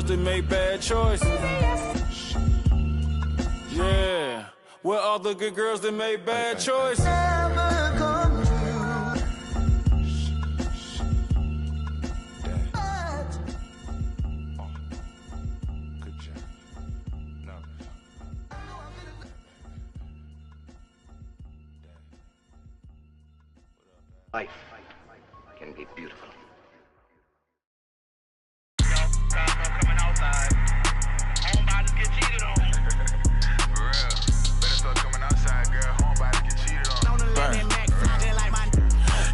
girls that made bad choices? Yeah. Where all the good girls that made bad choices? Life can be beautiful. Coming outside. Homebodies get cheated on. For real. Better start coming outside, girl. Homebodies get cheated on.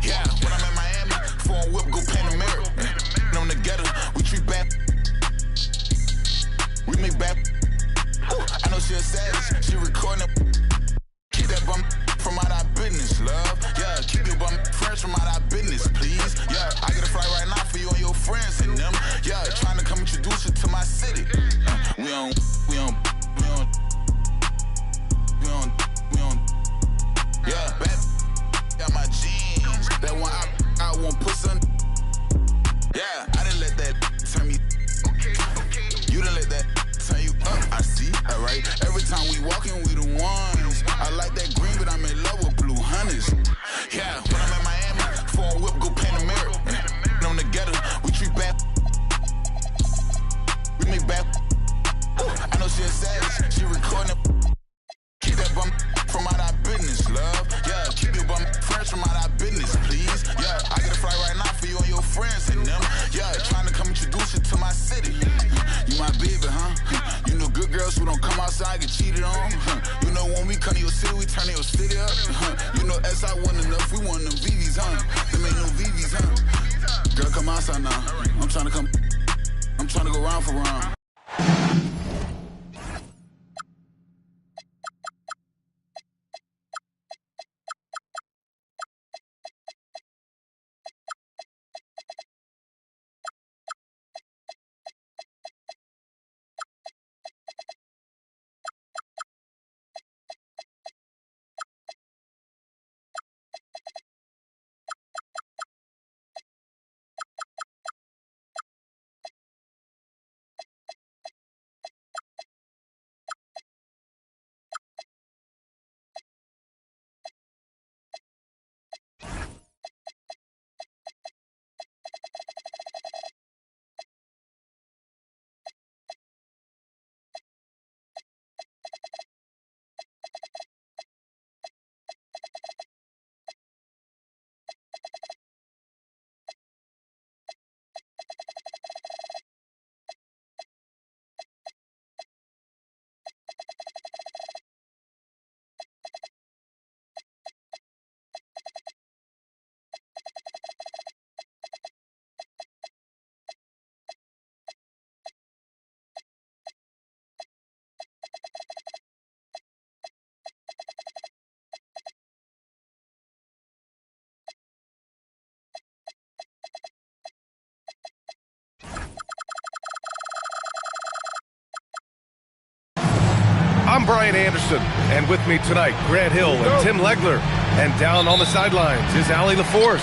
Yeah, when I'm in Miami, foreign whip, go Panamera. On the ghetto, we treat bad. We make bad. I know she a savage. She recording. Keep that bum from out our business, love. Yeah, keep your bum friends from out our business, please. Yeah, I get a flight right now for you and your friends and them. Yeah, trying to come introduce you to my city. We on. Yeah, bad. Got my jeans. That one I won't put some. Yeah, I didn't let that turn me. Okay. You didn't let that turn you up. I see, alright. Every time we walking, we the ones. I like that green, but I'm in love with blue hunters. Yeah, when I'm in Miami, foreign whip, go Panamera. On the ghetto, we treat bad. We make bad. I know she a savage. She recording. Keep that bum from out our business, love. Yeah, keep your bum friends from out our business, please. Yeah, I get a flight right now for you and your friends and them. Yeah, trying to come introduce you to my city. You my baby, huh? You know good girls who don't come outside get cheated on. You know when we come to your city, we turn your city up. You know SI wasn't enough, we want them VVs, huh? Them ain't no VVs, huh? Girl, come outside now. I'm trying to go round for round. I'm Brian Anderson, and with me tonight, Grant Hill and Tim Legler. And down on the sidelines is Allie LaForce.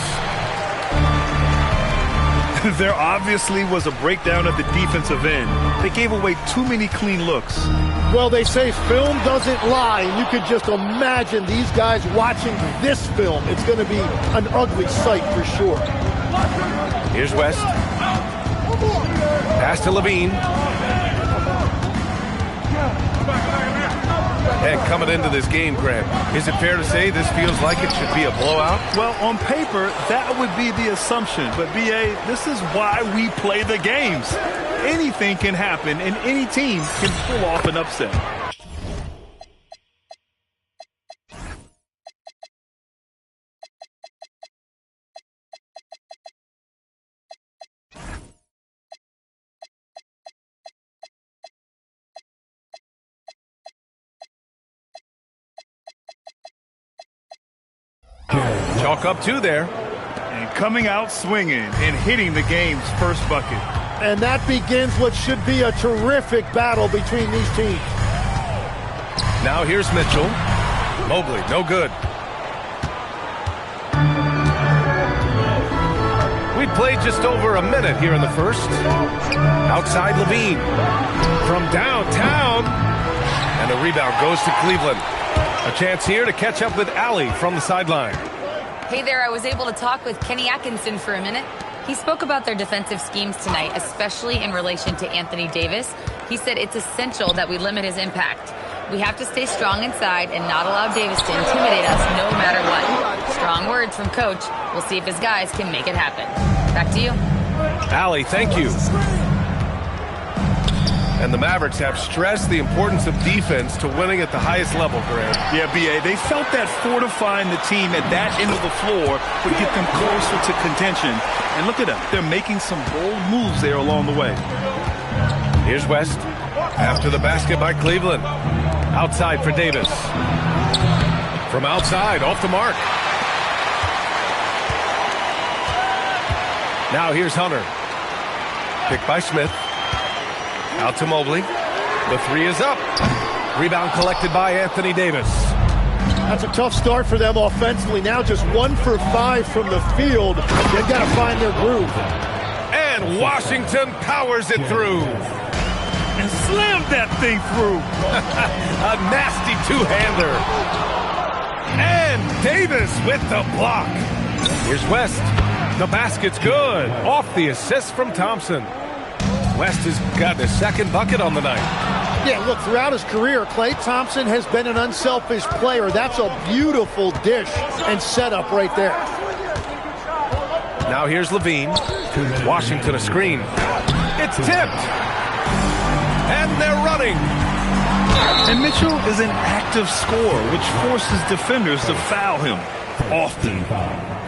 There obviously was a breakdown at the defensive end. They gave away too many clean looks. Well, they say film doesn't lie, and you can just imagine these guys watching this film. It's going to be an ugly sight for sure. Here's West. Pass to Levine. And coming into this game, Grant, is it fair to say this feels like it should be a blowout? Well, on paper, that would be the assumption. But, B.A., this is why we play the games. Anything can happen, and any team can pull off an upset. Chalk up two there. And coming out swinging and hitting the game's first bucket. And that begins what should be a terrific battle between these teams. Now here's Mitchell. Mobley, no good. We played just over a minute here in the first. Outside Levine. From downtown. And the rebound goes to Cleveland. A chance here to catch up with Allie from the sideline. Hey there, I was able to talk with Kenny Atkinson for a minute. He spoke about their defensive schemes tonight, especially in relation to Anthony Davis. He said it's essential that we limit his impact. We have to stay strong inside and not allow Davis to intimidate us no matter what. Strong words from Coach. We'll see if his guys can make it happen. Back to you. Allie, thank you. And the Mavericks have stressed the importance of defense to winning at the highest level, Grant. Yeah, B.A., they felt that fortifying the team at that end of the floor would get them closer to contention. And look at them. They're making some bold moves there along the way. Here's West. After the basket by Cleveland. Outside for Davis. From outside, off the mark. Now here's Hunter. Picked by Smith. Out to Mobley. The three is up. Rebound collected by Anthony Davis. That's a tough start for them offensively. Now just 1 for 5 from the field. They've got to find their groove. And Washington powers it through. And slammed that thing through. A nasty two-hander. And Davis with the block. Here's West. The basket's good. Off the assist from Thompson. West has gotten his second bucket on the night. Yeah, look, throughout his career, Klay Thompson has been an unselfish player. That's a beautiful dish and setup right there. Now here's Levine. Washington a screen. It's tipped. And they're running. And Mitchell is an active scorer, which forces defenders to foul him often.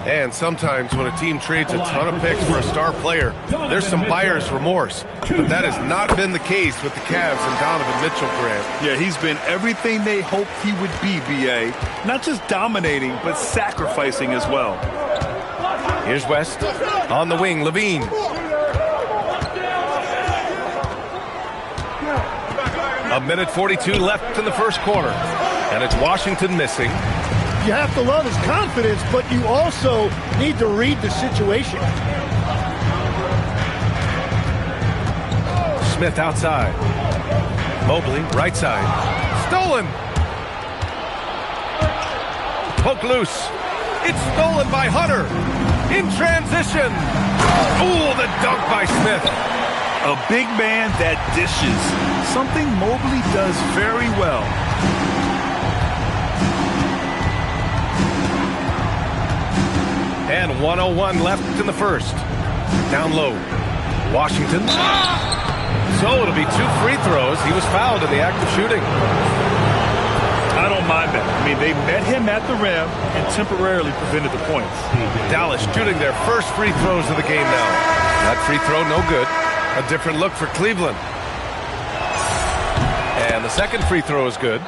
And sometimes when a team trades a ton of picks for a star player, there's some buyer's remorse. But that has not been the case with the Cavs and Donovan Mitchell, Grant. Yeah, he's been everything they hoped he would be, B.A. Not just dominating, but sacrificing as well. Here's West. On the wing, Levine. A minute 42 left in the first quarter. And it's Washington missing. You have to love his confidence, but you also need to read the situation. Smith outside. Mobley, right side. Stolen! Poke loose. It's stolen by Hunter. In transition. Ooh, the dunk by Smith. A big man that dishes. Something Mobley does very well. And 1:01 left in the first. Down low. Washington. So it'll be 2 free throws. He was fouled in the act of shooting. I don't mind that. I mean, they met him at the rim and temporarily prevented the points. Dallas shooting their first free throws of the game now. That free throw, no good. A different look for Cleveland. And the second free throw is good.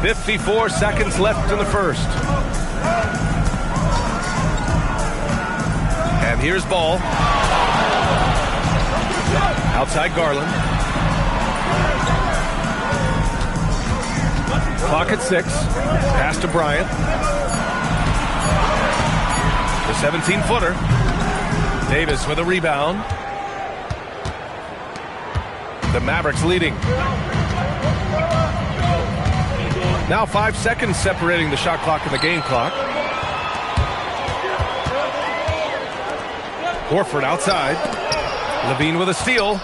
54 seconds left in the first. And here's Ball. Outside Garland. Clock at 6. Pass to Bryant. The 17-footer. Davis with a rebound. The Mavericks leading. Now 5 seconds separating the shot clock and the game clock. Horford outside. Levine with a steal.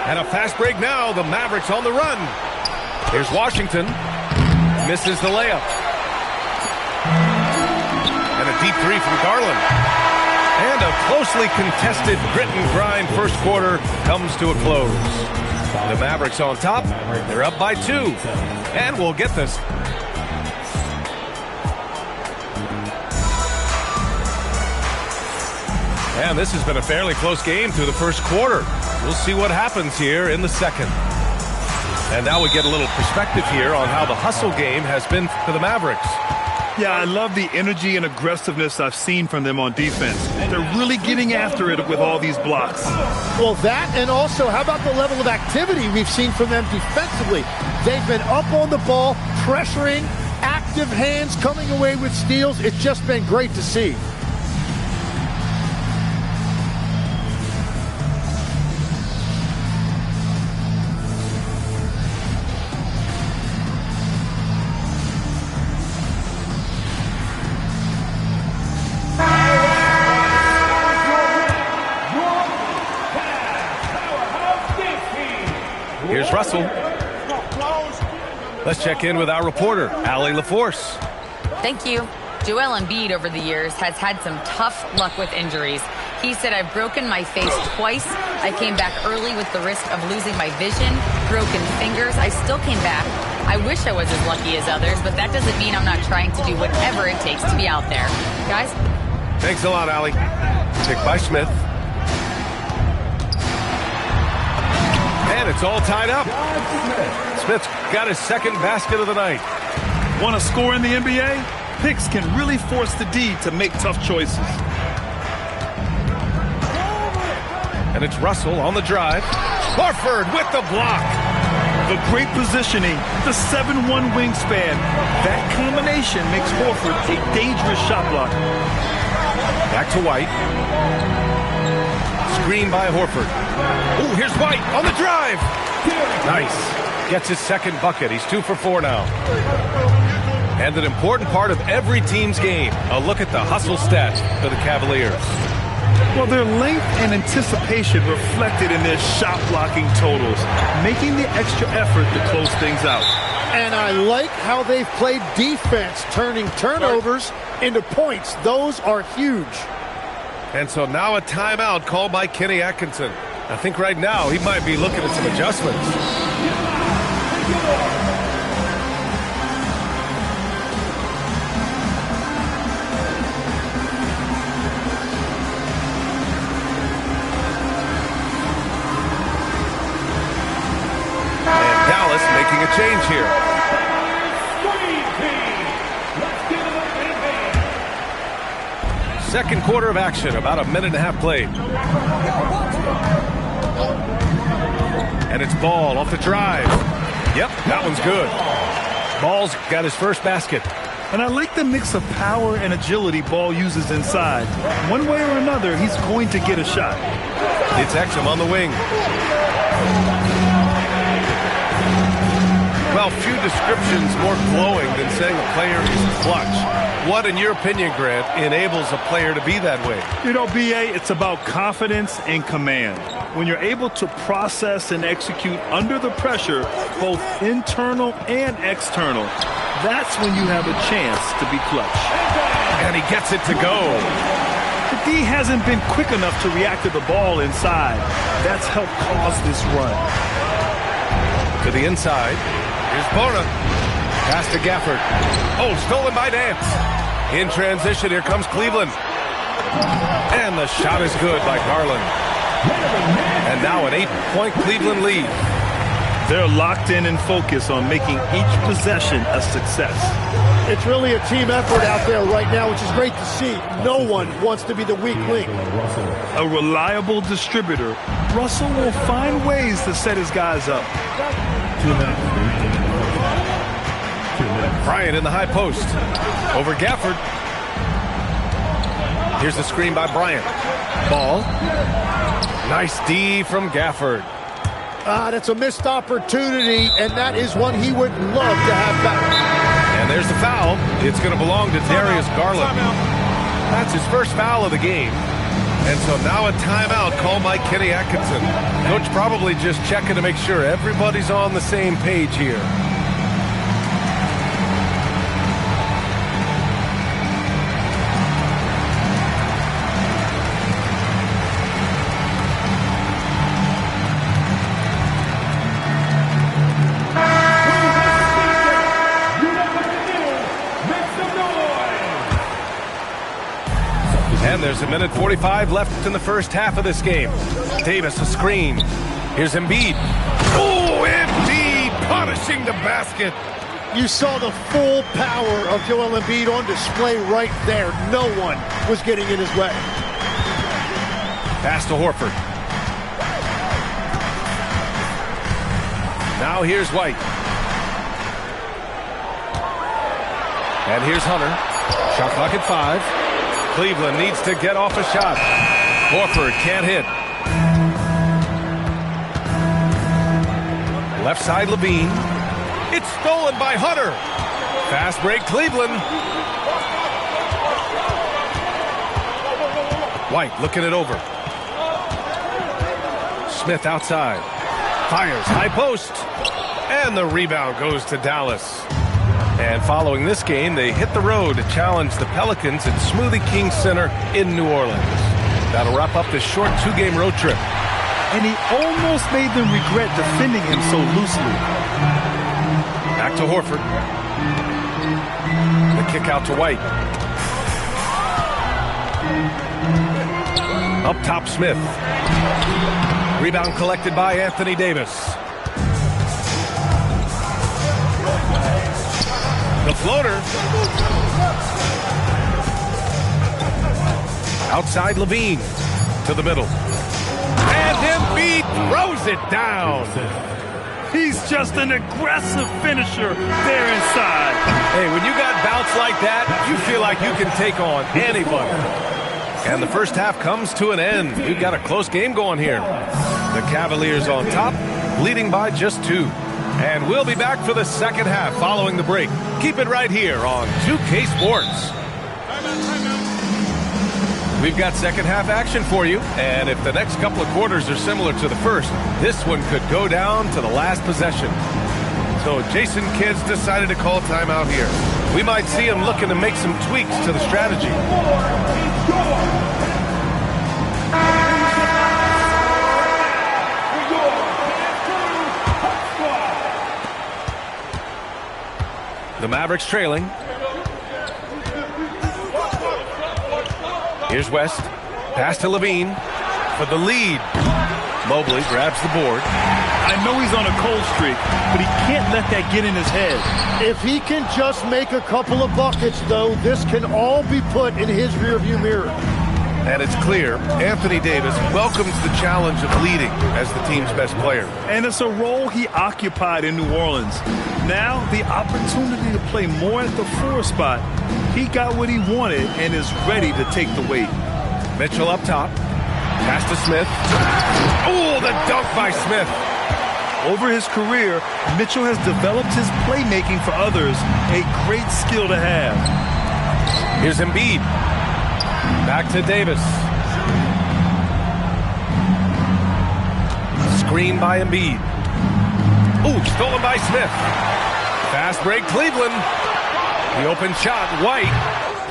And a fast break now. The Mavericks on the run. Here's Washington. Misses the layup. And a deep three from Garland. And a closely contested grit and grind first quarter comes to a close. The Mavericks on top. They're up by 2. And we'll get this. And this has been a fairly close game through the first quarter. We'll see what happens here in the second. And now we get a little perspective here on how the hustle game has been for the Mavericks. Yeah, I love the energy and aggressiveness I've seen from them on defense. They're really getting after it with all these blocks. Well, that, and also, how about the level of activity we've seen from them defensively? They've been up on the ball, pressuring, active. active hands coming away with steals. It's just been great to see. Here's Russell. Let's check in with our reporter, Allie LaForce. Thank you. Joel Embiid over the years has had some tough luck with injuries. He said, I've broken my face twice. I came back early with the risk of losing my vision, broken fingers. I still came back. I wish I was as lucky as others, but that doesn't mean I'm not trying to do whatever it takes to be out there. Guys? Thanks a lot, Allie. Pick by Smith. And it's all tied up. Smith's got his second basket of the night. Want to score in the NBA? Picks can really force the D to make tough choices. And it's Russell on the drive. Horford with the block. The great positioning, the 7'1" wingspan. That combination makes Horford a dangerous shot blocker. Back to White. Screen by Horford. Oh, here's White on the drive. Nice. Gets his second bucket. He's 2 for 4 now. And an important part of every team's game. A look at the hustle stats for the Cavaliers. Well, their length and anticipation reflected in their shot blocking totals, making the extra effort to close things out. And I like how they've played defense, turning turnovers into points. Those are huge. And so now a timeout called by Kenny Atkinson. I think right now he might be looking at some adjustments. And Dallas making a change here. Second quarter of action, about a minute and a half played. And it's Ball off the drive. Yep, that one's good. Ball's got his first basket. And I like the mix of power and agility Ball uses inside. One way or another, he's going to get a shot. It's Exum on the wing. Well, few descriptions more glowing than saying a player is clutch. What, in your opinion, Grant, enables a player to be that way? You know, B.A., it's about confidence and command. When you're able to process and execute under the pressure, both internal and external, that's when you have a chance to be clutch. And he gets it to go. The D hasn't been quick enough to react to the ball inside. That's helped cause this run. To the inside. Here's Bona. Pass to Gafford. Oh, stolen by Nance. In transition, here comes Cleveland. And the shot is good by Garland. And now an 8-point Cleveland lead. They're locked in and focused on making each possession a success. It's really a team effort out there right now, which is great to see. No one wants to be the weak link. A reliable distributor, Russell will find ways to set his guys up. Bryant in the high post. Over Gafford. Here's the screen by Bryant. Ball. Nice D from Gafford. That's a missed opportunity, and that is one he would love to have back. And there's the foul. It's going to belong to Darius Garland. That's his first foul of the game. And so now a timeout called by Kenny Atkinson. Coach probably just checking to make sure everybody's on the same page here. And there's a minute 45 left in the first half of this game. Davis, a screen. Here's Embiid. Oh, Embiid punishing the basket. You saw the full power of Joel Embiid on display right there. No one was getting in his way. Pass to Horford. Now here's White. And here's Hunter. Shot clock at 5. Cleveland needs to get off a shot. Horford can't hit. Left side, Levine. It's stolen by Hunter. Fast break, Cleveland. White looking it over. Smith outside. Fires, high post. And the rebound goes to Dallas. And following this game, they hit the road to challenge the Pelicans at Smoothie King Center in New Orleans. That'll wrap up this short 2-game road trip. And he almost made them regret defending him so loosely. Back to Horford. The kick out to White. Up top, Smith. Rebound collected by Anthony Davis. The floater. Outside Levine. To the middle. And Embiid throws it down. He's just an aggressive finisher there inside. Hey, when you got bounce like that, you feel like you can take on anybody. And the first half comes to an end. We've got a close game going here. The Cavaliers on top, leading by just 2. And we'll be back for the second half following the break. Keep it right here on 2K Sports. We've got second half action for you. And if the next couple of quarters are similar to the first, this one could go down to the last possession. So Jason Kidd's decided to call timeout here. We might see him looking to make some tweaks to the strategy. The Mavericks trailing. Here's West. Pass to Levine for the lead. Mobley grabs the board. I know he's on a cold streak, but he can't let that get in his head. If he can just make a couple of buckets, though, this can all be put in his rearview mirror. And it's clear Anthony Davis welcomes the challenge of leading as the team's best player. And it's a role he occupied in New Orleans. Now the opportunity to play more at the 4 spot. He got what he wanted and is ready to take the weight. Mitchell up top. Pass to Smith. Oh, the dunk by Smith. Over his career, Mitchell has developed his playmaking for others, a great skill to have. Here's Embiid. Back to Davis. Screen by Embiid. Ooh, stolen by Smith. Fast break, Cleveland. The open shot, White.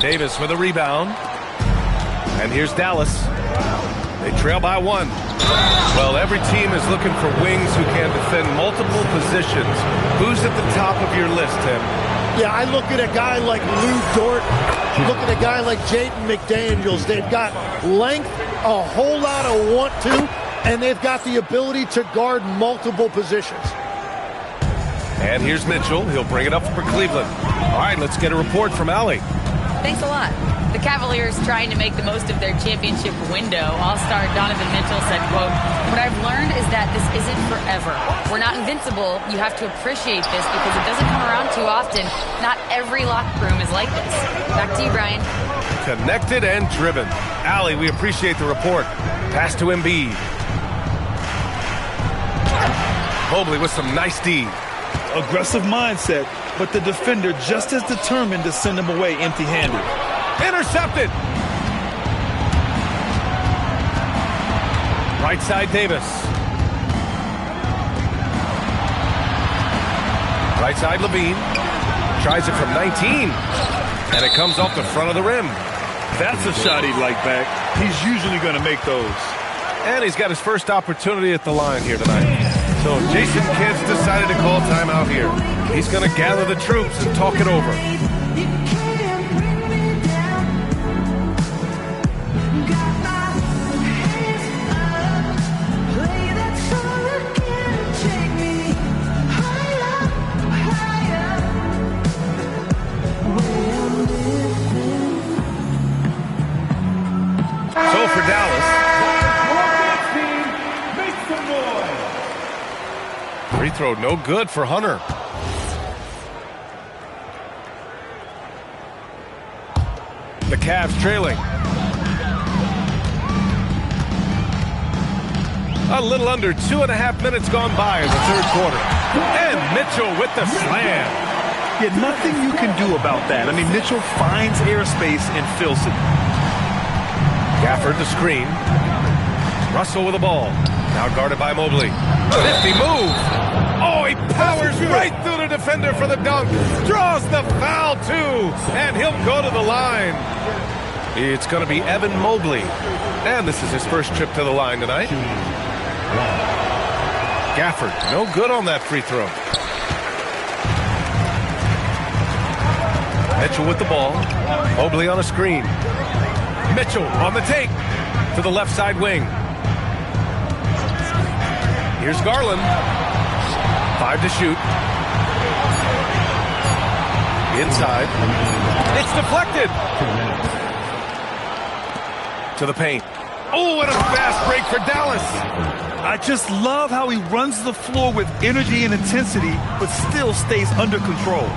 Davis with a rebound. And here's Dallas. They trail by 1. Well, every team is looking for wings who can defend multiple positions. Who's at the top of your list, Tim? Yeah, I look at a guy like Lou Dort. Look at a guy like Jaden McDaniels. They've got length, a whole lot of want to, and they've got the ability to guard multiple positions. And here's Mitchell. He'll bring it up for Cleveland. All right, let's get a report from Allie. Thanks a lot. The Cavaliers trying to make the most of their championship window. All-star Donovan Mitchell said, quote, "What I've learned is that this isn't forever. We're not invincible. You have to appreciate this because it doesn't come around too often. Not every locker room is like this." Back to you, Brian. Connected and driven. Allie, we appreciate the report. Pass to Embiid. Mobley with some nice D. Aggressive mindset, but the defender just as determined to send him away empty-handed. Intercepted. Right side, Davis. Right side, Levine. Tries it from 19. And it comes off the front of the rim. That's a shot he'd like back. He's usually going to make those. And he's got his first opportunity at the line here tonight. So Jason Kidd's decided to call timeout here. He's going to gather the troops and talk it over. So for Dallas, free throw no good for Hunter. Cavs trailing. A little under 2.5 minutes gone by in the third quarter. And Mitchell with the slam. Yeah, nothing you can do about that. I mean, Mitchell finds airspace and fills it. Gafford the screen. Russell with the ball. Now guarded by Mobley. 50 move. Oh, he powers right through the defender for the dunk. Draws the foul, too. And he'll go to the line. It's going to be Evan Mobley. And this is his first trip to the line tonight. Gafford, no good on that free throw. Mitchell with the ball. Mobley on a screen. Mitchell on the take to the left side wing. Here's Garland. 5 to shoot. Inside. It's deflected. To the paint. Oh, and a fast break for Dallas. I just love how he runs the floor with energy and intensity, but still stays under control.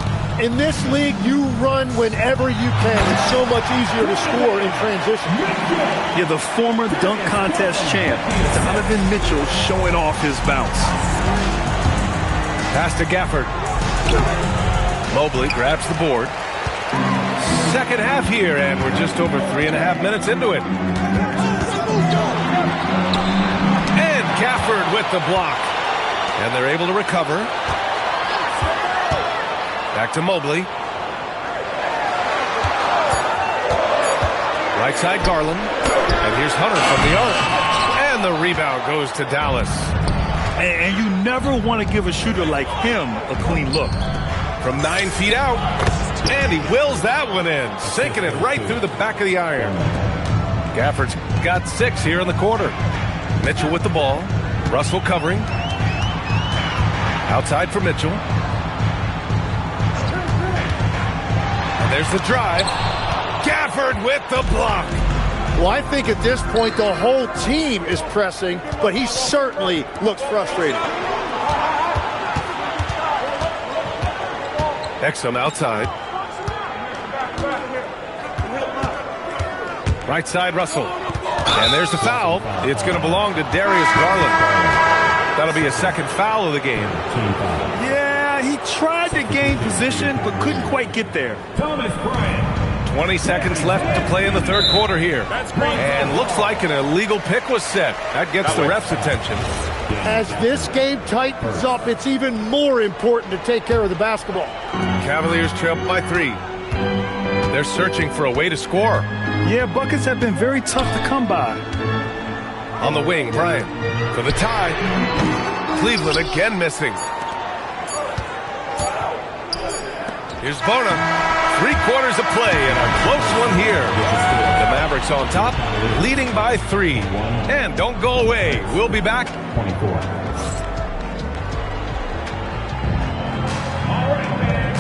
In this league, you run whenever you can. It's so much easier to score in transition. Yeah, the former dunk contest champ, Donovan Mitchell, showing off his bounce. Pass to Gafford. Mobley grabs the board. Second half here, and we're just over 3.5 minutes into it. And Gafford with the block. And they're able to recover. Back to Mobley. Right side Garland. And here's Hunter from the arc. And the rebound goes to Dallas. And you never want to give a shooter like him a clean look. From 9 feet out. And he wills that one in. Sinking it right through the back of the iron. Gafford's got 6 here in the quarter. Mitchell with the ball. Russell covering. Outside for Mitchell. There's the drive. Gafford with the block. Well, I think at this point the whole team is pressing, but he certainly looks frustrated. Exum outside. Right side Russell. And there's the foul. It's going to belong to Darius Garland. That'll be a second foul of the game. Yeah, he tried to gain position, but couldn't quite get there. 20 seconds left to play in the third quarter here. And looks like an illegal pick was set. That gets the ref's attention. As this game tightens up, it's even more important to take care of the basketball. Cavaliers trail by 3. They're searching for a way to score. Yeah, buckets have been very tough to come by. On the wing, Bryant for the tie. Cleveland again missing. Here's Bona. 3 quarters of play and a close one here. The Mavericks on top, leading by 3. And don't go away. We'll be back. 24.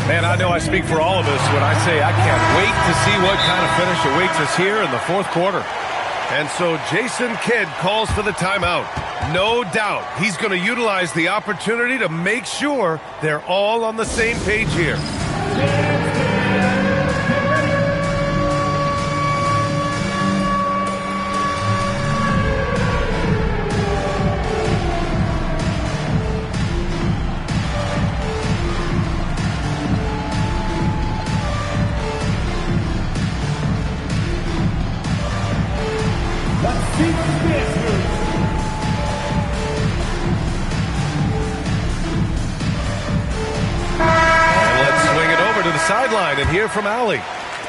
Man, I know I speak for all of us when I say I can't wait to see what kind of finish awaits us here in the fourth quarter. And so Jason Kidd calls for the timeout. No doubt he's going to utilize the opportunity to make sure they're all on the same page here. Sideline and hear from Allie.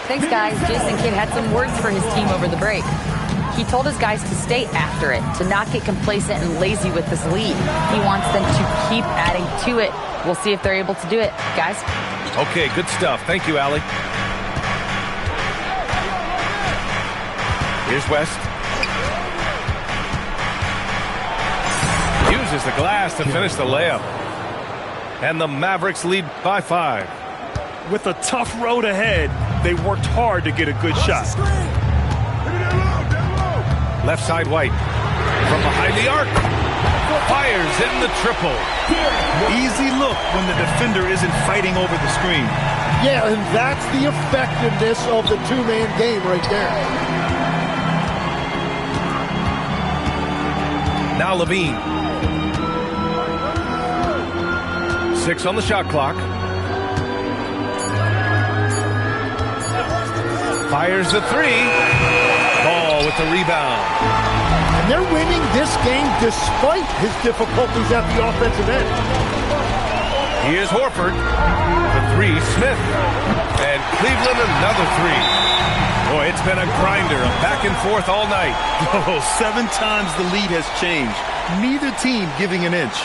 Thanks, guys. Jason Kidd had some words for his team over the break. He told his guys to stay after it, to not get complacent and lazy with this lead. He wants them to keep adding to it. We'll see if they're able to do it, guys. Okay, good stuff. Thank you, Allie. Here's West. Uses the glass to finish the layup. And the Mavericks lead by 5. With a tough road ahead, they worked hard to get a good shot. Left side White. From behind the arc. Fires in the triple. Easy look when the defender isn't fighting over the screen. Yeah, and that's the effectiveness of the two-man game right there. Now Levine. 6 on the shot clock. Fires the 3. Ball with the rebound. And they're winning this game despite his difficulties at the offensive end. Here's Horford. The 3, Smith. And Cleveland another 3. Boy, it's been a grinder, a back and forth all night. Oh, 7 times the lead has changed. Neither team giving an inch.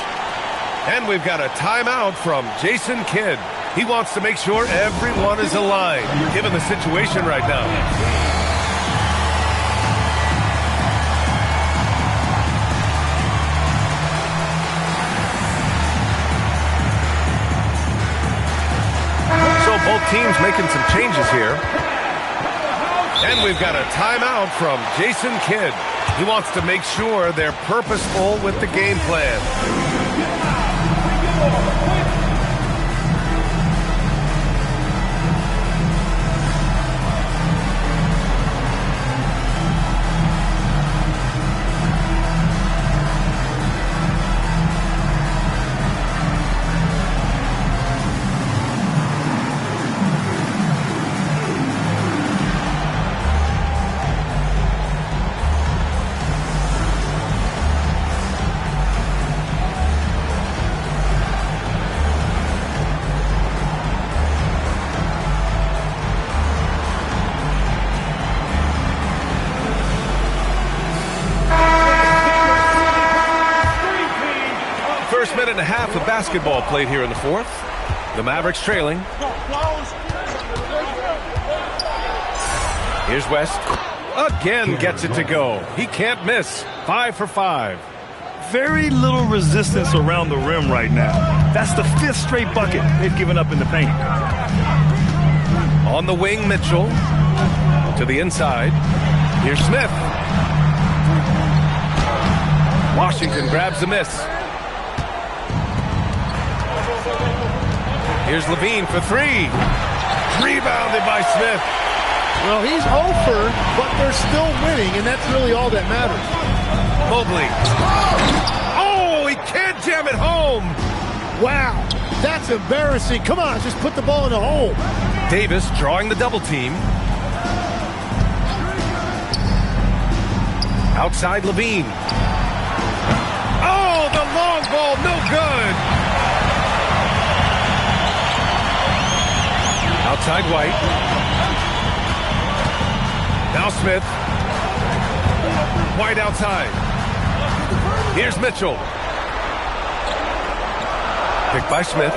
And we've got a timeout from Jason Kidd. He wants to make sure everyone is aligned, given the situation right now. So both teams making some changes here. And we've got a timeout from Jason Kidd. He wants to make sure they're purposeful with the game plan. Minute and a half of basketball played here in the fourth. The Mavericks trailing. Here's West. Again gets it to go. He can't miss. 5 for 5. Very little resistance around the rim right now. That's the 5th straight bucket they've given up in the paint. On the wing, Mitchell. To the inside. Here's Smith. Washington grabs the miss. Here's Levine for 3. Rebounded by Smith. Well, he's over, but they're still winning, and that's really all that matters. Mobley. Oh, he can't jam it home. Wow, that's embarrassing. Come on, just put the ball in the hole. Davis drawing the double team. Outside Levine. Oh, the long ball, no good. Outside White. Now Smith. White outside. Here's Mitchell. Picked by Smith.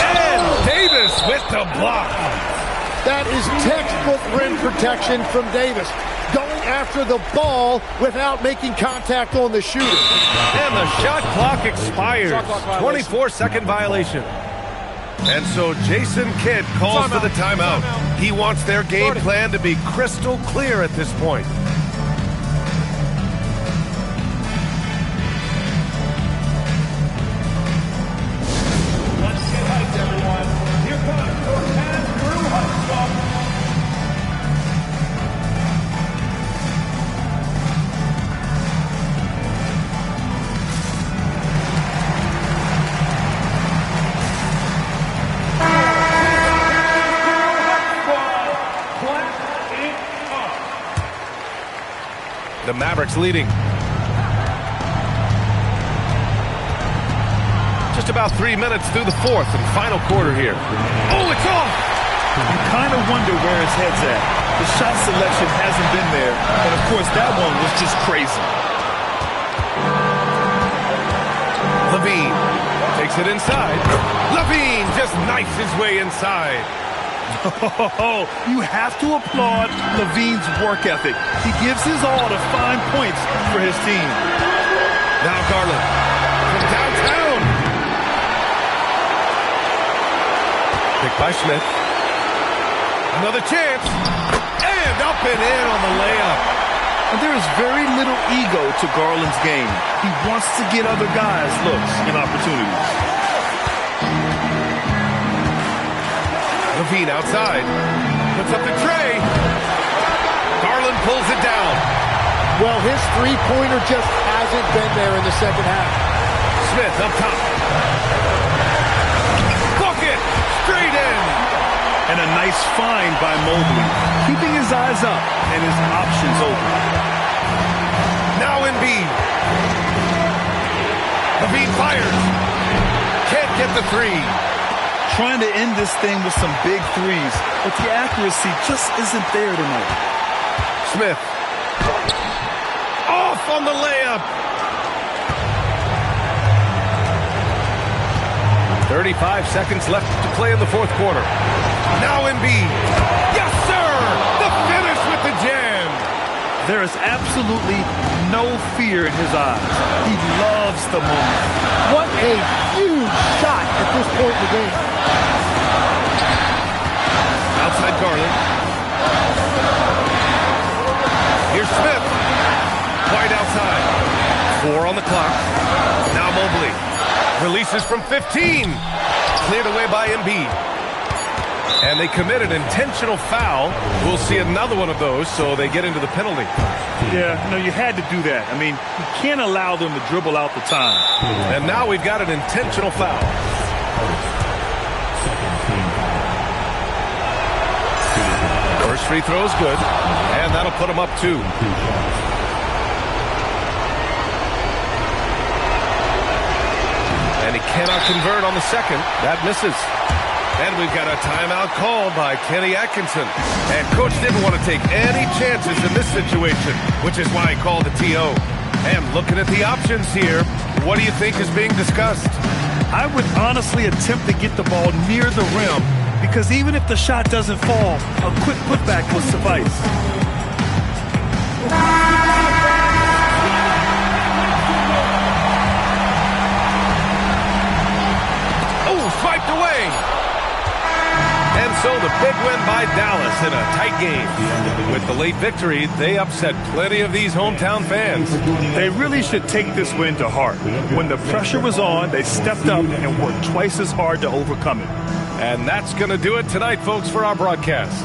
And Davis with the block. That is textbook rim protection from Davis. Going after the ball without making contact on the shooter. And the shot clock expires. 24-second violation. And so Jason Kidd calls for the timeout. He wants their game plan to be crystal clear at this point. The Mavericks leading. Just about 3 minutes through the fourth and final quarter here. Oh, it's off! You kind of wonder where his head's at. The shot selection hasn't been there, and of course that one was just crazy. Levine takes it inside. Levine just knifes his way inside. Oh, you have to applaud Levine's work ethic. He gives his all to find points for his team. Now Garland from downtown. Picked by Smith. Another chance. And up and in on the layup. And there is very little ego to Garland's game. He wants to get other guys looks and opportunities. Levine outside. Puts up the tray. Garland pulls it down. Well, his three-pointer just hasn't been there in the second half. Smith up top. Bucket! Straight in! And a nice find by Mobley, keeping his eyes up and his options open. Now Embiid. Levine fires. Can't get the three. Trying to end this thing with some big threes, but the accuracy just isn't there tonight. Smith. Off on the layup. 35 seconds left to play in the fourth quarter. Now Embiid. Yes, sir! The finish with the jam. There is absolutely no fear in his eyes. He loves the moment. What a huge shot at this point in the game. Outside Garland. Here's Smith. Wide outside. 4 on the clock. Now Mobley. Releases from 15. Cleared away by Embiid. And they commit an intentional foul. We'll see another one of those, so they get into the penalty. Yeah, no, you had to do that. I mean, you can't allow them to dribble out the time. And now we've got an intentional foul. First free throw is good, and that'll put him up 2. And he cannot convert on the second. That misses. And we've got a timeout called by Kenny Atkinson. And Coach didn't want to take any chances in this situation, which is why he called the TO. And looking at the options here, what do you think is being discussed? I would honestly attempt to get the ball near the rim, because even if the shot doesn't fall, a quick putback will suffice. Swiped away. And so the big win by Dallas in a tight game. With the late victory, they upset plenty of these hometown fans. They really should take this win to heart. When the pressure was on, they stepped up and worked twice as hard to overcome it. And that's going to do it tonight, folks, for our broadcast.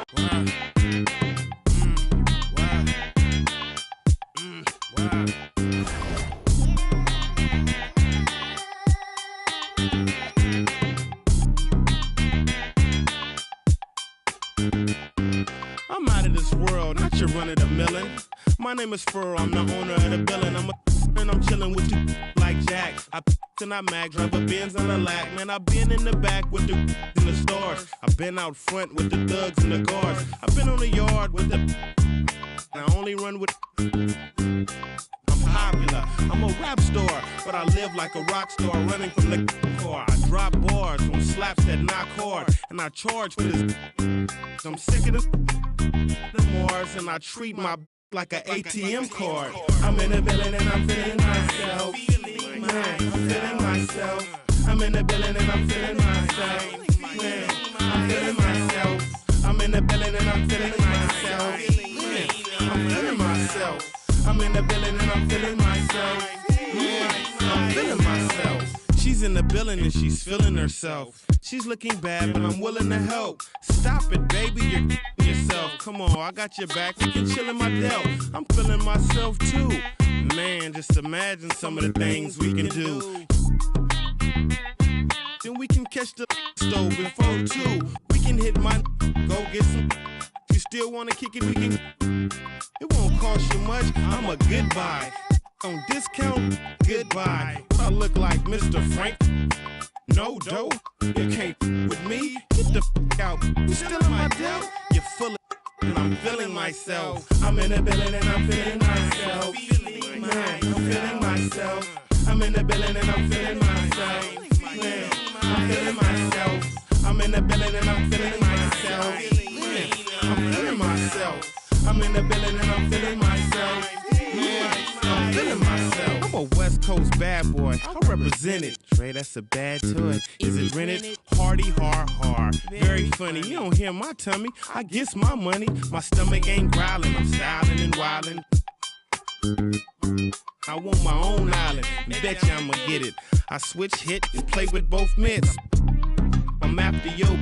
I'm out of this world, not your run of the millin'. My name is Furrow, I'm the owner of the building. And I'm chillin' with you like Jack. I and I mag, drive a Benz on a lack. Man, I been in the back with the in the stores. I been out front with the thugs and the guards. I been on the yard with the. I only run with. I'm popular, I'm a rap star, but I live like a rock star, running from the car. I drop bars on slaps that knock hard, and I charge for this. I'm sick of the Mars, and I treat my like an ATM card. I'm in the building and I'm feeling myself. Man, I'm feeling myself. I'm in the building and I'm feeling myself. Man, I'm feeling myself. I'm in the building and I'm feeling myself. Man, I'm feeling myself. I'm in the building and I'm feeling myself. Man, I'm feeling myself. She's in the building and she's feeling herself. She's looking bad, but I'm willing to help. Stop it, baby, you're yourself. Come on, I got your back. We can chill in my Dell. I'm feeling myself too. Man, just imagine some of the things we can do. Then we can catch the stove before 2. We can hit my go get some. You still wanna kick it? We can. It won't cost you much. I'm a goodbye. On discount, goodbye. I look like Mr. Frank. No dough, you can't with me. Get the out. You still in my doubt? You're full of and I'm feeling myself. I'm in the building and I'm feeling myself. Man, I'm feeling myself. I'm in the building and I'm feeling myself. Man, I'm feeling myself. I'm in the building and I'm feeling myself. Man, I'm feeling myself. I'm in the building and I'm feeling myself. Man, I'm feeling myself. I'm a West Coast bad boy. I represent it. Trey, that's a bad toy. Is it rented? Hardy, hard. Very funny. You don't hear my tummy. I guess my money. My stomach ain't growling. I'm styling and wildin'. I want my own island. Bet you I'ma get it. I switch hit and play with both mitts. I'm after yo.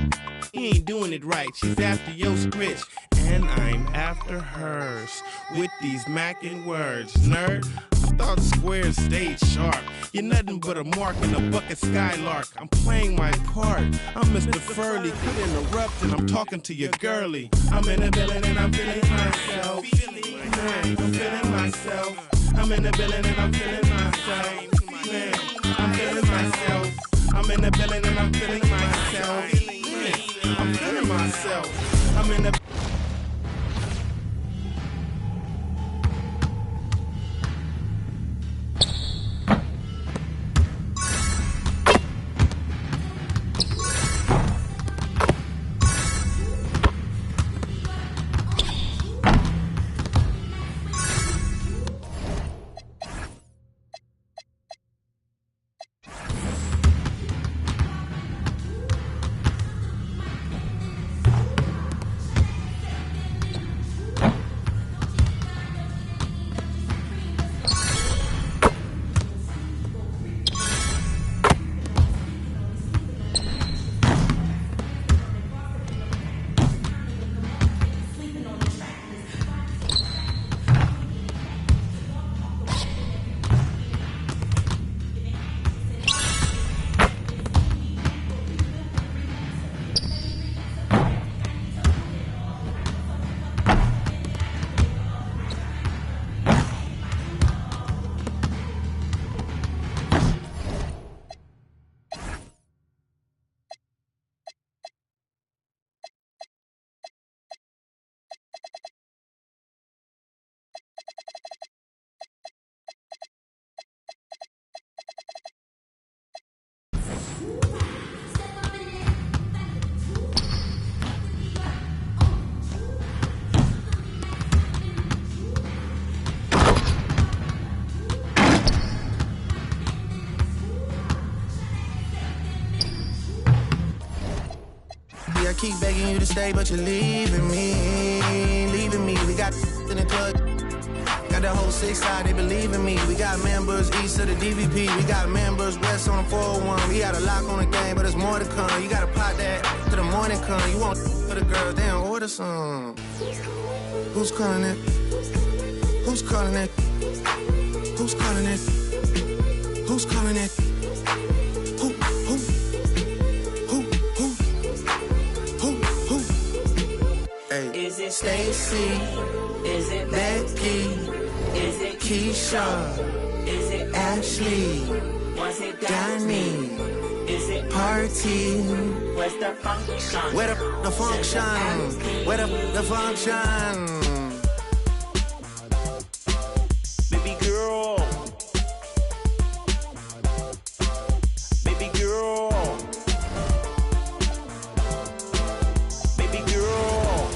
He ain't doing it right. She's after yo scritch. And I'm after hers. With these mackin' words. Nerd, I thought squares stayed sharp. You're nothing but a mark in a bucket skylark. I'm playing my part. I'm Mr. Furley. Quit interrupting. I'm talking to your girlie. I'm in the building and I'm feeling myself. Man, I'm feeling myself. I'm in the building and I'm feeling myself. Man, I'm feeling myself. I'm in the building and I'm feeling myself. Man, I'm feeling myself. I'm in the I keep begging you to stay, but you're leaving me. We got in the club, got the whole 6 side, they believe in me. We got members east of the DVP, we got members west on the 401. We got a lock on the game, but there's more to come. You gotta pop that. after the morning come, you want for the girls, they don't order some. Who's calling it? Who's calling it? Who's calling it? Who's calling it? Who? Hey. Is it Stacy? Is it Becky? Is it Keisha? Is it Ashley? Was it Danny? Is it Party? Where's the function? Where the function? Where the function? Baby girl. Baby girl. Baby girl.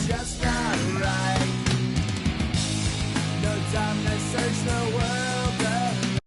just not right. No time to search the world around.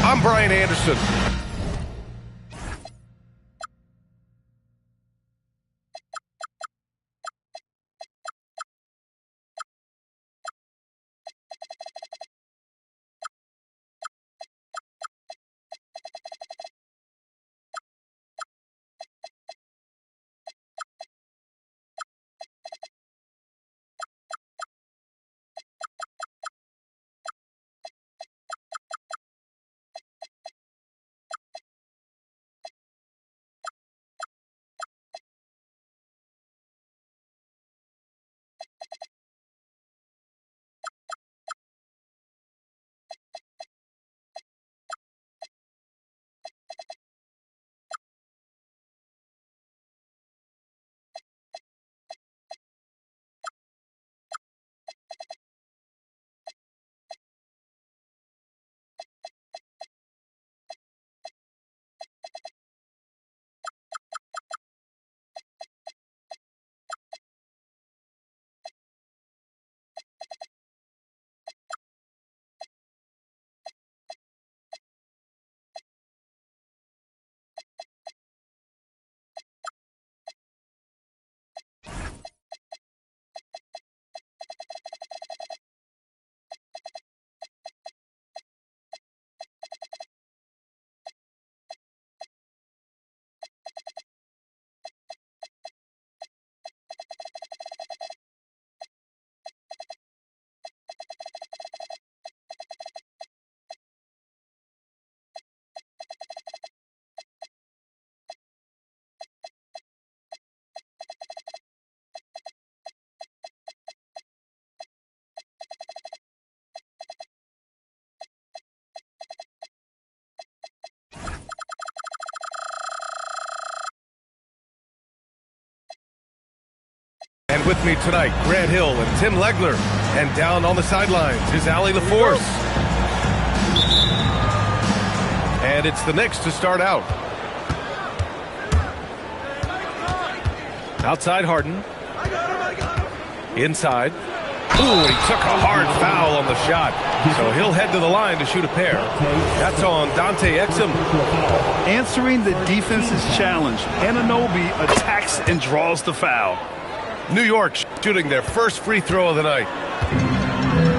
I'm Brian Anderson. And with me tonight, Grant Hill and Tim Legler. And down on the sidelines is Allie LaForce. And it's the Knicks to start out. Outside Harden. Inside. Ooh, he took a hard foul on the shot. So he'll head to the line to shoot a pair. That's on Dante Exum. Answering the defense's challenge, Anunoby attacks and draws the foul. New York shooting their first free throw of the night.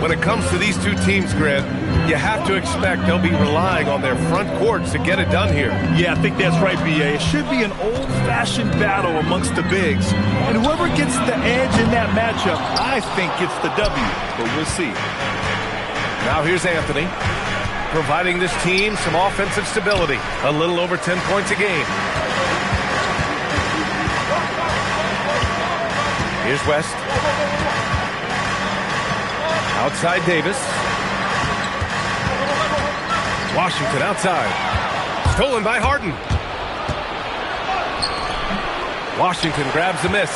When it comes to these two teams, Grant, you have to expect they'll be relying on their front courts to get it done here. Yeah, I think that's right, B.A. It should be an old-fashioned battle amongst the bigs. And whoever gets the edge in that matchup, I think gets the W. But we'll see. Now here's Anthony, providing this team some offensive stability. A little over 10 points a game. Here's West. Outside Davis. Washington outside. Stolen by Harden. Washington grabs the miss.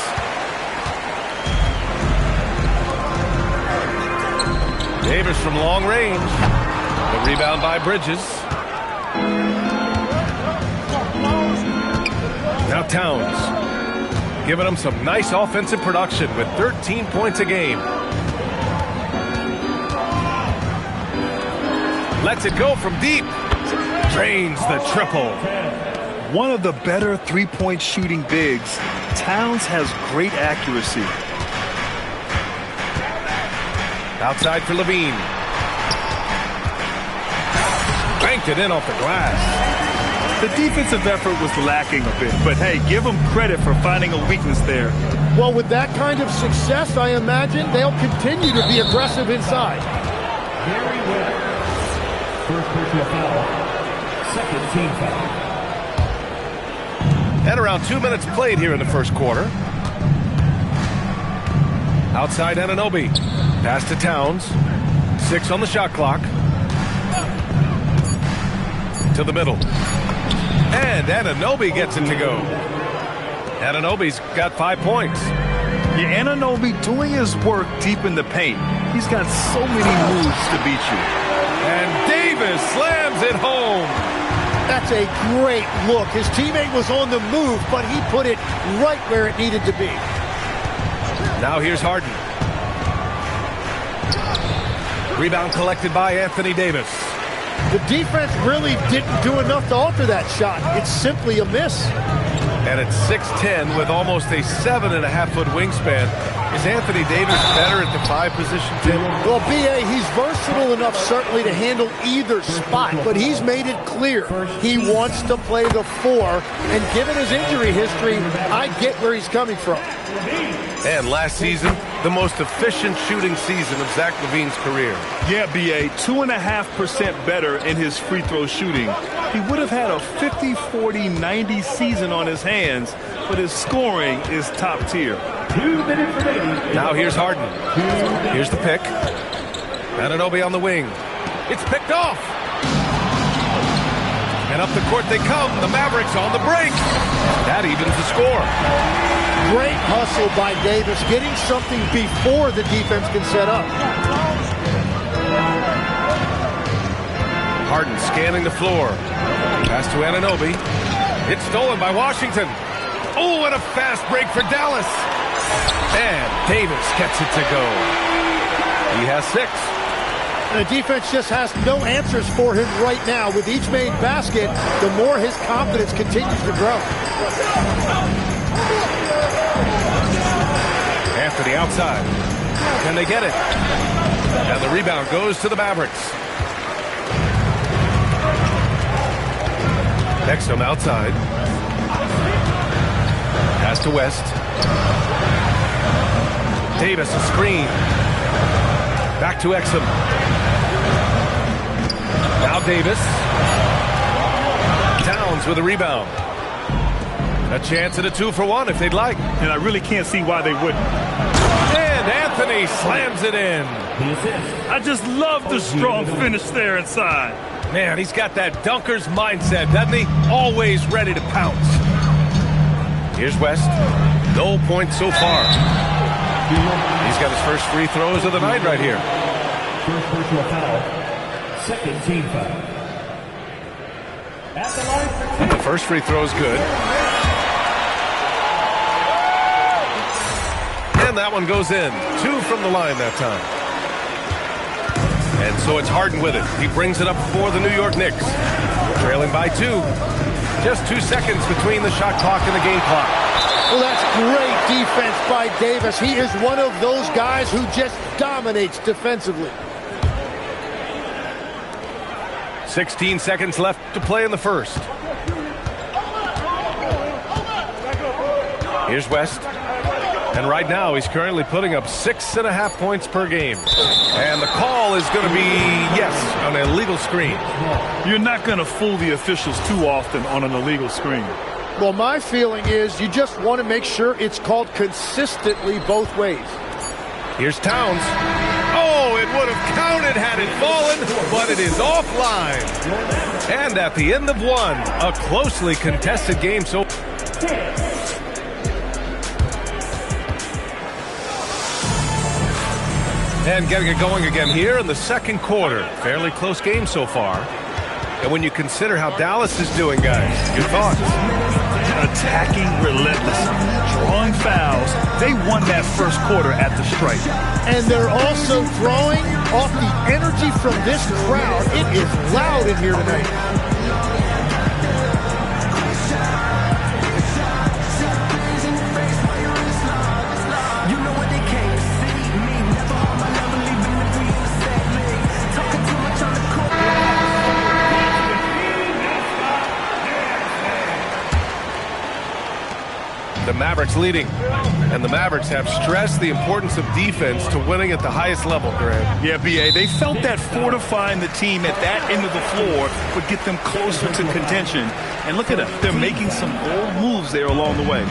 Davis from long range. The rebound by Bridges. Now Towns. Giving them some nice offensive production with 13 points a game. Lets it go from deep. Drains the triple. One of the better three-point shooting bigs, Towns has great accuracy. Outside for Levine. Banked it in off the glass. The defensive effort was lacking a bit, but hey, give them credit for finding a weakness there. Well, with that kind of success, I imagine they'll continue to be aggressive inside. Very well. First personal foul. Second team foul. And around 2 minutes played here in the first quarter. Outside Anunoby. Pass to Towns. 6 on the shot clock. To the middle. And Anunoby gets it to go. Anunoby's got 5 points. Yeah, Anunoby doing his work deep in the paint. He's got so many moves to beat you. And Davis slams it home. That's a great look. His teammate was on the move, but he put it right where it needed to be. Now here's Harden. Rebound collected by Anthony Davis. The defense really didn't do enough to alter that shot. It's simply a miss. And at 6'10", with almost a 7.5-foot wingspan, is Anthony Davis better at the 5 position, Tim? Well, B.A., he's versatile enough certainly to handle either spot, but he's made it clear he wants to play the 4, and given his injury history, I get where he's coming from. And last season, the most efficient shooting season of Zach LaVine's career. Yeah, B.A., 2.5% better in his free throw shooting. He would have had a 50-40-90 season on his hands, but his scoring is top tier. 2 minutes remaining. Now here's Harden. Here's the pick. Anunoby on the wing. It's picked off. And up the court they come. The Mavericks on the break. That evens the score. Great hustle by Davis, getting something before the defense can set up. Harden scanning the floor. Pass to Anunoby. It's stolen by Washington. Oh, and a fast break for Dallas. And Davis gets it to go. He has 6. The defense just has no answers for him right now. With each made basket, the more his confidence continues to grow. Anthony outside. Can they get it? And the rebound goes to the Mavericks. Exum outside. Pass to West. Davis a screen. Back to Exum. Now Davis. Towns with a rebound. A chance at a 2-for-1 if they'd like. And I really can't see why they wouldn't. And Anthony slams it in. I just love the strong finish there inside. Man, he's got that dunker's mindset, doesn't he? Always ready to pounce. Here's West. No points so far. He's got his first free throws of the night right here. First personal foul. Second team foul. At the line. The first free throw is good. And that one goes in. 2 from the line that time. And so it's Harden with it. He brings it up for the New York Knicks. Trailing by 2. Just 2 seconds between the shot clock and the game clock. Well, that's great defense by Davis. He is one of those guys who just dominates defensively. 16 seconds left to play in the first. Here's West. And right now, he's currently putting up 6.5 points per game. And the call is going to be, yes, an illegal screen. You're not going to fool the officials too often on an illegal screen. Well, my feeling is you just want to make sure it's called consistently both ways. Here's Towns. Oh, it would have counted had it fallen, but it is offline. And at the end of 1, a closely contested game. So. And getting it going again here in the second quarter. Fairly close game so far. And when you consider how Dallas is doing, guys, your thoughts? Attacking relentlessly, drawing fouls. They won that first quarter at the stripe. And they're also drawing off the energy from this crowd. It is loud in here tonight. The Mavericks leading And the Mavericks have stressed the importance of defense to winning at the highest level, Grant. Yeah, B.A., they felt that fortifying the team at that end of the floor would get them closer to contention. And look at them. They're making some bold moves there along the way.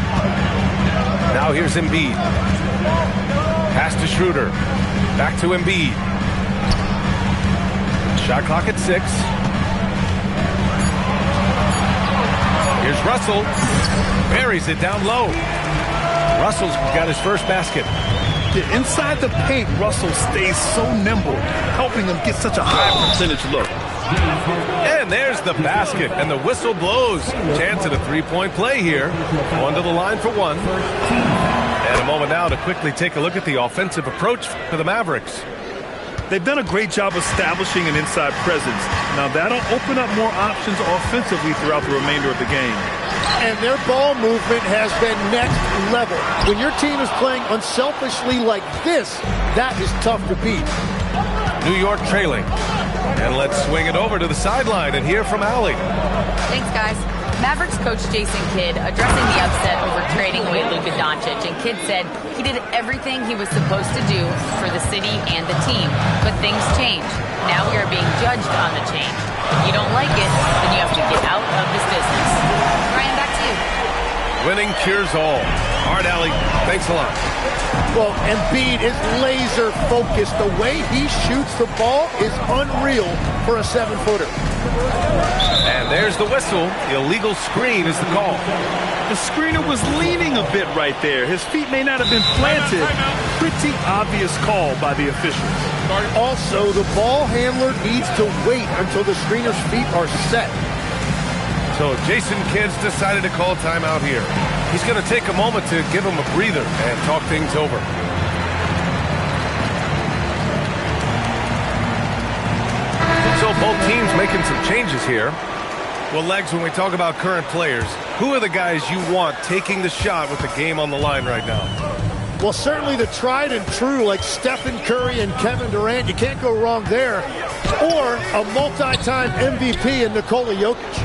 Now here's Embiid. Pass to Schroeder. Back to Embiid. Shot clock at 6. Here's Russell. Buries it down low. Russell's got his first basket. Yeah, inside the paint, Russell stays so nimble, helping him get such a high percentage look. And there's the basket, and the whistle blows. Chance at a three-point play here. One to the line for one. And a moment now to quickly take a look at the offensive approach for the Mavericks. They've done a great job establishing an inside presence. Now that'll open up more options offensively throughout the remainder of the game. And their ball movement has been next level. When your team is playing unselfishly like this, that is tough to beat. New York trailing. And let's swing it over to the sideline and hear from Allie. Thanks, guys. Mavericks coach Jason Kidd addressing the upset over trading away Luka Doncic, and Kidd said he did everything he was supposed to do for the city and the team. But things change. Now we are being judged on the change. If you don't like it, then you have to get out of this business. Ryan, back to you. Winning cures all. All right, Allie, thanks a lot. Well, Embiid is laser focused. The way he shoots the ball is unreal for a 7-footer. And there's the whistle. Illegal screen is the call. The screener was leaning a bit right there. His feet may not have been planted. Pretty obvious call by the officials. Also, the ball handler needs to wait until the screener's feet are set. So Jason Kidd's decided to call timeout here. He's going to take a moment to give him a breather and talk things over. So both teams making some changes here. Well, Legs, when we talk about current players, who are the guys you want taking the shot with the game on the line right now? Well, certainly the tried and true like Stephen Curry and Kevin Durant. You can't go wrong there. Or a multi-time MVP in Nikola Jokic.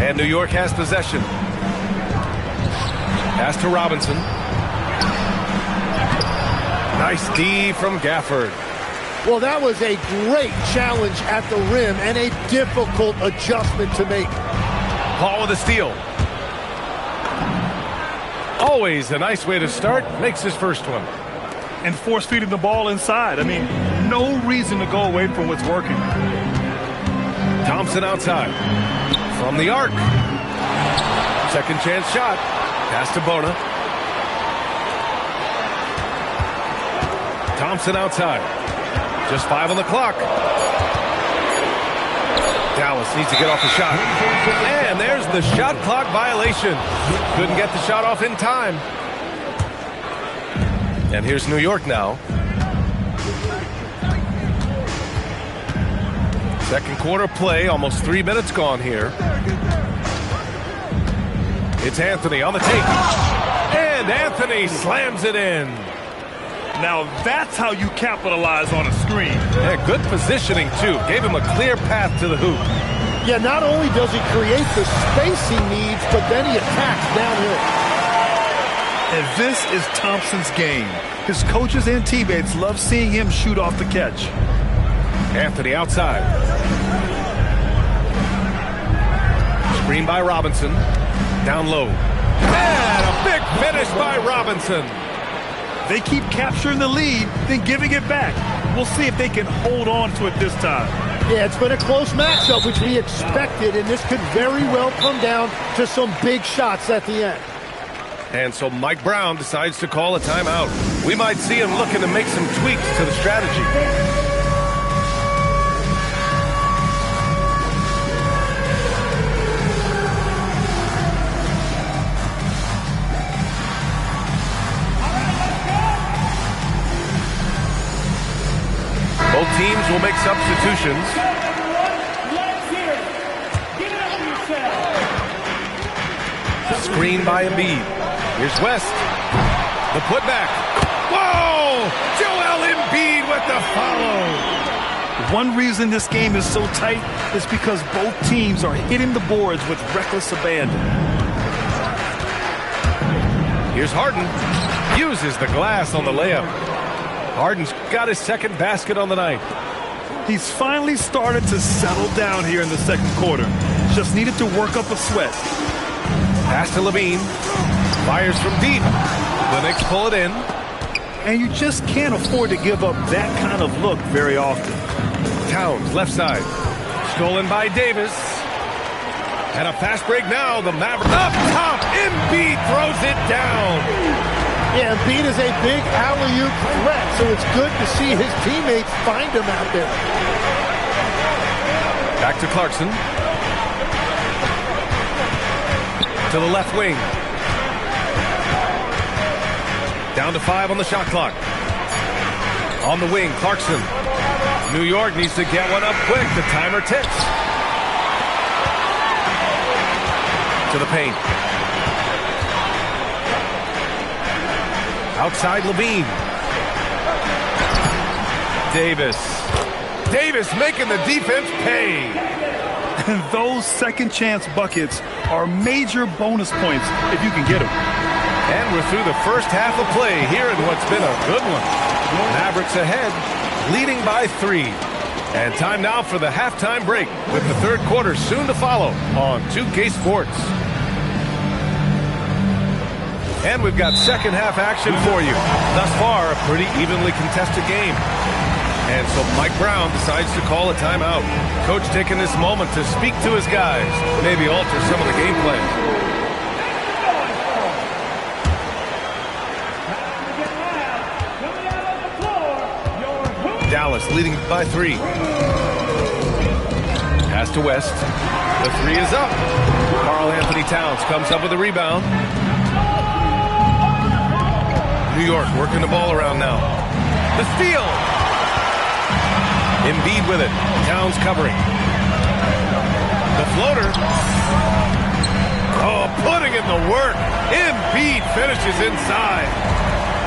And New York has possession. Pass to Robinson. Nice D from Gafford. Well, that was a great challenge at the rim and a difficult adjustment to make. Paul with a steal. Always a nice way to start. Makes his first one. And force-feeding the ball inside. I mean, no reason to go away from what's working. Thompson outside. From the arc. Second chance shot. Pass to Bona. Thompson outside. Just 5 on the clock. Dallas needs to get off the shot. And there's the shot clock violation. Couldn't get the shot off in time. And here's New York now. Second quarter play, almost 3 minutes gone here. It's Anthony on the take. And Anthony slams it in. Now that's how you capitalize on a screen. Yeah, good positioning, too. Gave him a clear path to the hoop. Yeah, not only does he create the space he needs, but then he attacks downhill. And this is Thompson's game. His coaches and teammates love seeing him shoot off the catch. Anthony outside. Screen by Robinson. Down low. And a big finish by Robinson. They keep capturing the lead, then giving it back. We'll see if they can hold on to it this time. Yeah, it's been a close matchup, which we expected, and this could very well come down to some big shots at the end. And so Mike Brown decides to call a timeout. We might see him looking to make some tweaks to the strategy. Both teams will make substitutions. Screen by Embiid. Here's West. The putback. Whoa! Joel Embiid with the follow. One reason this game is so tight is because both teams are hitting the boards with reckless abandon. Here's Harden. Uses the glass on the layup. Harden's got his second basket on the night. He's finally started to settle down here in the second quarter. Just needed to work up a sweat. Pass to Levine. Fires from deep. The Knicks pull it in. And you just can't afford to give up that kind of look very often. Towns, left side. Stolen by Davis. And a fast break now. The Mavericks up top. Embiid throws it down. Yeah, Embiid is a big alley-oop threat, so it's good to see his teammates find him out there. Back to Clarkson. To the left wing. Down to 5 on the shot clock. On the wing, Clarkson. New York needs to get one up quick. The timer ticks. To the paint. Outside Levine. Davis making the defense pay. And those second chance buckets are major bonus points if you can get them. And we're through the first half of play here in what's been a good one. Mavericks ahead, leading by 3. And time now for the halftime break with the third quarter soon to follow on 2K Sports. And we've got second half action for you. Thus far, a pretty evenly contested game. And so Mike Brown decides to call a timeout. Coach taking this moment to speak to his guys, maybe alter some of the game plan. Dallas leading by 3. Pass to West. The 3 is up. Karl-Anthony Towns comes up with a rebound. New York working the ball around now. The steal. Embiid with it. Towns covering. The floater. Oh, putting in the work. Embiid finishes inside.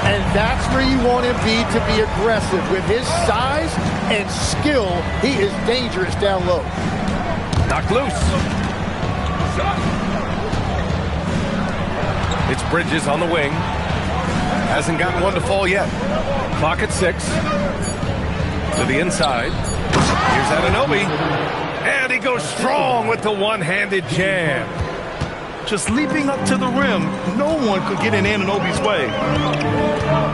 And that's where you want Embiid to be aggressive. With his size and skill, he is dangerous down low. Knocked loose. It's Bridges on the wing. Hasn't gotten one to fall yet. Clock at 6. To the inside. Here's Anunoby. And he goes strong with the one-handed jam. Just leaping up to the rim, no one could get in Anunoby's way.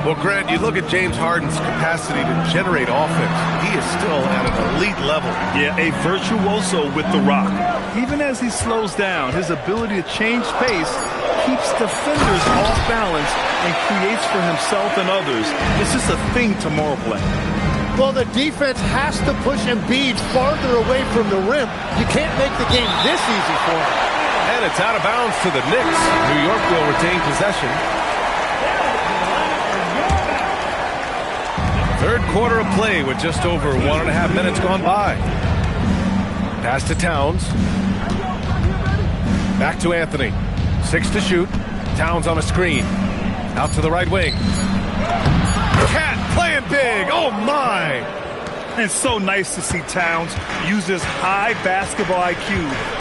Well, Grant, you look at James Harden's capacity to generate offense. He is still at an elite level. Yeah, a virtuoso with the rock. Even as he slows down, his ability to change pace keeps defenders off balance and creates for himself and others. It's just a thing tomorrow play. Well, the defense has to push Embiid farther away from the rim. You can't make the game this easy for him. And it's out of bounds to the Knicks. New York will retain possession. Third quarter of play with just over 1.5 minutes gone by. Pass to Towns. Back to Anthony. 6 to shoot. Towns on a screen. Out to the right wing. Cat playing big. Oh, my. It's so nice to see Towns use his high basketball IQ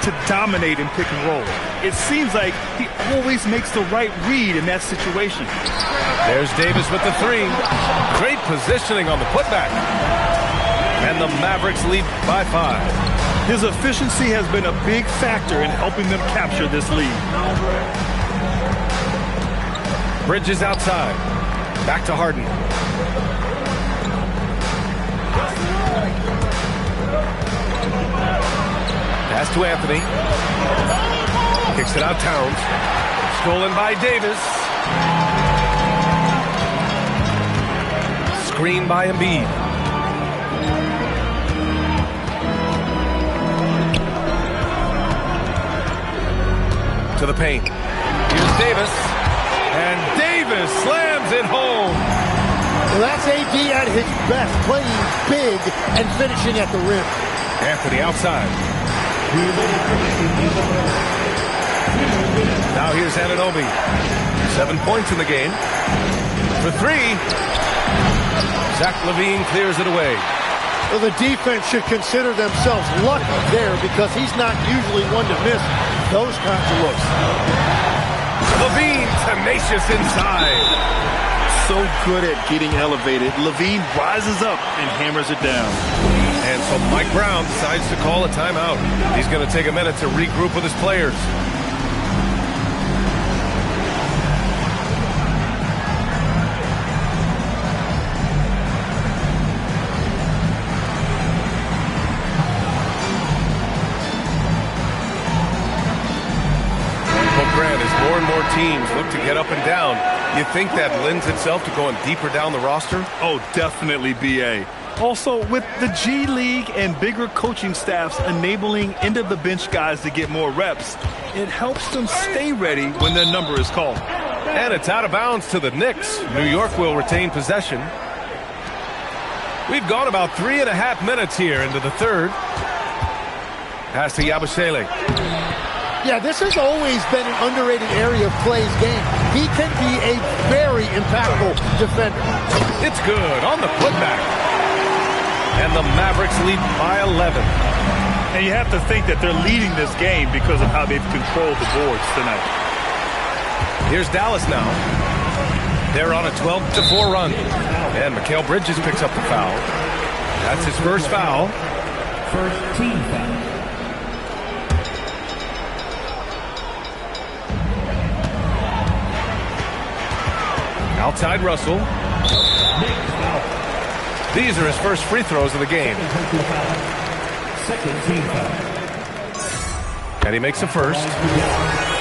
to dominate in pick and roll. It seems like he always makes the right read in that situation. There's Davis with the 3. Great positioning on the putback. And the Mavericks lead by 5. His efficiency has been a big factor in helping them capture this lead. Bridges outside. Back to Harden. Pass to Anthony. Kicks it out Towns. Stolen by Davis. Screen by Embiid. To the paint. Here's Davis. And Davis slams it home. Well, that's AD at his best, playing big and finishing at the rim. Anthony outside. Now here's Anunoby. 7 points in the game. For 3. Zach LaVine clears it away. Well, the defense should consider themselves lucky there because he's not usually one to miss those kinds of looks. LaVine, tenacious inside. So good at getting elevated. LaVine rises up and hammers it down. And so Mike Brown decides to call a timeout. He's going to take a minute to regroup with his players. As more and more teams look to get up and down, you think that lends itself to going deeper down the roster? Oh, definitely, B.A. Also, with the G League and bigger coaching staffs enabling end-of-the-bench guys to get more reps, it helps them stay ready when their number is called. And it's out of bounds to the Knicks. New York will retain possession. We've gone about 3.5 minutes here into the third. Pass to Yabusele. Yeah, this has always been an underrated area of Clay's game. He can be a very impactful defender. It's good on the putback. And the Mavericks lead by 11. And you have to think that they're leading this game because of how they've controlled the boards tonight. Here's Dallas now. They're on a 12-4 run. And Mikal Bridges picks up the foul. That's his first foul. First team foul. Outside Russell. These are his first free throws of the game. Second team foul. And he makes the first.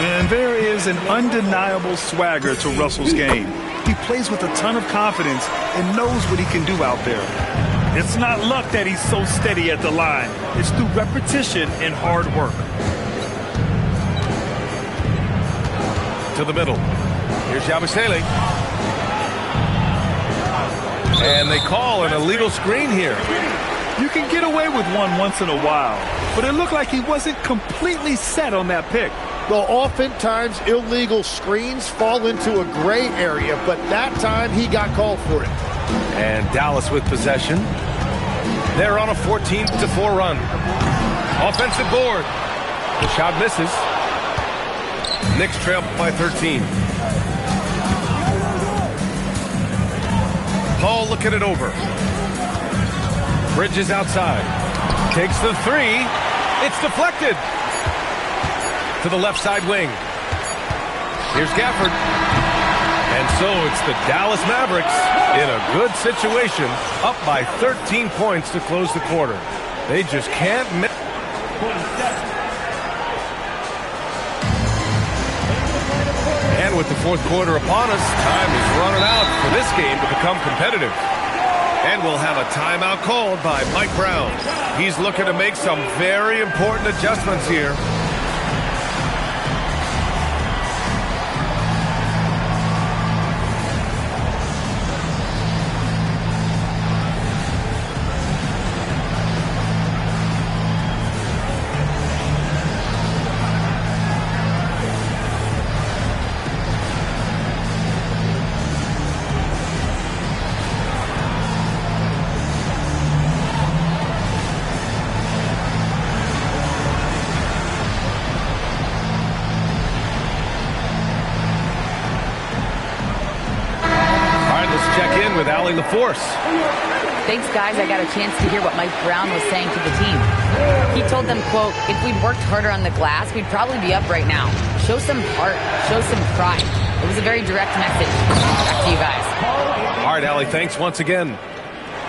And there is an undeniable swagger to Russell's game. He plays with a ton of confidence and knows what he can do out there. It's not luck that he's so steady at the line. It's through repetition and hard work. To the middle. Here's Yabusele. And they call an illegal screen here. You can get away with one once in a while, but it looked like he wasn't completely set on that pick. Well, oftentimes illegal screens fall into a gray area, but that time he got called for it. And Dallas with possession. They're on a 14-4 run. Offensive board. The shot misses. Knicks trail by 13. Paul looking it over. Bridges outside. Takes the three. It's deflected. To the left side wing. Here's Gafford. And so it's the Dallas Mavericks in a good situation, up by 13 points to close the quarter. They just can't miss. And with the fourth quarter upon us, time is running out for this game to become competitive. And we'll have a timeout called by Mike Brown. He's looking to make some very important adjustments here. With Allie LaForce. Thanks, guys. I got a chance to hear what Mike Brown was saying to the team. He told them, quote, if we'd worked harder on the glass, we'd probably be up right now. Show some heart. Show some pride. It was a very direct message. Back to you guys. All right, Allie, thanks once again.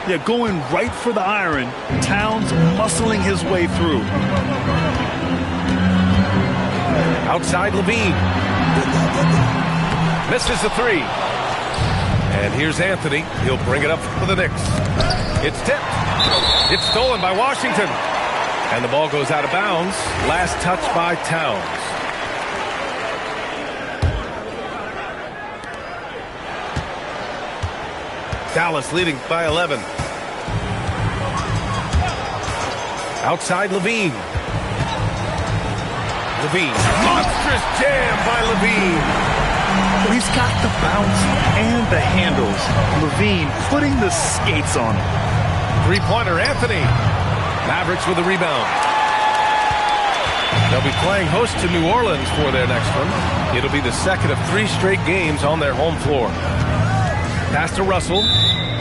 Yeah, going right for the iron. Towns muscling his way through. Outside LaVine. Misses the three. And here's Anthony. He'll bring it up for the Knicks. It's tipped. It's stolen by Washington. And the ball goes out of bounds. Last touch by Towns. Dallas leading by 11. Outside LaVine. LaVine. Monstrous jam by LaVine. He's got the bounce and the handles. LaVine putting the skates on him. Three-pointer, Anthony. Mavericks with a rebound. They'll be playing host to New Orleans for their next one. It'll be the second of 3 straight games on their home floor. Pass to Russell.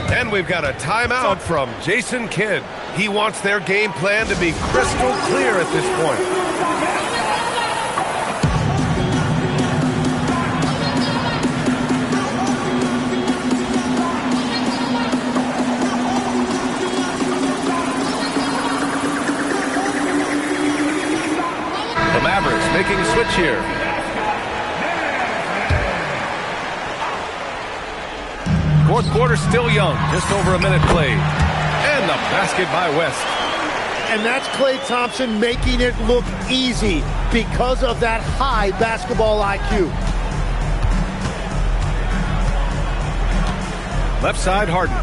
And we've got a timeout from Jason Kidd. He wants their game plan to be crystal clear at this point. The Mavericks making a switch here. Fourth quarter still young, just over a minute played. And the basket by West. And that's Klay Thompson making it look easy because of that high basketball IQ. Left side, Harden.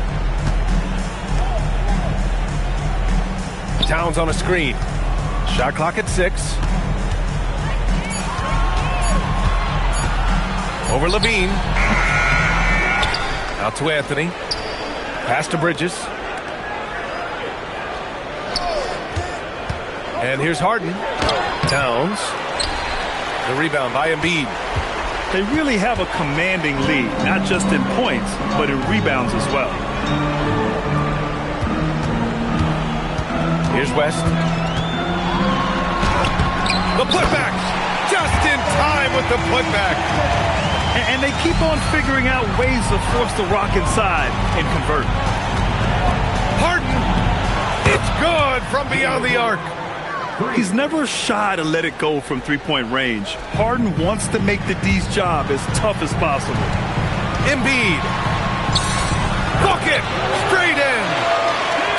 Towns on a screen. Shot clock at 6. Over Levine. Out to Anthony. Pass to Bridges. And here's Harden. Towns. The rebound by Embiid. They really have a commanding lead, not just in points, but in rebounds as well. Here's West. The putback. Just in time with the putback. And they keep on figuring out ways to force the rock inside and convert. Harden. It's good from beyond the arc. He's never shy to let it go from three-point range. Harden wants to make the D's job as tough as possible. Embiid. Bucket. Straight in.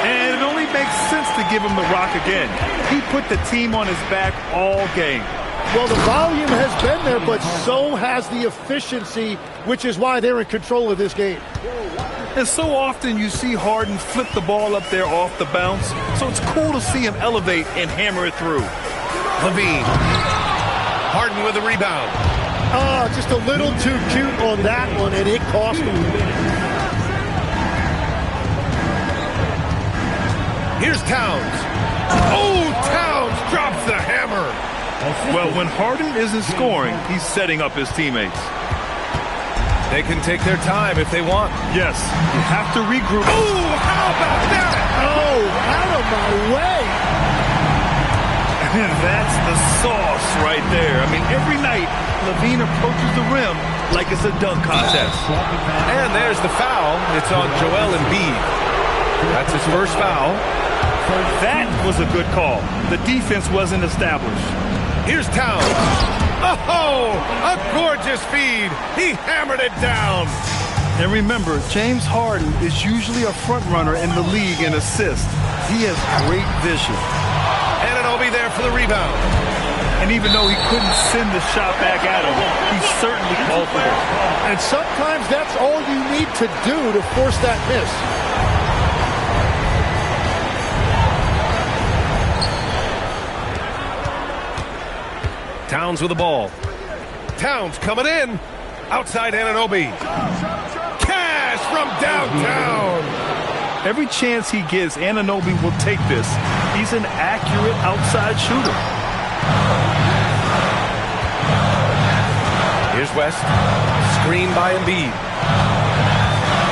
And it only makes sense to give him the rock again. He put the team on his back all game. Well, the volume has been there, but so has the efficiency, which is why they're in control of this game. And so often you see Harden flip the ball up there off the bounce, so it's cool to see him elevate and hammer it through. Levine. Harden with a rebound. Oh, just a little too cute on that one, and it cost him. Here's Towns. Oh, Towns drops the hammer. Well, when Harden isn't scoring, he's setting up his teammates. They can take their time if they want. Yes, you have to regroup. Oh, how about that? Oh, out of my way. And that's the sauce right there. I mean, every night, Levine approaches the rim like it's a dunk contest. And there's the foul. It's on Joel Embiid. That's his first foul. That was a good call. The defense wasn't established. Here's Towns. Oh, a gorgeous feed. He hammered it down. And remember, James Harden is usually a front runner in the league in assists. He has great vision. Anunoby there for the rebound. And even though he couldn't send the shot back at him, he certainly called for it. And sometimes that's all you need to do to force that miss. Towns with the ball. Towns coming in. Outside Anunoby. Cash from downtown. Every chance he gets, Anunoby will take this. He's an accurate outside shooter. Here's West. Screen by Embiid.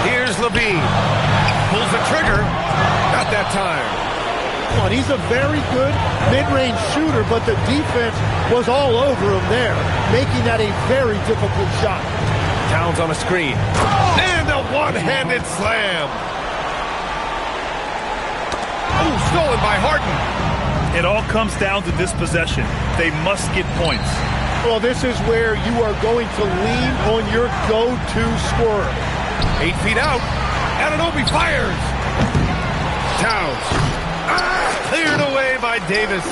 Here's Levine. Pulls the trigger. Not that time. He's a very good mid-range shooter, but the defense was all over him there, making that a very difficult shot. Towns on a screen. And a one-handed slam. Oh, stolen by Harden. It all comes down to this possession. They must get points. Well, this is where you are going to lean on your go-to scorer. 8 feet out. Anunoby fires. Towns. Cleared away by Davis.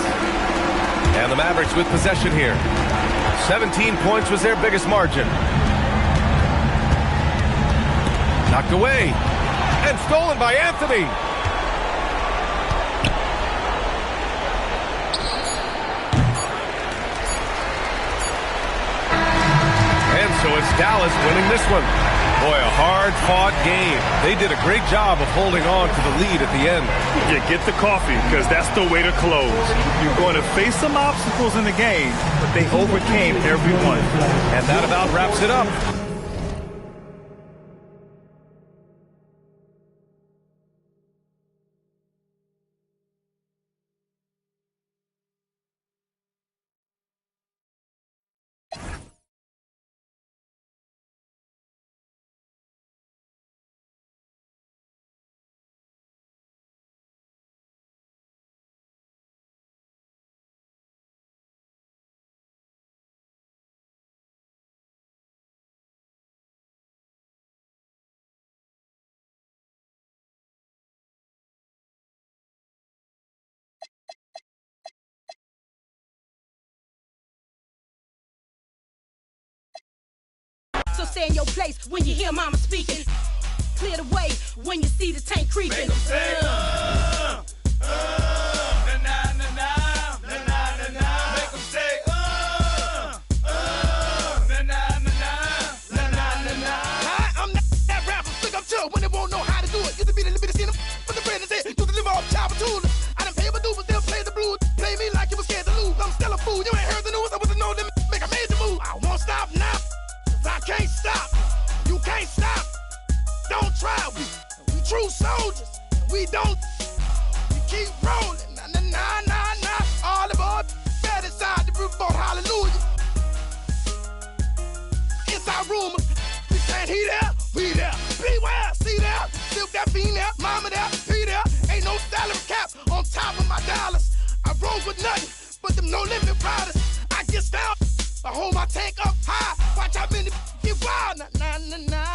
And the Mavericks with possession here. 17 points was their biggest margin. Knocked away. And stolen by Anthony. And so it's Dallas winning this one. Boy, a hard-fought game. They did a great job of holding on to the lead at the end. Yeah, get the coffee, because that's the way to close. You're going to face some obstacles in the game, but they overcame every one. And that about wraps it up. So stay in your place when you hear mama speaking. Clear the way when you see the tank creeping. I'm that rapper, stick up chill when they won't know how to do it. Used to be the liberty scene, but the friend is it. Used to live off child tune. I done pay my dues, but still play the blues. Play me like you was scared to lose. I'm still a fool. You ain't heard the news. I wasn't know them make a major move. I won't stop now. I can't stop. You can't stop. Don't try. We true soldiers. We don't. We keep rolling. Nah. All the boys bad inside the roof boat. Hallelujah. Inside rumors. We saying he there, we there. Beware, see there. Silk that fiend there. Mama there, P there. Ain't no salary cap on top of my dollars. I roll with nothing but them no limit riders. I get down. I hold my tank up high. Watch how many get wild. Nah.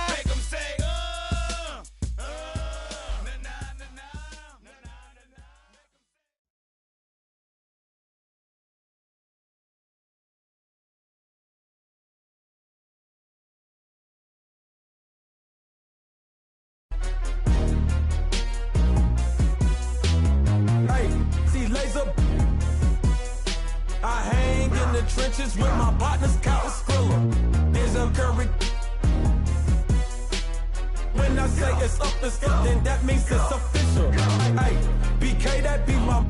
Make them say, Hey, see laser. I hang in the trenches with my partners, Cow Skrilla. There's a curry. When I say it's up to stuff, then that means it's official. Hey, BK, that be my.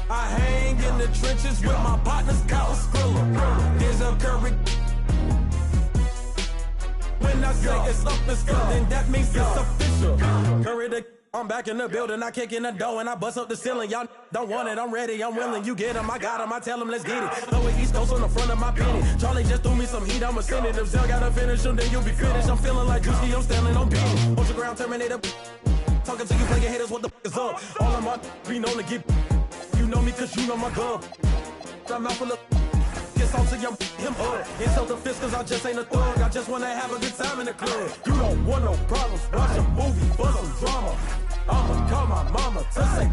I hang in the trenches with my partners, Cow Skrilla. There's a curry. When I say it's up to stuff, then that means it's official. Curry the. I'm back in the building, I kick in the door and I bust up the ceiling. Y'all don't want it, I'm ready, I'm willing. You get them, I got them, I tell them, let's get it. Lower East Coast on the front of my penny. Charlie just threw me some heat, I'ma send it. If Zell gotta finish them, then you'll be finished. I'm feeling like Juicy, I'm standing on penny. Ocean ground Terminator. Talking to you player haters, what the f is up? All of my be known to get. You know me cause you know my glove. I'm out full of. Get out to your him up. Insult the fist cause I just ain't a thug. I just wanna have a good time in the club. You don't want no problems, watch a movie for some drama. I'ma call my mama to say,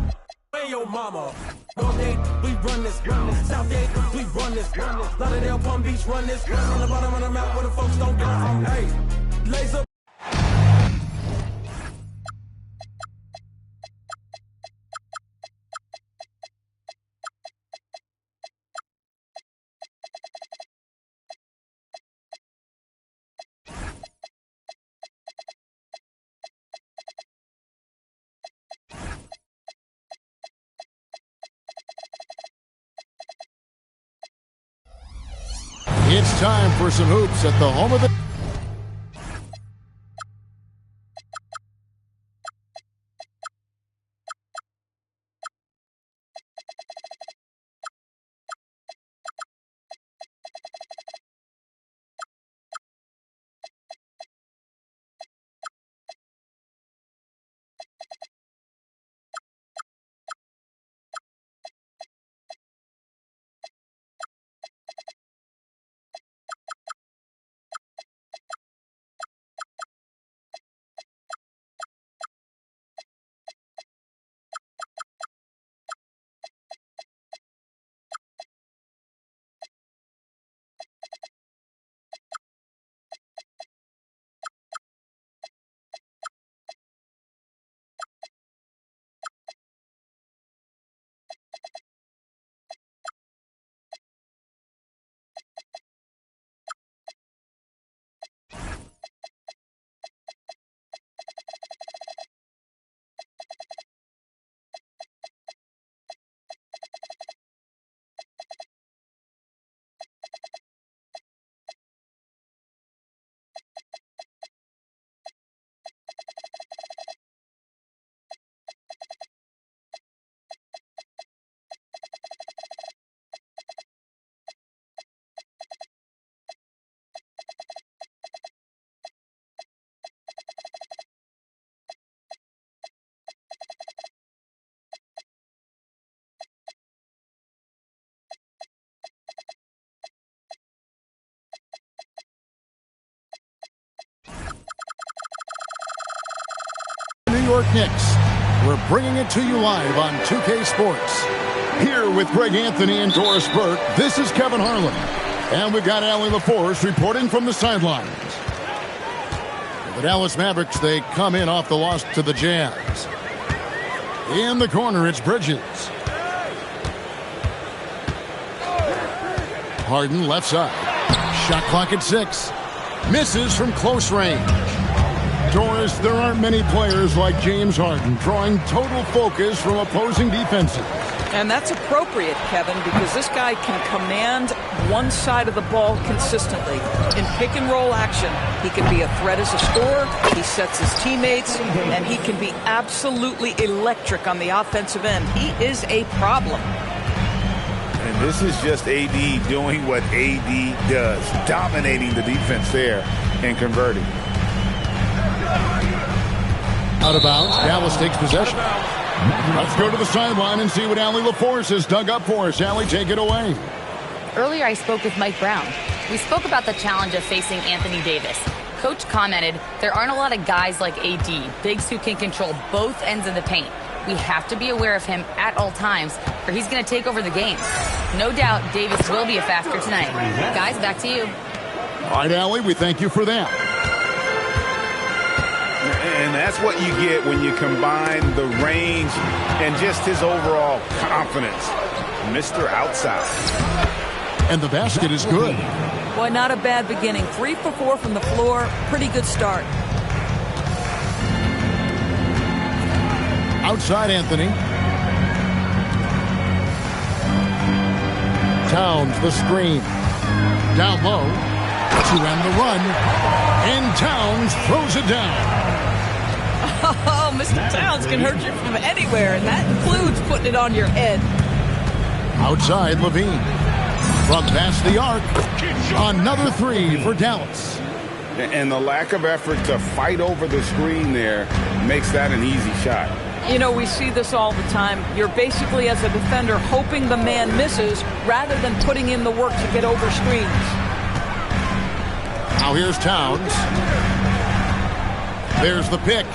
hey yo mama. North Gate, we run this. South Gate, we run this. Lauderdale, Palm Beach, run this. On the bottom of the map where the folks don't go. Hey, laser. It's time for some hoops at the home of the York Knicks. We're bringing it to you live on 2K Sports. Here with Greg Anthony and Doris Burke, this is Kevin Harlan. And we've got Allie LaForce reporting from the sidelines. The Dallas Mavericks, they come in off the loss to the Jazz. In the corner, it's Bridges. Harden left side. Shot clock at 6. Misses from close range. Doris, there aren't many players like James Harden drawing total focus from opposing defenses. And that's appropriate, Kevin, because this guy can command one side of the ball consistently. In pick-and-roll action, he can be a threat as a scorer, he sets his teammates, and he can be absolutely electric on the offensive end. He is a problem. And this is just AD doing what AD does, dominating the defense there and converting. Out of bounds, Dallas takes possession. Let's go to the sideline and see what Allie LaForce has dug up for us. Allie, take it away. Earlier, I spoke with Mike Brown. We spoke about the challenge of facing Anthony Davis. Coach commented, there aren't a lot of guys like AD, bigs who can control both ends of the paint. We have to be aware of him at all times, or he's going to take over the game. No doubt, Davis will be a factor tonight. Guys, back to you. All right, Allie, we thank you for that. And that's what you get when you combine the range and just his overall confidence. Mr. Outside. And the basket is good. Boy, not a bad beginning. 3 for 4 from the floor. Pretty good start. Outside Anthony. Towns the screen. Down low. To end the run. And Towns throws it down. Oh, Mr. Towns can hurt you from anywhere, and that includes putting it on your head. Outside Levine. From past the arc. Another 3 for Dallas. And the lack of effort to fight over the screen there makes that an easy shot. You know, we see this all the time. You're basically, as a defender, hoping the man misses rather than putting in the work to get over screens. Now here's Towns. There's the pick.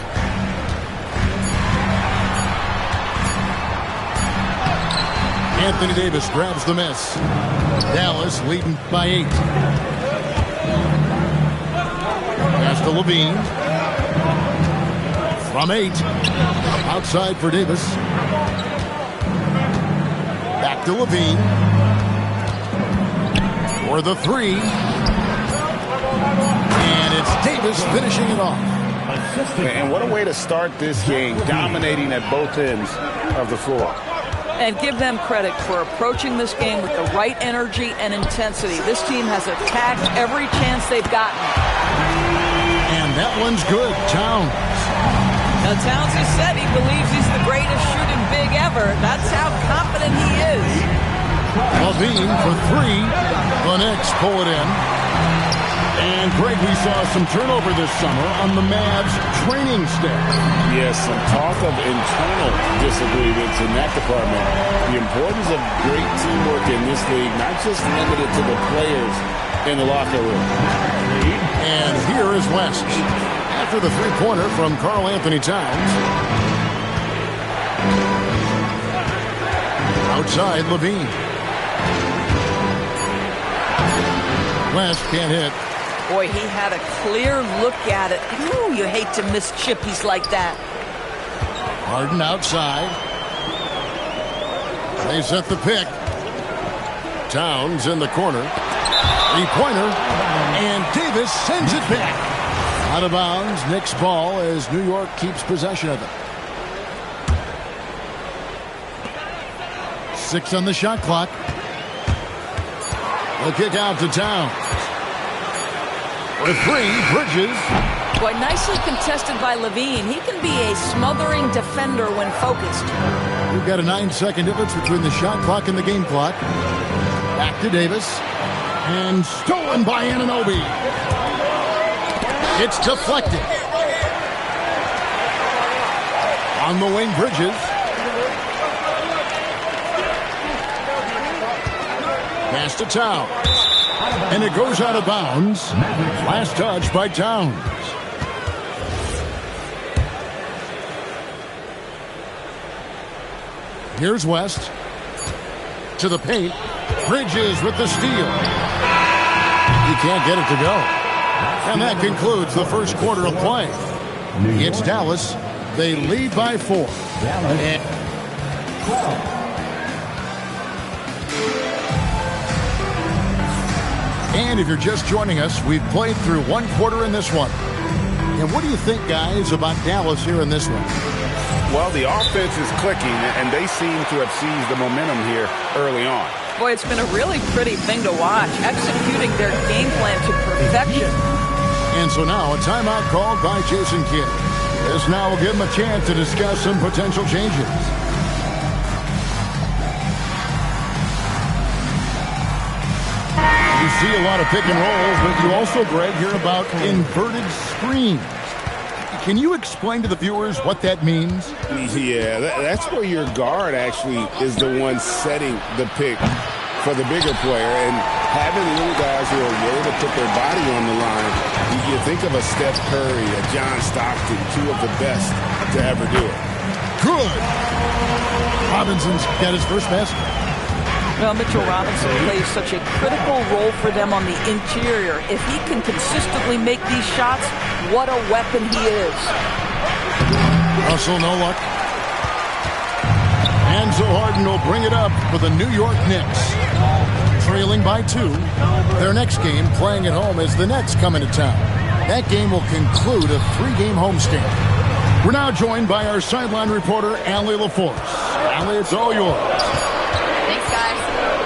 Anthony Davis grabs the miss. Dallas leading by 8. Pass to Levine. From 8. Outside for Davis. Back to Levine. For the 3. And it's Davis finishing it off. And what a way to start this game, dominating at both ends of the floor. And give them credit for approaching this game with the right energy and intensity. This team has attacked every chance they've gotten. And that one's good. Towns. Now, Towns has said he believes he's the greatest shooting big ever. That's how confident he is. Levine for 3. The Knicks pull it in. And, Greg, we saw some turnover this summer on the Mavs training staff. Yes, some talk of internal disagreements in that department. The importance of great teamwork in this league, not just limited to the players in the locker room. And here is West. After the 3-pointer from Karl Anthony Towns. Outside, Levine. West can't hit. Boy, he had a clear look at it. Ooh, you hate to miss chippies like that. Harden outside. They set the pick. Towns in the corner. 3-pointer. And Davis sends it back. Out of bounds. Knicks ball as New York keeps possession of it. 6 on the shot clock. The kick out to Towns. With 3, Bridges. Boy, nicely contested by Levine. He can be a smothering defender when focused. We've got a 9-second difference between the shot clock and the game clock. Back to Davis. And stolen by Anunoby. It's deflected. On the wing, Bridges. Pass to Towns. And it goes out of bounds. Last touch by Towns. Here's West. To the paint. Bridges with the steal. He can't get it to go. And that concludes the first quarter of play. It's Dallas. They lead by 4. And if you're just joining us, we've played through one quarter in this one. And what do you think, guys, about Dallas here in this one? Well, the offense is clicking, and they seem to have seized the momentum here early on. Boy, it's been a really pretty thing to watch, executing their game plan to perfection. And so now a timeout called by Jason Kidd. This now will give him a chance to discuss some potential changes. You see a lot of pick and rolls, but you also, Greg, hear about inverted screens. Can you explain to the viewers what that means? Yeah, that's where your guard actually is the one setting the pick for the bigger player. And having little guys who are willing to put their body on the line, you think of a Steph Curry, a John Stockton, two of the best to ever do it. Good. Robinson's got his first basket. Well, Mitchell Robinson plays such a critical role for them on the interior. If he can consistently make these shots, what a weapon he is. Russell, no luck. And so Harden will bring it up for the New York Knicks. Trailing by 2. Their next game, playing at home, as the Nets come into town. That game will conclude a 3-game homestand. We're now joined by our sideline reporter, Allie LaForce. Allie, it's all yours. Thanks, guys.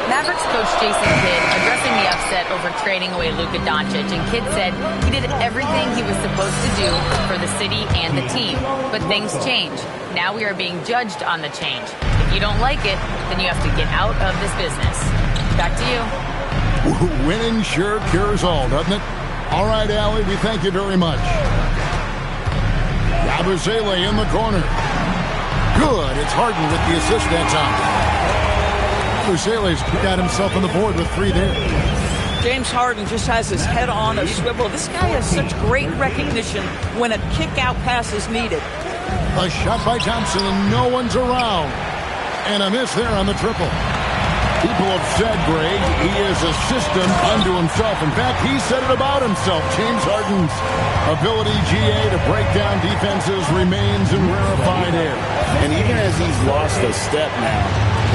Mavericks coach Jason Kidd addressing the upset over trading away Luka Doncic, and Kidd said he did everything he was supposed to do for the city and the team. But things change. Now we are being judged on the change. If you don't like it, then you have to get out of this business. Back to you. Winning sure cures all, doesn't it? All right, Allie, we thank you very much. Yabusele in the corner. Good. It's Harden with the assist that time. Yabusele's got himself on the board with 3 there. James Harden just has his head on a swivel. This guy has such great recognition when a kick-out pass is needed. A shot by Thompson, and no one's around. And a miss there on the triple. People have said, Greg, he is a system unto himself. In fact, he said it about himself. James Harden's ability, GA, to break down defenses remains in rarefied air. And even as he's lost a step now,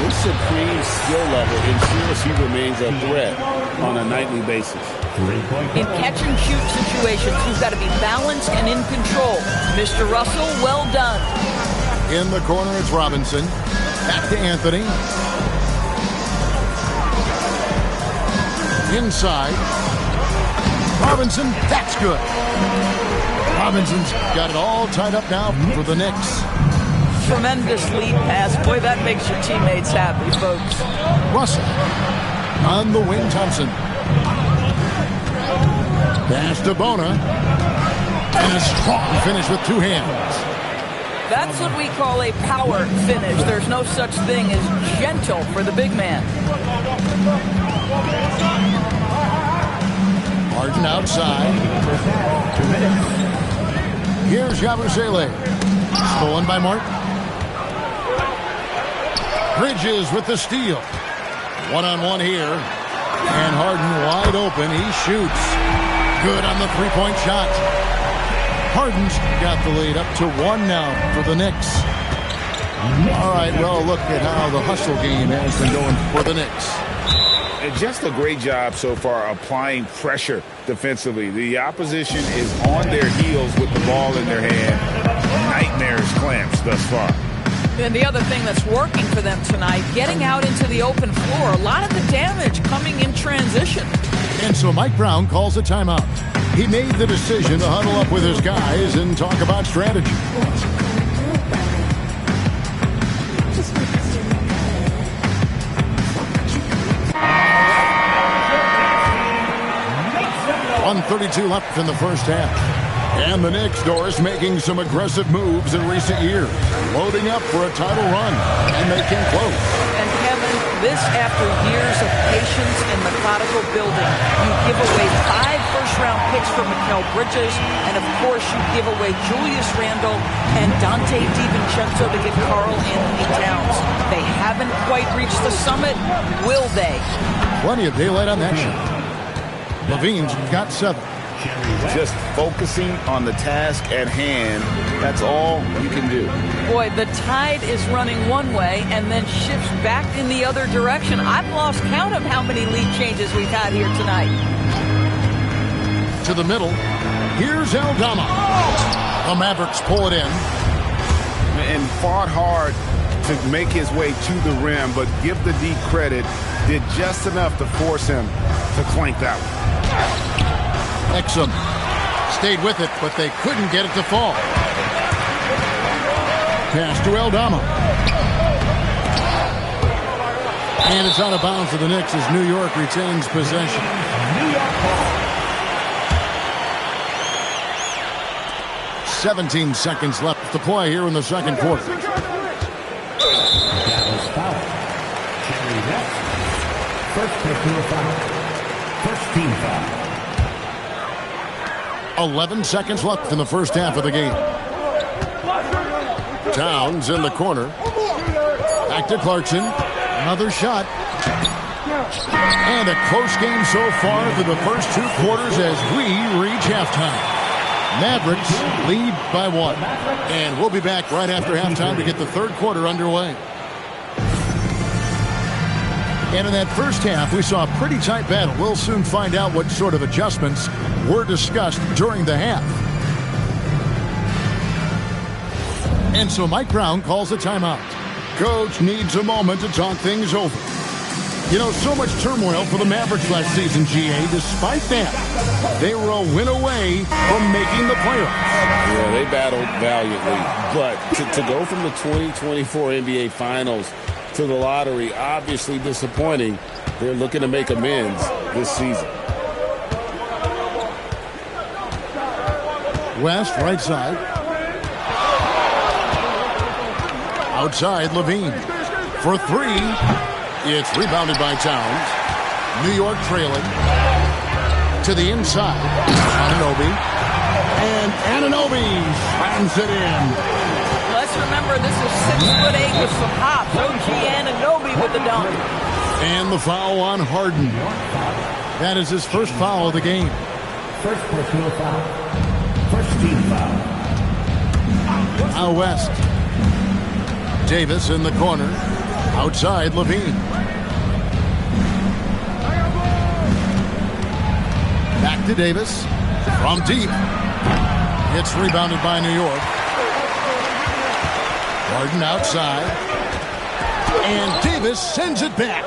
his supreme skill level ensures he remains a threat on a nightly basis. In catch-and-shoot situations, you've got to be balanced and in control. Mr. Russell, well done. In the corner, it's Robinson. Back to Anthony. Inside. Robinson, that's good. Robinson's got it all tied up now for the Knicks. Tremendous lead pass. Boy, that makes your teammates happy, folks. Russell on the wing, Thompson. Pass to Bona. And a strong finish with 2 hands. That's what we call a power finish. There's no such thing as gentle for the big man. Harden outside. Here's Yabusele. Stolen by Martin. Bridges with the steal. One-on-one here. And Harden wide open. He shoots. Good on the three-point shot. Harden's got the lead up to 1 now for the Knicks. All right, well, look at how the hustle game has been going for the Knicks. And just a great job so far applying pressure defensively. The opposition is on their heels with the ball in their hand. Nightmares clamps thus far. And the other thing that's working for them tonight, getting out into the open floor. A lot of the damage coming in transition. And so Mike Brown calls a timeout. He made the decision to huddle up with his guys and talk about strategy. .132 left in the first half. And the Knicks, Doris, making some aggressive moves in recent years. Loading up for a title run. And they came close. And Kevin, this after years of patience and methodical building. You give away 5 first-round picks for Mikal Bridges. And, of course, you give away Julius Randle and Dante DiVincenzo to get Karl Anthony Towns. They quite reach the summit. Will they? Plenty of daylight on that shot. Levine's got 7. Just focusing on the task at hand. That's all you can do. Boy, the tide is running one way and then shifts back in the other direction. I've lost count of how many lead changes we've had here tonight. To the middle. Here's Aldama. The Mavericks pull it in. And fought hard to make his way to the rim, but give the D credit. Did just enough to force him to clank that one. Exum stayed with it, but they couldn't get it to fall. Pass to Aldama. And it's out of bounds to the Knicks as New York retains possession. 17 seconds left to play here in the second quarter. That was foul. Jerry West. First personal foul. First team foul. 11 seconds left in the first half of the game. Towns in the corner. Back to Clarkson. Another shot. And a close game so far for the first 2 quarters as we reach halftime. Mavericks lead by 1. And we'll be back right after halftime to get the third quarter underway. And in that first half, we saw a pretty tight battle. We'll soon find out what sort of adjustments were discussed during the half. And so Mike Brown calls a timeout. Coach needs a moment to talk things over. You know, so much turmoil for the Mavericks last season, GA. Despite that, they were a win away from making the playoffs. Yeah, they battled valiantly. But to go from the 2024 NBA Finals to the lottery, obviously disappointing. They're looking to make amends this season. West, right side. Outside, Levine. For 3. It's rebounded by Towns. New York trailing. To the inside. Anunoby. And Anunoby slams it in. Let's remember this is 6'8" with some hops. OG Anunoby with the dunk. And the foul on Harden. That is his first foul of the game. First personal foul. First team foul. Out west. Davis in the corner. Outside, Levine. Back to Davis. From deep. It's rebounded by New York. Harden outside. And Davis sends it back.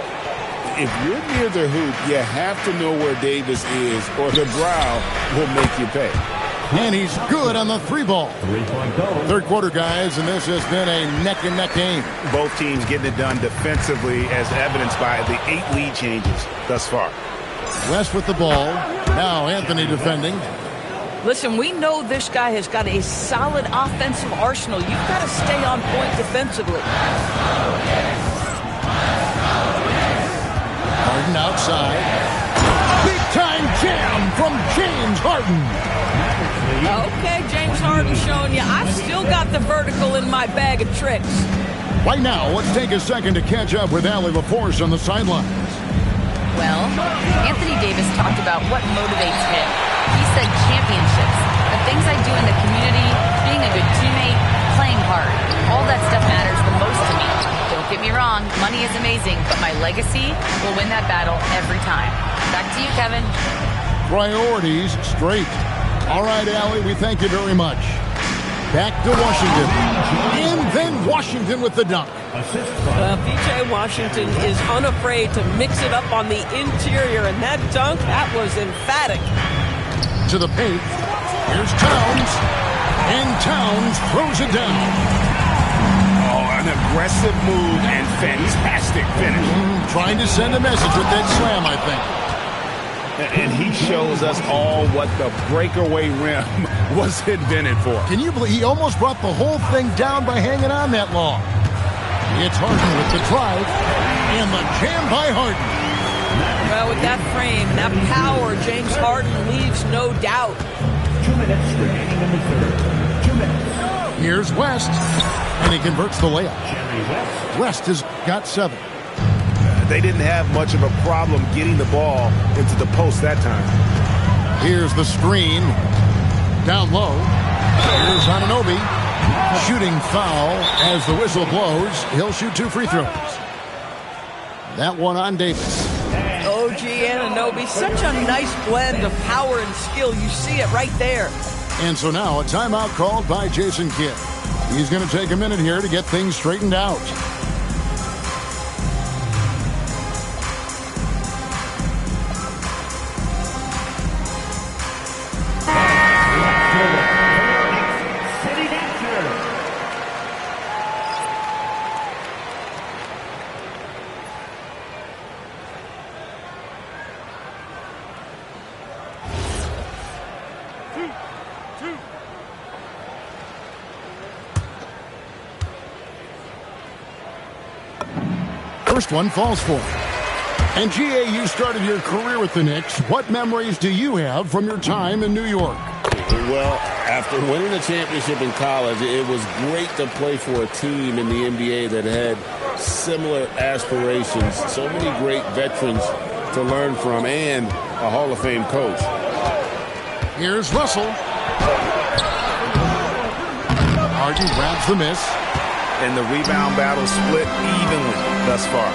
If you're near the hoop, you have to know where Davis is, or the brow will make you pay. And he's good on the 3-ball. 3-point goal. Third quarter, guys, and this has been a neck-and-neck game. Both teams getting it done defensively, as evidenced by the 8 lead changes thus far. West with the ball. Now Anthony defending. Listen, we know this guy has got a solid offensive arsenal. You've got to stay on point defensively. Harden outside. Big-time jam from James Harden. Okay, James Harden showing you. I've still got the vertical in my bag of tricks. Right now, let's take a second to catch up with Allie LaForce on the sidelines. Well, Anthony Davis talked about what motivates him. He said championships, the things I do in the community, being a good teammate, playing hard. All that stuff matters the most to me. Don't get me wrong, money is amazing, but my legacy will win that battle every time. Back to you, Kevin. Priorities straight. All right, Allie, we thank you very much. Back to Washington. And then Washington with the dunk. P.J. Washington is unafraid to mix it up on the interior, and that dunk, that was emphatic. To the paint. Here's Towns. And Towns throws it down. Oh, an aggressive move and fantastic finish. Trying to send a message with that slam, I think. And he shows us all what the breakaway rim was invented for. Can you believe he almost brought the whole thing down by hanging on that long? It's Harden with the drive and the jam by Harden. Well, with that frame, that power, James Harden leaves no doubt. 2 minutes remaining in the third. 2 minutes. Here's West, and he converts the layup. West has got 7. they didn't have much of a problem getting the ball into the post that time. Here's the screen. Down low. Here's Anunoby. Shooting foul as the whistle blows. He'll shoot 2 free throws. That one on Davis. OG Anunoby, such a nice blend of power and skill. You see it right there. And so now a timeout called by Jason Kidd. He's going to take a minute here to get things straightened out. First one falls for him. And G.A., you started your career with the Knicks. What memories do you have from your time in New York? Well, after winning a championship in college, it was great to play for a team in the NBA that had similar aspirations. So many great veterans to learn from and a Hall of Fame coach. Here's Russell. Harden grabs the miss. And the rebound battle split evenly thus far.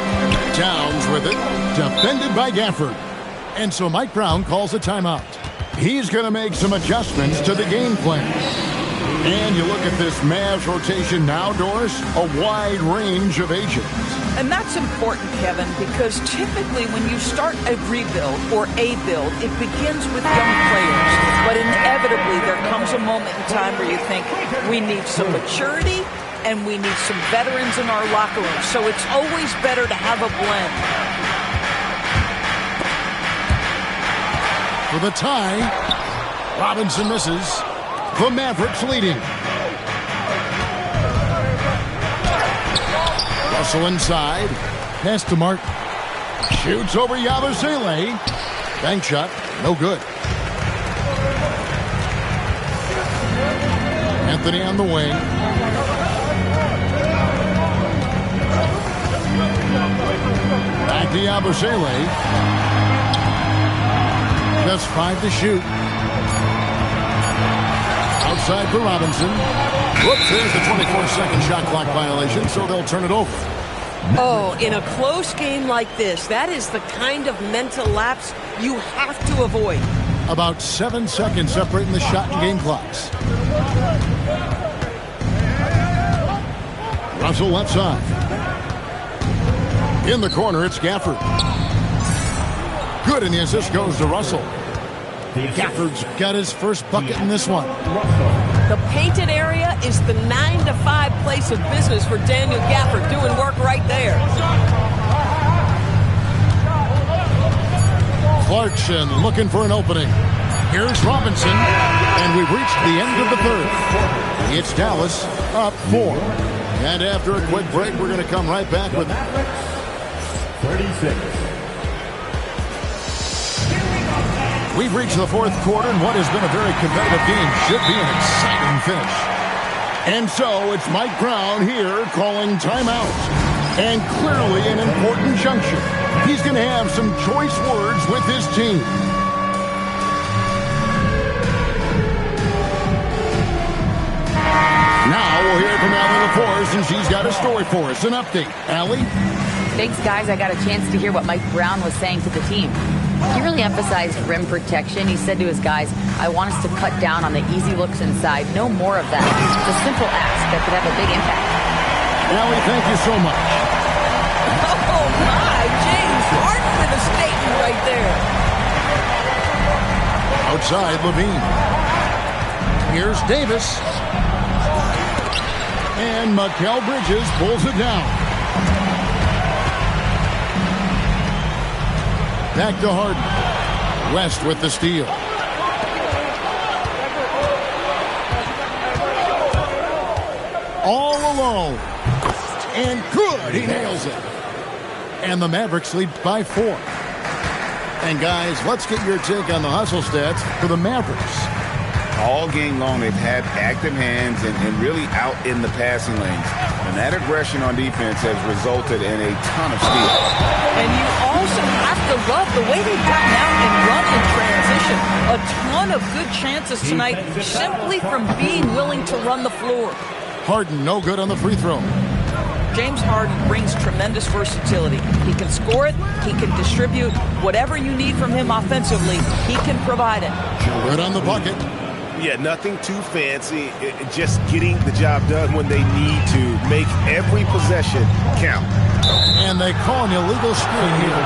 Towns with it, defended by Gafford. And so Mike Brown calls a timeout. He's going to make some adjustments to the game plan. And you look at this Mavs rotation now, Doris, a wide range of ages. And that's important, Kevin, because typically when you start a rebuild or a build, it begins with young players. But inevitably there comes a moment in time where you think we need some maturity and we need some veterans in our locker room. So it's always better to have a blend. For the tie, Robinson misses. The Mavericks leading. Russell inside. Pass to Martin. Shoots over Yabusele. Bank shot. No good. Anthony on the wing. Back to Yabusele. Just 5 to shoot. Outside for Robinson. Whoops, there's the 24-second shot clock violation, so they'll turn it over. Oh, in a close game like this, that is the kind of mental lapse you have to avoid. About 7 seconds separating the shot and game clocks. Russell left side. In the corner, it's Gafford. Good, and the assist goes to Russell. Gafford's got his first bucket in this one. The painted area is the 9-to-5 place of business for Daniel Gafford, doing work right there. Clarkson looking for an opening. Here's Robinson, and we've reached the end of the third. It's Dallas up 4. And after a quick break, we're going to come right back with 36. We've reached the fourth quarter, and what has been a very competitive game should be an exciting finish. And so it's Mike Brown here calling timeout. And clearly an important juncture. He's going to have some choice words with his team. Now we'll hear from Allie LaForce, and she's got a story for us. An update. Allie? Thanks, guys. I got a chance to hear what Mike Brown was saying to the team. He really emphasized rim protection. He said to his guys, I want us to cut down on the easy looks inside. No more of that. It's a simple ask that could have a big impact. Allie, thank you so much. Oh, my. James Harden with a statement right there. Outside, Levine. Here's Davis. And Mikal Bridges pulls it down. Back to Harden. West with the steal. All alone. And good. He nails it. And the Mavericks lead by 4. And guys, let's get your take on the hustle stats for the Mavericks. All game long, they've had active hands and really out in the passing lanes. And that aggression on defense has resulted in a ton of steals. And you also have to love the way they've gotten out and run in transition. A ton of good chances tonight simply from being willing to run the floor. Harden no good on the free throw. James Harden brings tremendous versatility. He can score it, he can distribute. Whatever you need from him offensively, he can provide it. Good on the bucket. Yeah, nothing too fancy. Just getting the job done when they need to. Make every possession count. And they call an illegal screen here.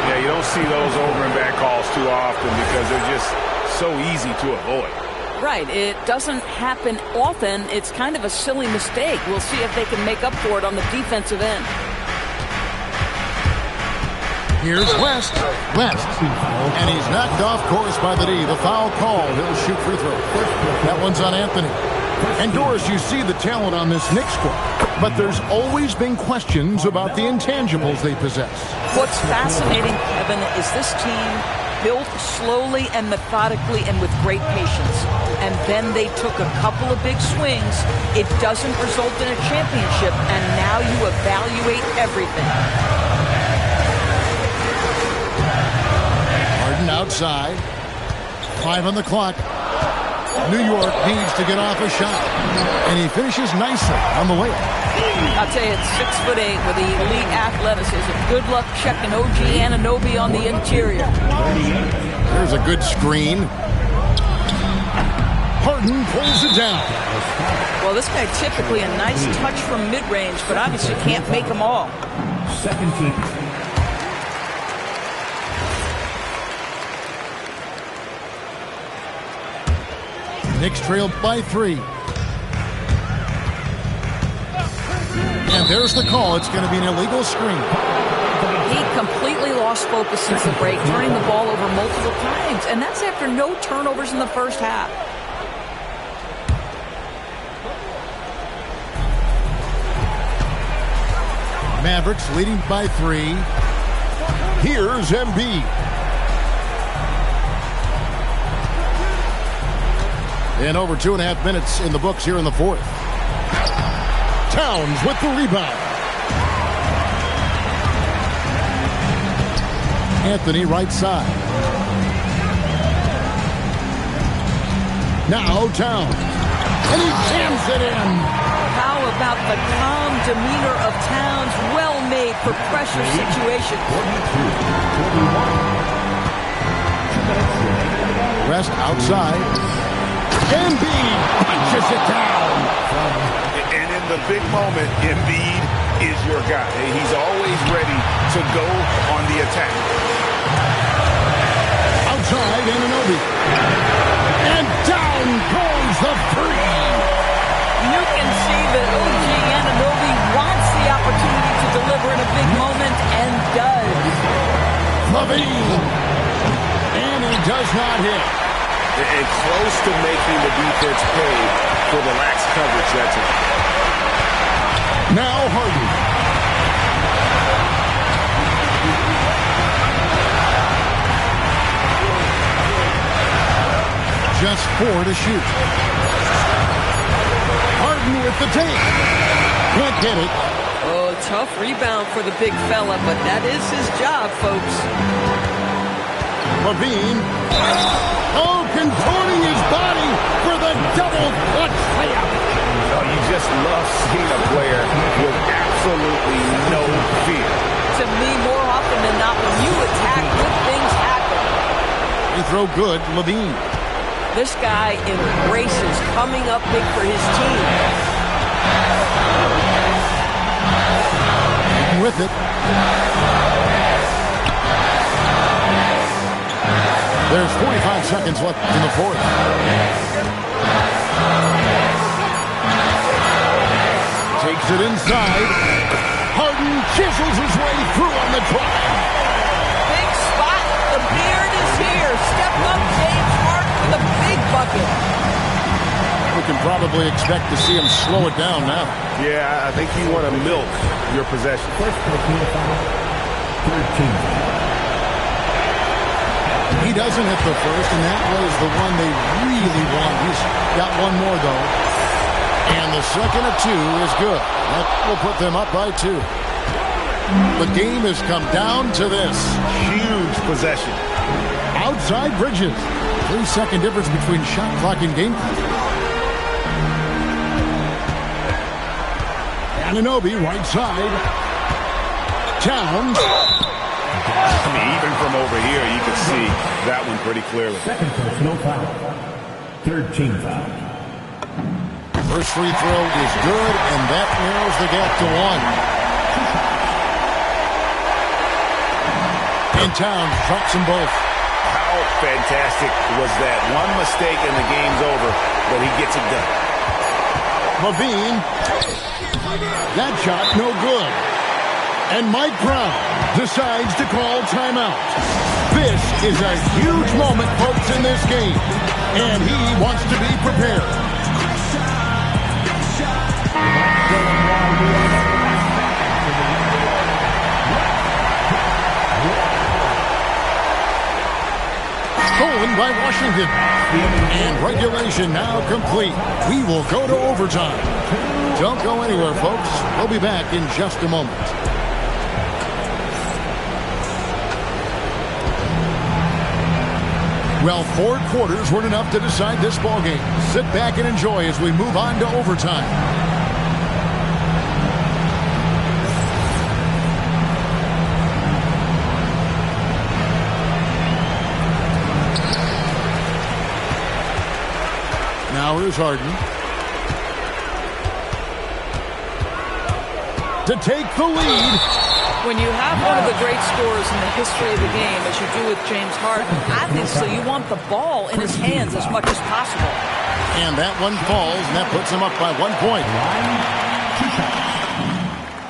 Yeah, you don't see those over and back calls too often because they're just so easy to avoid. Right. It doesn't happen often. It's kind of a silly mistake. We'll see if they can make up for it on the defensive end. Here's West. And he's knocked off course by the D. The foul call. He'll shoot free throw. That one's on Anthony. And Doris, you see the talent on this Knicks squad, but there's always been questions about the intangibles they possess. What's fascinating, Kevin, is this team built slowly and methodically and with great patience. And then they took a couple of big swings. It doesn't result in a championship, and now you evaluate everything. Harden outside. 5 on the clock. New York needs to get off a shot. And he finishes nicely on the layup. I'll tell you, it's 6'8" with the elite athleticism. Good luck checking OG Anunoby on the interior. There's a good screen. Harden pulls it down. Well, this guy typically a nice touch from mid-range, but obviously can't make them all. Second team. Knicks trailed by 3. And there's the call. It's going to be an illegal screen. He completely lost focus since the break, turning the ball over multiple times. And that's after no turnovers in the first half. Mavericks leading by 3. Here's Embiid. And over 2.5 minutes in the books here in the fourth. Towns with the rebound. Anthony right side. Now Towns. And he jams it in. How about the calm demeanor of Towns? Well made for pressure situations. West outside. Embiid punches it down. And in the big moment, Embiid is your guy. He's always ready to go on the attack. Outside, Anunoby. And down goes the three. You can see that OG Anunoby wants the opportunity to deliver in a big moment and does. LaVine. And he does not hit. And close to making the defense pay for the lax coverage that's it. Now Harden. Just 4 to shoot. Harden with the take. Can't get it. Oh, tough rebound for the big fella, but that is his job, folks. LaVine. Oh, contorting his body for the double clutch layup. Oh, you just love seeing a player with absolutely no fear. To me, more often than not, when you attack, good things happen. They throw good, LaVine. This guy embraces coming up big for his team. With it. There's 45 seconds left in the fourth. Takes it inside. Harden chisels his way through on the drive. Big spot. The beard is here. Step up, James Harden with a big bucket. We can probably expect to see him slow it down now. Yeah, I think you want to milk your possession. First 13. He doesn't hit the first, and that was the one they really want. He's got one more, though. And the second of 2 is good. That will put them up by 2. The game has come down to this. Huge possession. Outside Bridges. 3-second difference between shot clock and game clock. Anunoby, right side. Towns. I mean, even from over here, you can see that one pretty clearly. Second personal foul. Third team foul. First free throw is good, and that narrows the gap to 1. And Towns drops them both. How fantastic was that? One mistake and the game's over, but he gets it done. Levine. That shot no good. And Mike Brown decides to call timeout. This is a huge moment, folks, in this game. And he wants to be prepared. Stolen by Washington. And regulation now complete. We will go to overtime. Don't go anywhere, folks. We'll be back in just a moment. Well, 4 quarters weren't enough to decide this ballgame. Sit back and enjoy as we move on to overtime. Now here's Harden. To take the lead. When you have one of the great scorers in the history of the game, as you do with James Harden, obviously you want the ball in his hands as much as possible. And that one falls, and that puts him up by 1 point.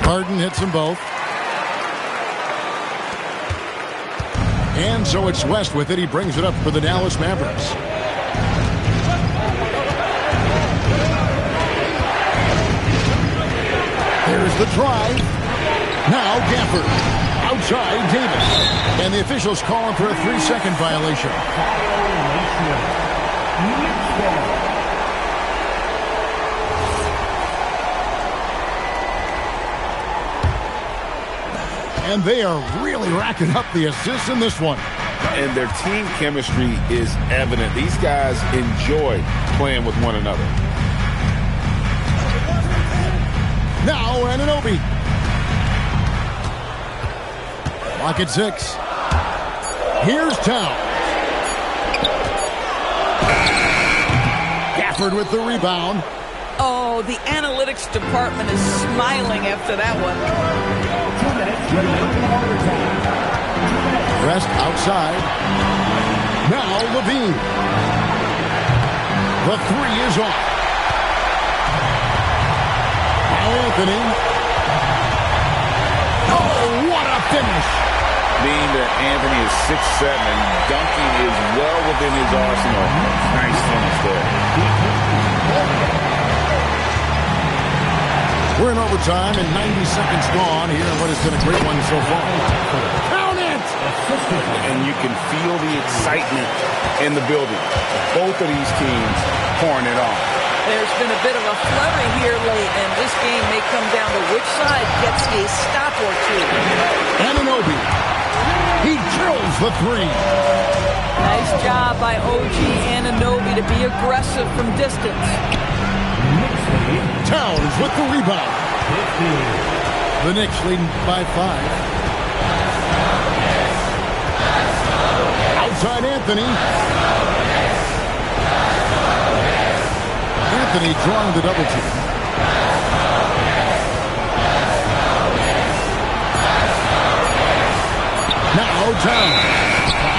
Harden hits them both. And so it's West with it. He brings it up for the Dallas Mavericks. There's the drive. Now Gafford. Outside Davis. And the officials calling for a 3-second violation. And they are really racking up the assists in this one. And their team chemistry is evident. These guys enjoy playing with one another. Now Anunoby. Lock at 6. Here's Towns. Gafford with the rebound. Oh, the analytics department is smiling after that one. Rest outside. Now Levine. The 3 is off. Anthony. Oh, what a finish. Being that Anthony is 6'7", and dunking is well within his arsenal. Nice finish there. We're in overtime and 90 seconds gone here in what has been a great one so far. Count it! And you can feel the excitement in the building. Both of these teams pouring it on. There's been a bit of a flurry here late, and this game may come down to which side gets a stop or two. Anunoby. He drills the 3. Nice job by OG Anunoby to be aggressive from distance. Towns with the rebound. The Knicks leading by 5. Outside Anthony. Anthony drawing the double team. Now Towns.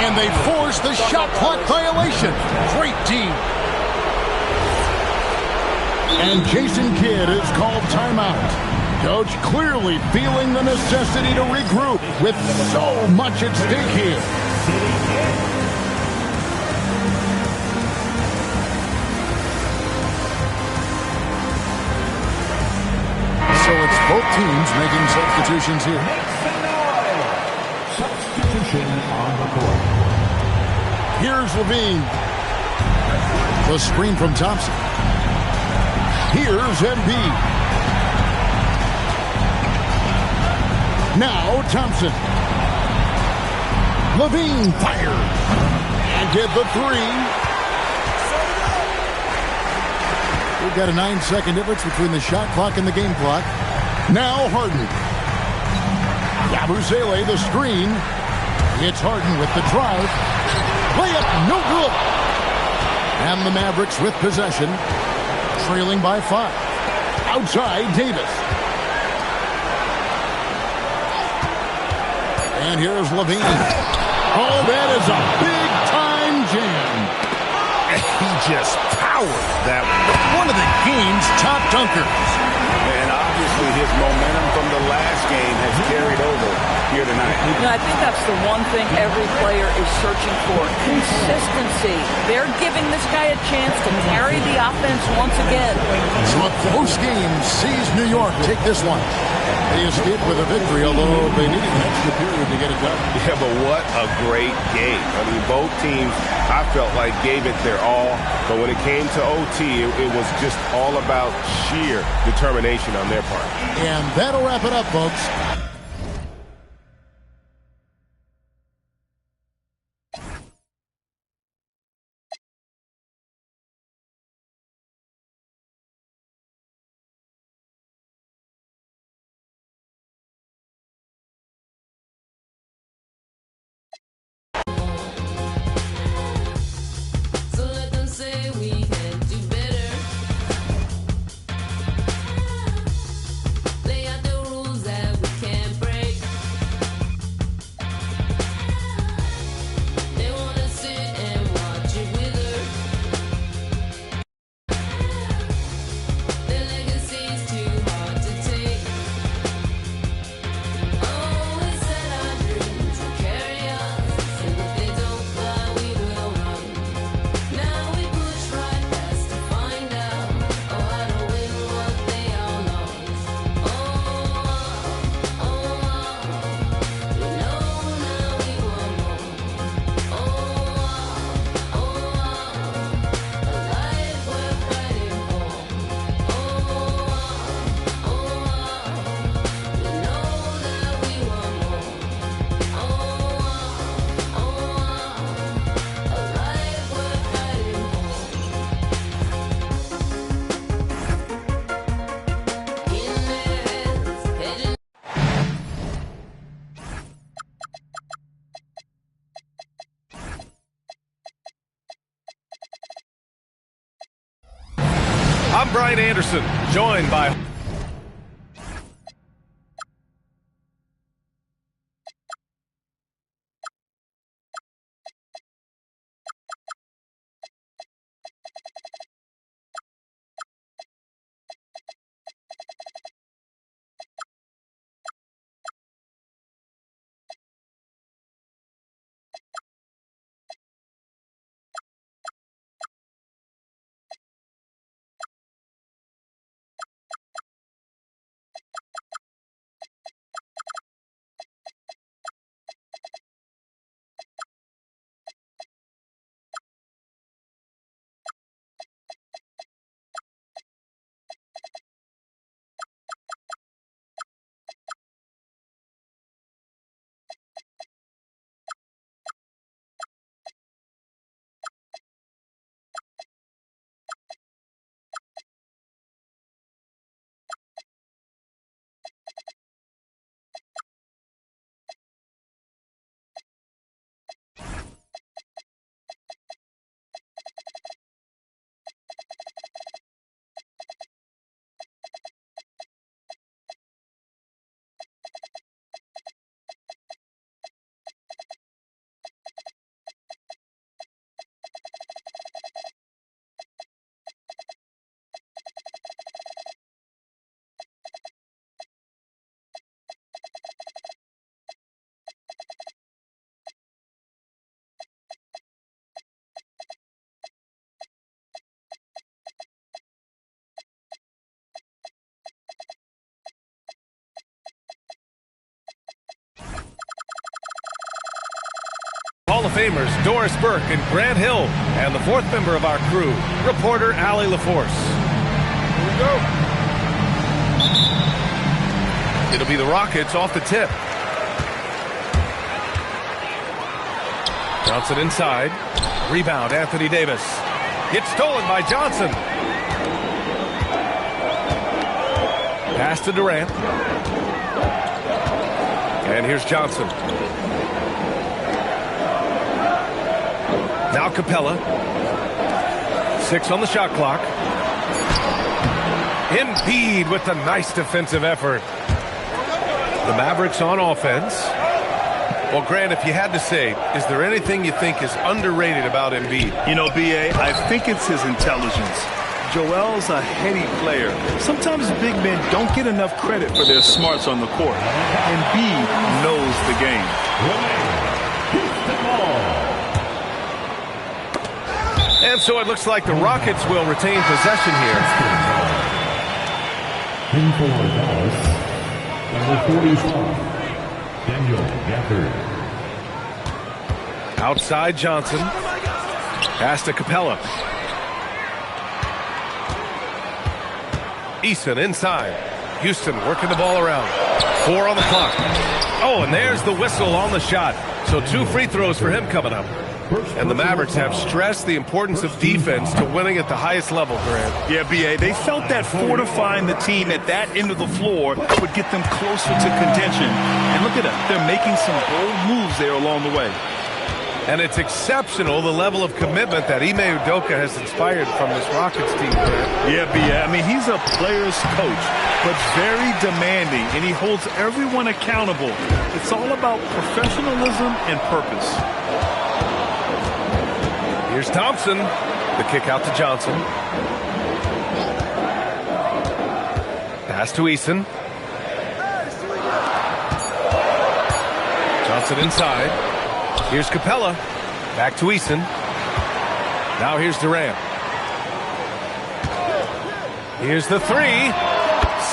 And they force the shot clock violation. Great team. And Jason Kidd is called timeout. Coach clearly feeling the necessity to regroup with so much at stake here. So it's both teams making substitutions here. Substitution on the court. Here's Levine. The screen from Thompson. Here's Embiid. Now Thompson. Levine fires. And get the three. We've got a 9-second difference between the shot clock and the game clock. Now Harden. Yabusele, the screen. It's Harden with the drive. Layup, no good. And the Mavericks with possession, trailing by 5. Outside, Davis. And here's Levine. Oh, that is a big-time jam. He just powered that one of the game's top dunkers. And obviously his momentum from the last game has carried over here tonight. I think that's the one thing every player is searching for. Consistency. They're giving this guy a chance to carry the offense once again. So a close game sees New York take this one. They escaped with a victory, although they needed an extra period to get it done. Yeah, but what a great game. I mean, both teams, I felt like, gave it their all. But when it came to OT, it was just all about sheer determination on their part. And that'll wrap it up, folks. I'm Brian Anderson, joined by Famers Doris Burke and Grant Hill, and the fourth member of our crew, reporter Allie LaForce. Here we go. It'll be the Rockets off the tip. Johnson inside. Rebound, Anthony Davis. It's stolen by Johnson. Pass to Durant. And here's Johnson. Now Capella. 6 on the shot clock. Embiid with a nice defensive effort. The Mavericks on offense. Well, Grant, if you had to say, is there anything you think is underrated about Embiid? You know, B.A., I think it's his intelligence. Joel's a heady player. Sometimes big men don't get enough credit for their smarts on the court. Embiid knows the game. And so it looks like the Rockets will retain possession here. In for Dallas, number 45, Daniel Gafford. Outside Johnson. Pass to Capella. Eason inside. Houston working the ball around. 4 on the clock. Oh, and there's the whistle on the shot. So 2 free throws for him coming up. And the Mavericks have stressed the importance of defense to winning at the highest level, Grant. Yeah, B.A., they felt that fortifying the team at that end of the floor would get them closer to contention. And look at them. They're making some bold moves there along the way. And it's exceptional, the level of commitment that Ime Udoka has inspired from this Rockets team. Yeah, B.A., I mean, he's a player's coach, but very demanding, and he holds everyone accountable. It's all about professionalism and purpose. Here's Thompson. The kick out to Johnson. Pass to Eason. Johnson inside. Here's Capella. Back to Eason. Now here's Durant. Here's the 3.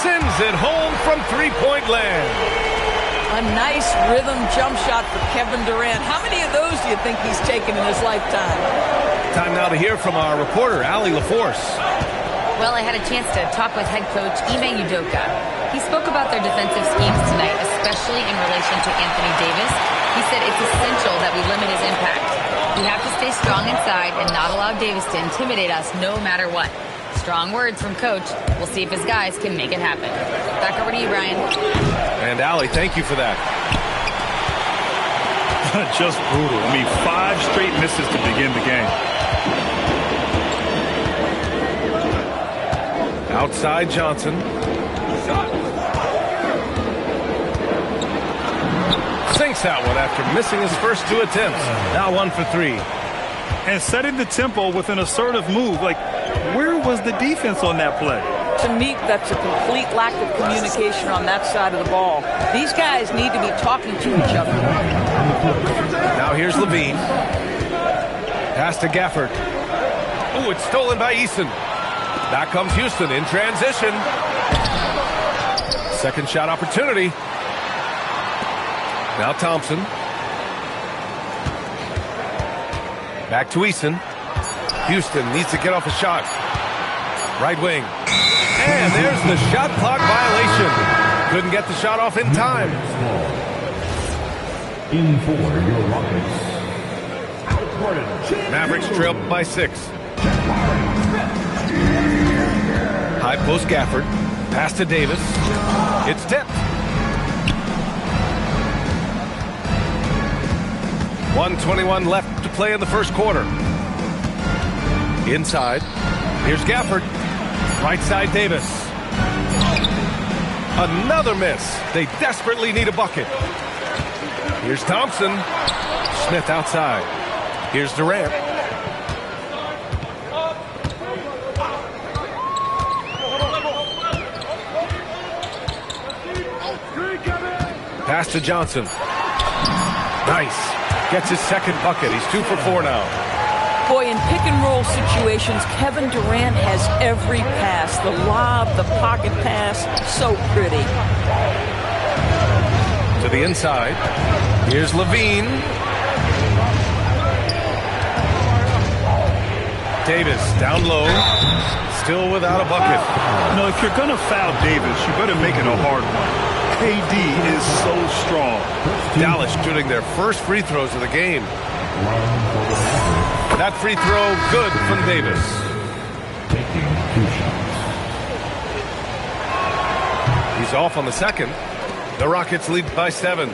Sends it home from three-point land. A nice rhythm jump shot for Kevin Durant. How many of those do you think he's taken in his lifetime? Time now to hear from our reporter, Allie LaForce. Well, I had a chance to talk with head coach Ime Udoka. He spoke about their defensive schemes tonight, especially in relation to Anthony Davis. He said it's essential that we limit his impact. We have to stay strong inside and not allow Davis to intimidate us no matter what. Strong words from Coach. We'll see if his guys can make it happen. Back over to you, Brian. And Allie, thank you for that. Just brutal. I mean, 5 straight misses to begin the game. Outside Johnson. Sinks that one after missing his first 2 attempts. Now 1 for 3. And setting the tempo with an assertive move. Like, where was the defense on that play? To me, that's a complete lack of communication on that side of the ball. These guys need to be talking to each other. Now here's Levine. Pass to Gafford. Oh, it's stolen by Eason. Back comes Houston in transition. Second shot opportunity. Now Thompson. Back to Eason. Houston needs to get off a shot. Right wing. And there's the shot clock violation. Couldn't get the shot off in time. In for your Rockets, Mavericks trail by 6. High post Gafford. Pass to Davis. It's tipped. 1:21 left to play in the first quarter. Inside. Here's Gafford. Right side Davis. Another miss. They desperately need a bucket. Here's Thompson. Smith outside. Here's Durant. Pass to Johnson. Nice. Gets his second bucket. He's 2 for 4 now. Boy, in pick-and-roll situations, Kevin Durant has every pass. The lob, the pocket pass, so pretty. To the inside. Here's Levine. Davis down low, still without a bucket. No, if you're going to foul Davis, you better make it a hard one. KD is so strong. Dallas shooting their first free throws of the game. That free throw good from Davis. He's off on the second. The Rockets lead by 7.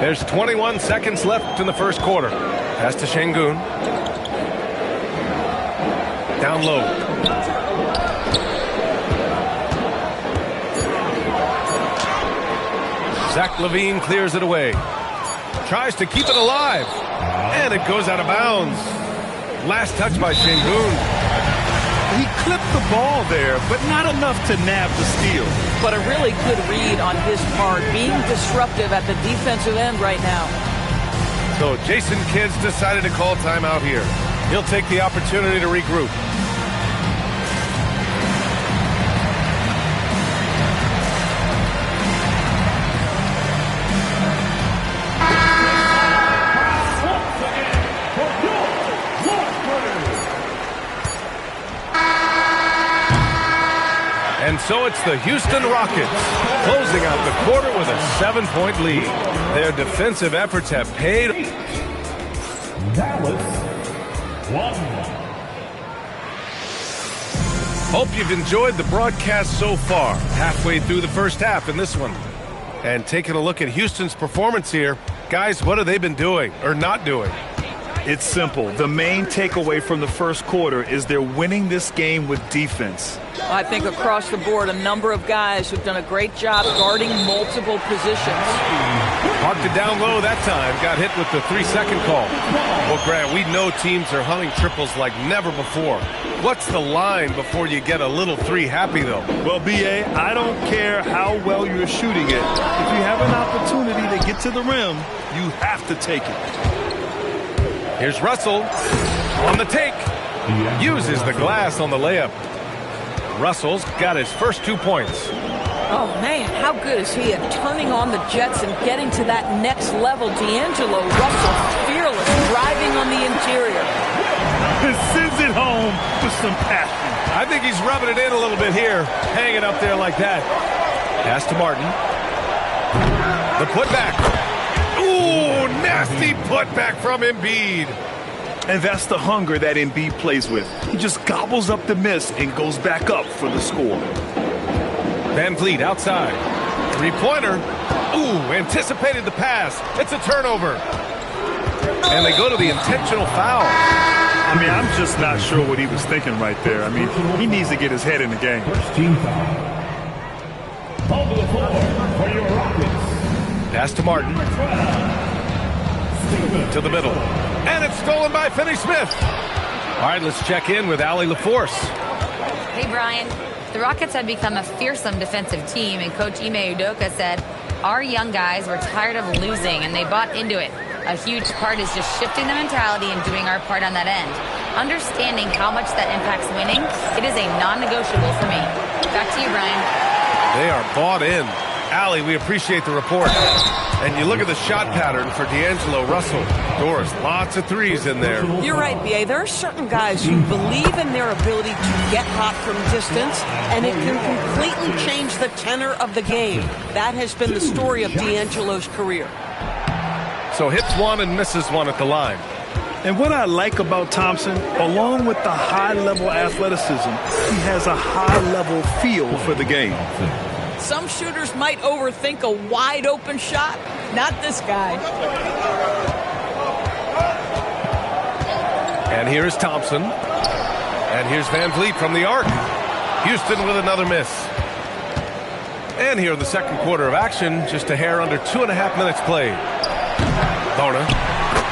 There's 21 seconds left in the first quarter. Pass to Şengün. Down low. Zach LaVine clears it away. Tries to keep it alive. And it goes out of bounds. Last touch by Şengün. He clipped the ball there, but not enough to nab the steal. But a really good read on his part, being disruptive at the defensive end right now. So Jason Kidd's decided to call timeout here. He'll take the opportunity to regroup. And so it's the Houston Rockets closing out the quarter with a 7-point lead. Their defensive efforts have paid. Dallas 1. Hope you've enjoyed the broadcast so far. Halfway through the first half in this one. And taking a look at Houston's performance here. Guys, what have they been doing or not doing? It's simple. The main takeaway from the first quarter is they're winning this game with defense. I think across the board, a number of guys who've done a great job guarding multiple positions. Parked it down low that time. Got hit with the 3-second call. Well, Grant, we know teams are hunting triples like never before. What's the line before you get a little 3 happy, though? Well, B.A., I don't care how well you're shooting it. If you have an opportunity to get to the rim, you have to take it. Here's Russell on the take. Uses the glass on the layup. Russell's got his first 2 points. Oh, man, how good is he at turning on the Jets and getting to that next level? D'Angelo Russell, fearless, driving on the interior. Sends it home with some passion. I think he's rubbing it in a little bit here, hanging up there like that. Pass to Martin. The putback. Ooh, nasty putback from Embiid. And that's the hunger that Embiid plays with. He just gobbles up the miss and goes back up for the score. Van Vliet outside. 3-pointer. Ooh, anticipated the pass. It's a turnover. And they go to the intentional foul. I mean, I'm just not sure what he was thinking right there. I mean, he needs to get his head in the game. First team foul. Ball to the floor for your Rockets. Pass to Martin. To the middle. And it's stolen by Finney-Smith. All right, let's check in with Allie LaForce. Hey, Brian. The Rockets have become a fearsome defensive team, and Coach Ime Udoka said, our young guys were tired of losing, and they bought into it. A huge part is just shifting the mentality and doing our part on that end. Understanding how much that impacts winning, it is a non-negotiable for me. Back to you, Brian. They are bought in. Allie, we appreciate the report. And you look at the shot pattern for D'Angelo Russell. Doris, lots of threes in there. You're right, B.A. There are certain guys who believe in their ability to get hot from distance, and it can completely change the tenor of the game. That has been the story of D'Angelo's career. So hits one and misses one at the line. And what I like about Thompson, along with the high-level athleticism, he has a high-level feel for the game. Some shooters might overthink a wide-open shot. Not this guy. And here's Thompson. And here's Van Vliet from the arc. Houston with another miss. And here in the second quarter of action, just a hair under 2.5 minutes played. Bona.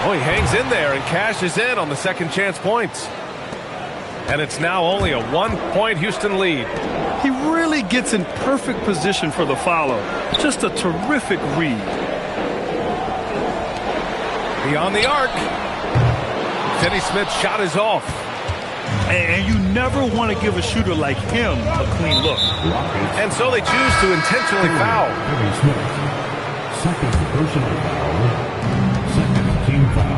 Oh, he hangs in there and cashes in on the second chance points. And it's now only a 1-point Houston lead. He really gets in perfect position for the follow. Just a terrific read. Beyond the arc. Finney-Smith's shot is off. And you never want to give a shooter like him a clean look. And so they choose to intentionally foul. Finney-Smith. Second personal foul. Second team foul.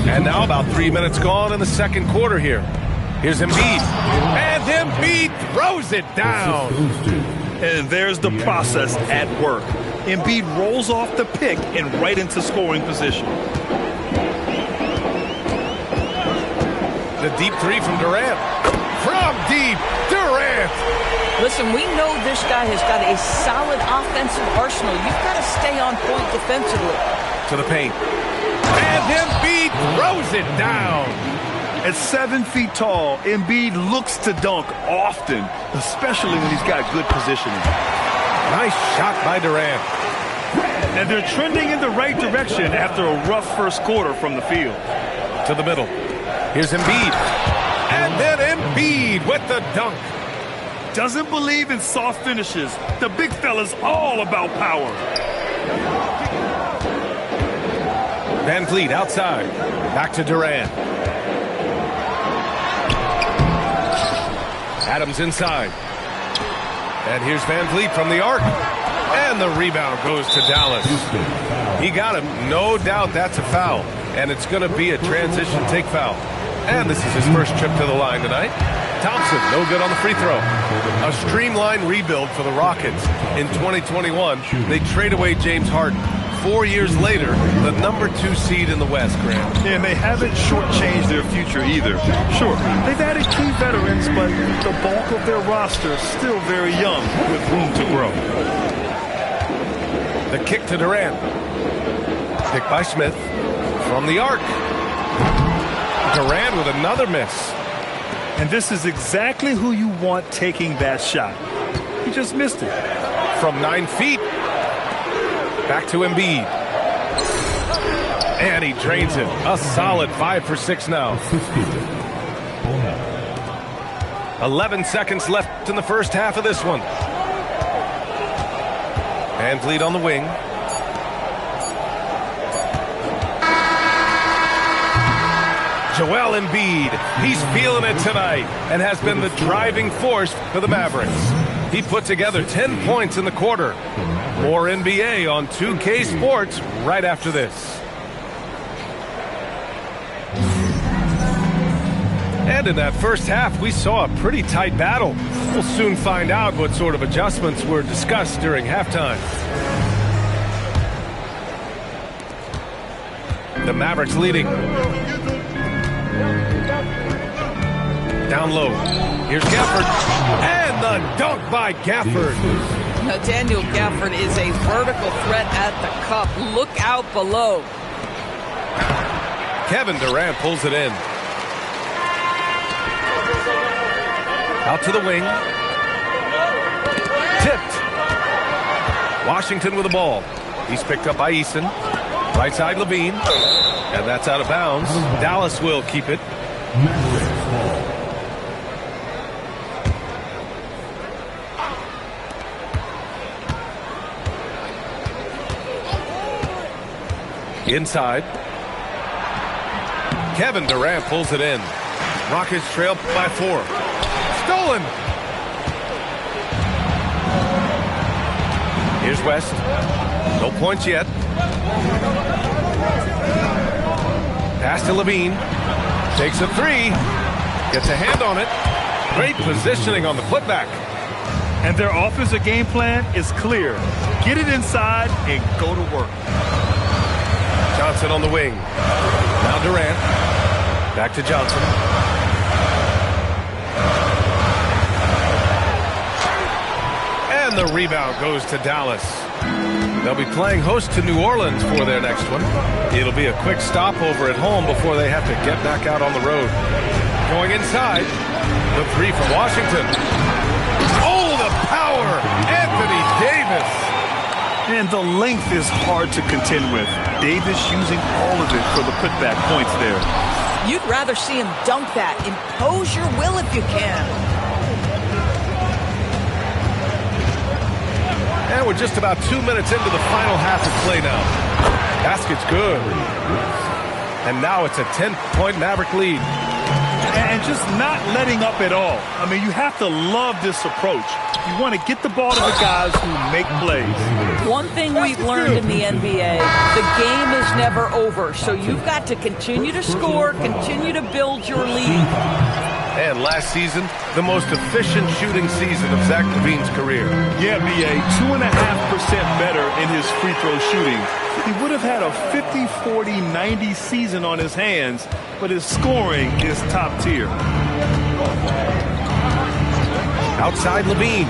And now about 3 minutes gone in the second quarter here. Here's Embiid. And Embiid throws it down. And there's the process at work. Embiid rolls off the pick and right into scoring position. The deep three from Durant. From deep, Durant. Listen, we know this guy has got a solid offensive arsenal. You've got to stay on point defensively. To the paint. And Embiid throws it down. At 7 feet tall, Embiid looks to dunk often, especially when he's got good positioning. Nice shot by Durant. And they're trending in the right direction after a rough first quarter from the field. To the middle. Here's Embiid. And then Embiid with the dunk. Doesn't believe in soft finishes. The big fella's all about power. Van Vliet outside. Back to Durant. Adams inside. And here's Van Vliet from the arc. And the rebound goes to Dallas. He got him. No doubt that's a foul. And it's going to be a transition take foul. And this is his first trip to the line tonight. Thompson, no good on the free throw. A streamlined rebuild for the Rockets. In 2021, they trade away James Harden. 4 years later, the number 2 seed in the West, Grant. Yeah, and they haven't shortchanged their future either. Sure, they've added key veterans, but the bulk of their roster is still very young with room to grow. The kick to Durant. Picked by Smith from the arc. Durant with another miss. And this is exactly who you want taking that shot. He just missed it. From 9 feet. Back to Embiid. And he drains it. A solid 5 for 6 now. 11 seconds left in the first half of this one. Van Vliet on the wing. Joel Embiid, he's feeling it tonight and has been the driving force for the Mavericks. He put together 10 points in the quarter. More NBA on 2K Sports right after this. And in that first half, we saw a pretty tight battle. We'll soon find out what sort of adjustments were discussed during halftime. The Mavericks leading. Down low. Here's Gafford. And the dunk by Gafford. Now, Daniel Gafford is a vertical threat at the cup. Look out below. Kevin Durant pulls it in. Out to the wing. Tipped. Washington with the ball. He's picked up by Eason. Right side Levine. And that's out of bounds. Dallas will keep it. Inside. Kevin Durant pulls it in. Rockets trail by 4. Stolen. Here's West. No points yet. Pass to Levine. Takes a 3. Gets a hand on it. Great positioning on the putback. And their offensive game plan is clear. Get it inside and go to work. Johnson on the wing. Now Durant. Back to Johnson. And the rebound goes to Dallas. They'll be playing host to New Orleans for their next one. It'll be a quick stopover at home before they have to get back out on the road. Going inside. The 3 from Washington. Oh, the power! Anthony Davis. And the length is hard to contend with. Davis using all of it for the putback points there. You'd rather see him dunk that. Impose your will if you can. And we're just about 2 minutes into the final half of play now. Basket's good. And now it's a 10-point Maverick lead. and just not letting up at all. I mean, you have to love this approach. You want to get the ball to the guys who make plays. One thing we've learned in the NBA, the game is never over. So you've got to continue to score, continue to build your lead. And last season, the most efficient shooting season of Zach LaVine's career. Yeah, B.A., 2.5% better in his free throw shooting. He would have had a 50-40-90 season on his hands, but his scoring is top tier. Outside LaVine.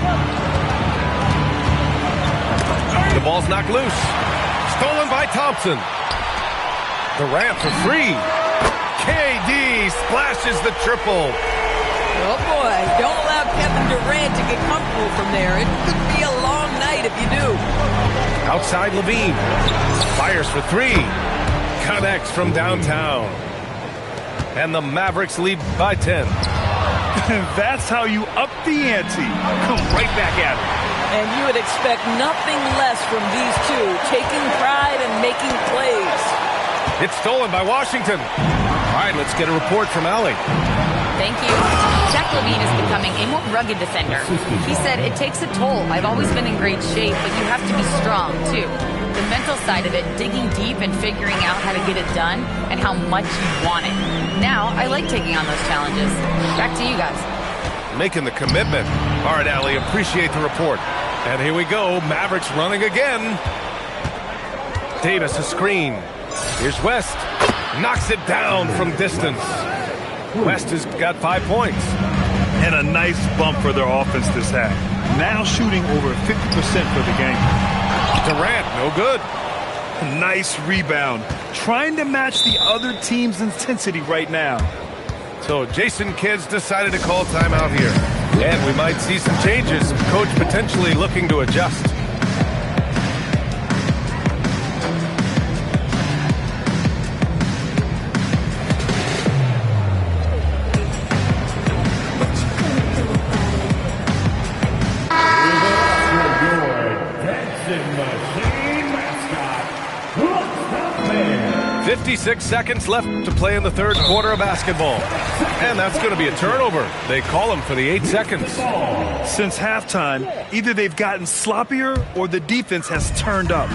The ball's knocked loose. Stolen by Thompson. Durant for three. KD splashes the triple. Oh, boy. Don't allow Kevin Durant to get comfortable from there. It could be a long night if you do. Outside LaVine. Fires for three. Connects from downtown. And the Mavericks lead by 10. That's how you up the ante. Come right back at it. And you would expect nothing less from these two, taking pride and making plays. It's stolen by Washington. All right, let's get a report from Allie. Thank you. Zach LaVine is becoming a more rugged defender. He said, it takes a toll. I've always been in great shape, but you have to be strong, too. The mental side of it, digging deep and figuring out how to get it done and how much you want it. Now, I like taking on those challenges. Back to you guys. Making the commitment. All right, Allie, appreciate the report. And here we go. Mavericks running again. Davis, a screen. Here's West. Knocks it down from distance. West has got 5 points. And a nice bump for their offense this half. Now shooting over 50% for the game. Durant, no good. Nice rebound. Trying to match the other team's intensity right now. So Jason Kidd's decided to call timeout here. And we might see some changes. Coach potentially looking to adjust. Machine mascot, 56 seconds left to play in the third quarter of basketball. And that's going to be a turnover. They call him for the 8 seconds. Since halftime, either they've gotten sloppier or the defense has turned up.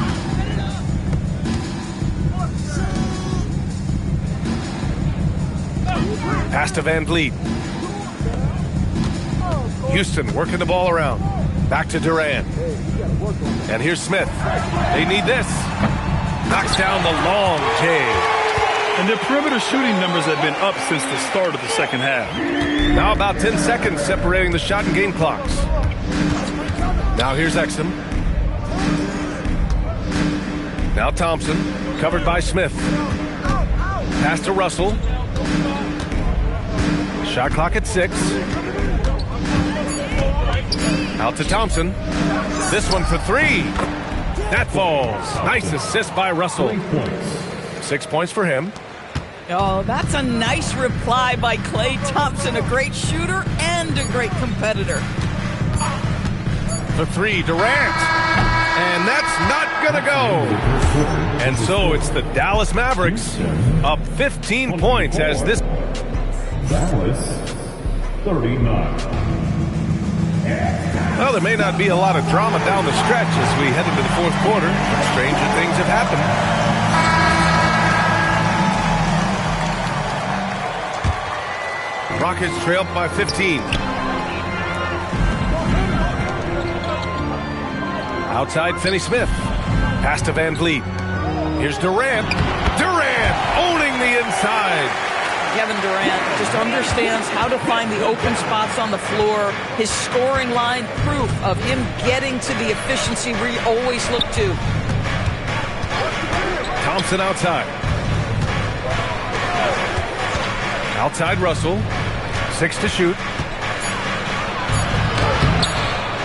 Pass to Van Vliet. Houston working the ball around. Back to Durant. And here's Smith. They need this. Knocks down the long J. And their perimeter shooting numbers have been up since the start of the second half. Now about 10 seconds separating the shot and game clocks. Now here's Exum. Now Thompson, covered by Smith. Pass to Russell. Shot clock at 6. Out to Thompson. This one for 3. That falls. Nice assist by Russell. 6 points for him. Oh, that's a nice reply by Klay Thompson, a great shooter and a great competitor. For 3, Durant. And that's not going to go. And so it's the Dallas Mavericks up 15 points as this. Dallas 39. Well, there may not be a lot of drama down the stretch as we head into the fourth quarter, but stranger things have happened. Rockets trail by 15. Outside, Finney-Smith. Pass to Van Vliet. Here's Durant. Durant owning the inside. Kevin Durant just understands how to find the open spots on the floor. His scoring line, proof of him getting to the efficiency we always look to. Thompson outside. Outside Russell. 6 to shoot.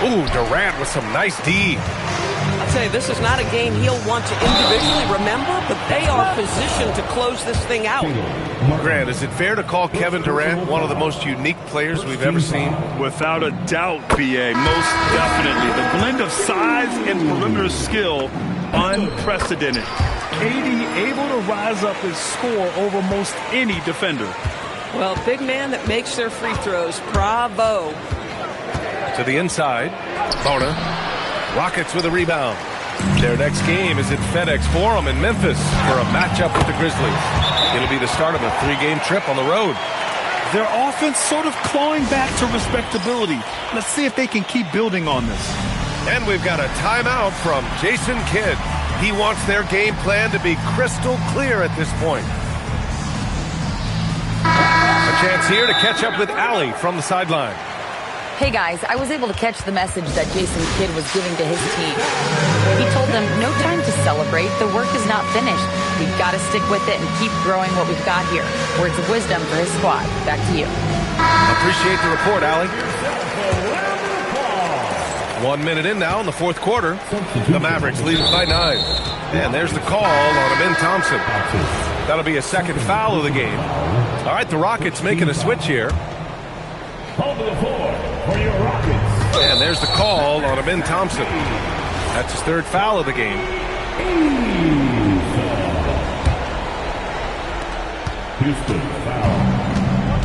Ooh, Durant with some nice D. I'll tell you, this is not a game he'll want to individually remember, but they are positioned to close this thing out. Grant, is it fair to call Kevin Durant one of the most unique players we've ever seen? Without a doubt, B.A., most definitely. The blend of size and perimeter skill, unprecedented. KD able to rise up and score over most any defender. Well, big man that makes their free throws. Bravo. To the inside. Bona. Rockets with a rebound. Their next game is at FedEx Forum in Memphis for a matchup with the Grizzlies. It'll be the start of a 3-game trip on the road. Their offense sort of clawing back to respectability. Let's see if they can keep building on this. And we've got a timeout from Jason Kidd. He wants their game plan to be crystal clear at this point. A chance here to catch up with Allie from the sideline. Hey guys, I was able to catch the message that Jason Kidd was giving to his team. He told them, no time to celebrate. The work is not finished. We've got to stick with it and keep growing what we've got here. Words of wisdom for his squad. Back to you. Appreciate the report, Allie. 1 minute in now in the fourth quarter. The Mavericks lead it by 9. And there's the call on Amin Thompson. That'll be a second foul of the game. All right, the Rockets making a switch here. Call to the floor for your Rockets. And there's the call on Amin Thompson. That's his third foul of the game. Houston foul.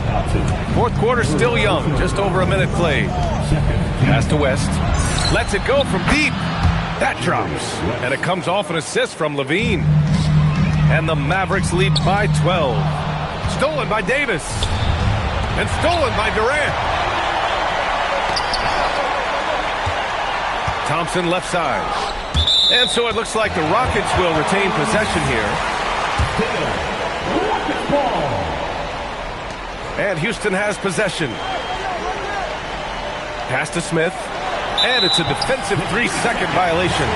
Thompson. Fourth quarter still young. Just over a minute played. Pass to West. Lets it go from deep. That drops. And it comes off an assist from Levine. And the Mavericks lead by 12. Stolen by Davis. And stolen by Durant. Thompson left side. And so it looks like the Rockets will retain possession here. And Houston has possession. Pass to Smith. And it's a defensive 3-second violation.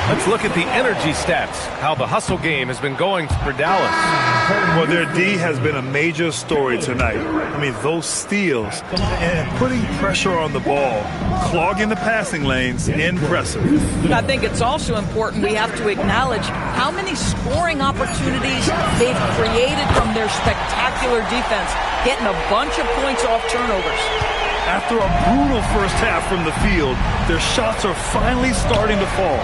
Let's look at the energy stats, how the hustle game has been going for Dallas. Well, their D has been a major story tonight. I mean, those steals and putting pressure on the ball, clogging the passing lanes, impressive. I think it's also important we have to acknowledge how many scoring opportunities they've created from their spectacular defense, getting a bunch of points off turnovers. After a brutal first half from the field, their shots are finally starting to fall.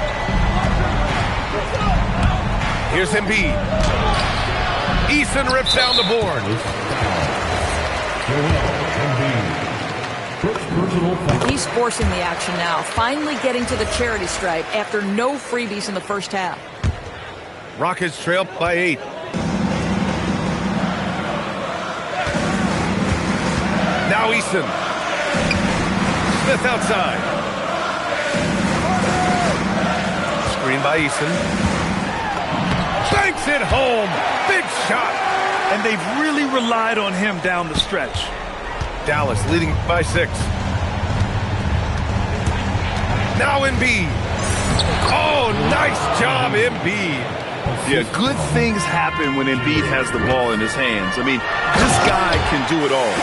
Here's Embiid. Eason rips down the board. He's forcing the action now, finally getting to the charity stripe after no freebies in the first half. Rockets trail by 8. Now Eason. Smith outside. Screen by Eason. Banks it home. Big shot. And they've really relied on him down the stretch. Dallas leading by 6. Now Embiid. Oh, nice job, Embiid. Yeah, good things happen when Embiid has the ball in his hands. I mean, this guy can do it all.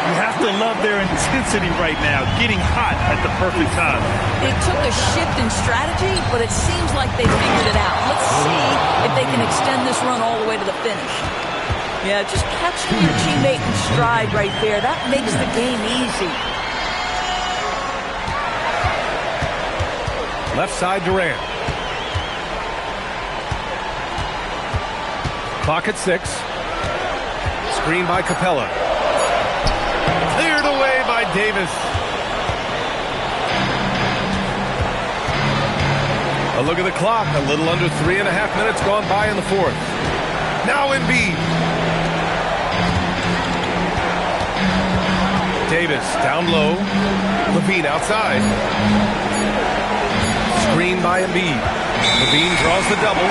You have to love their intensity right now, getting hot at the perfect time. They took a shift in strategy, but it seems like they figured it out. Let's see if they can extend this run all the way to the finish. Yeah, just catching your teammate in stride right there. That makes the game easy. Left side Durant. Clock at 6. Screen by Capella. Cleared away by Davis. A look at the clock. A little under 3.5 minutes gone by in the fourth. Now Embiid. Davis down low. Levine outside. Screen by Embiid. Levine draws the double.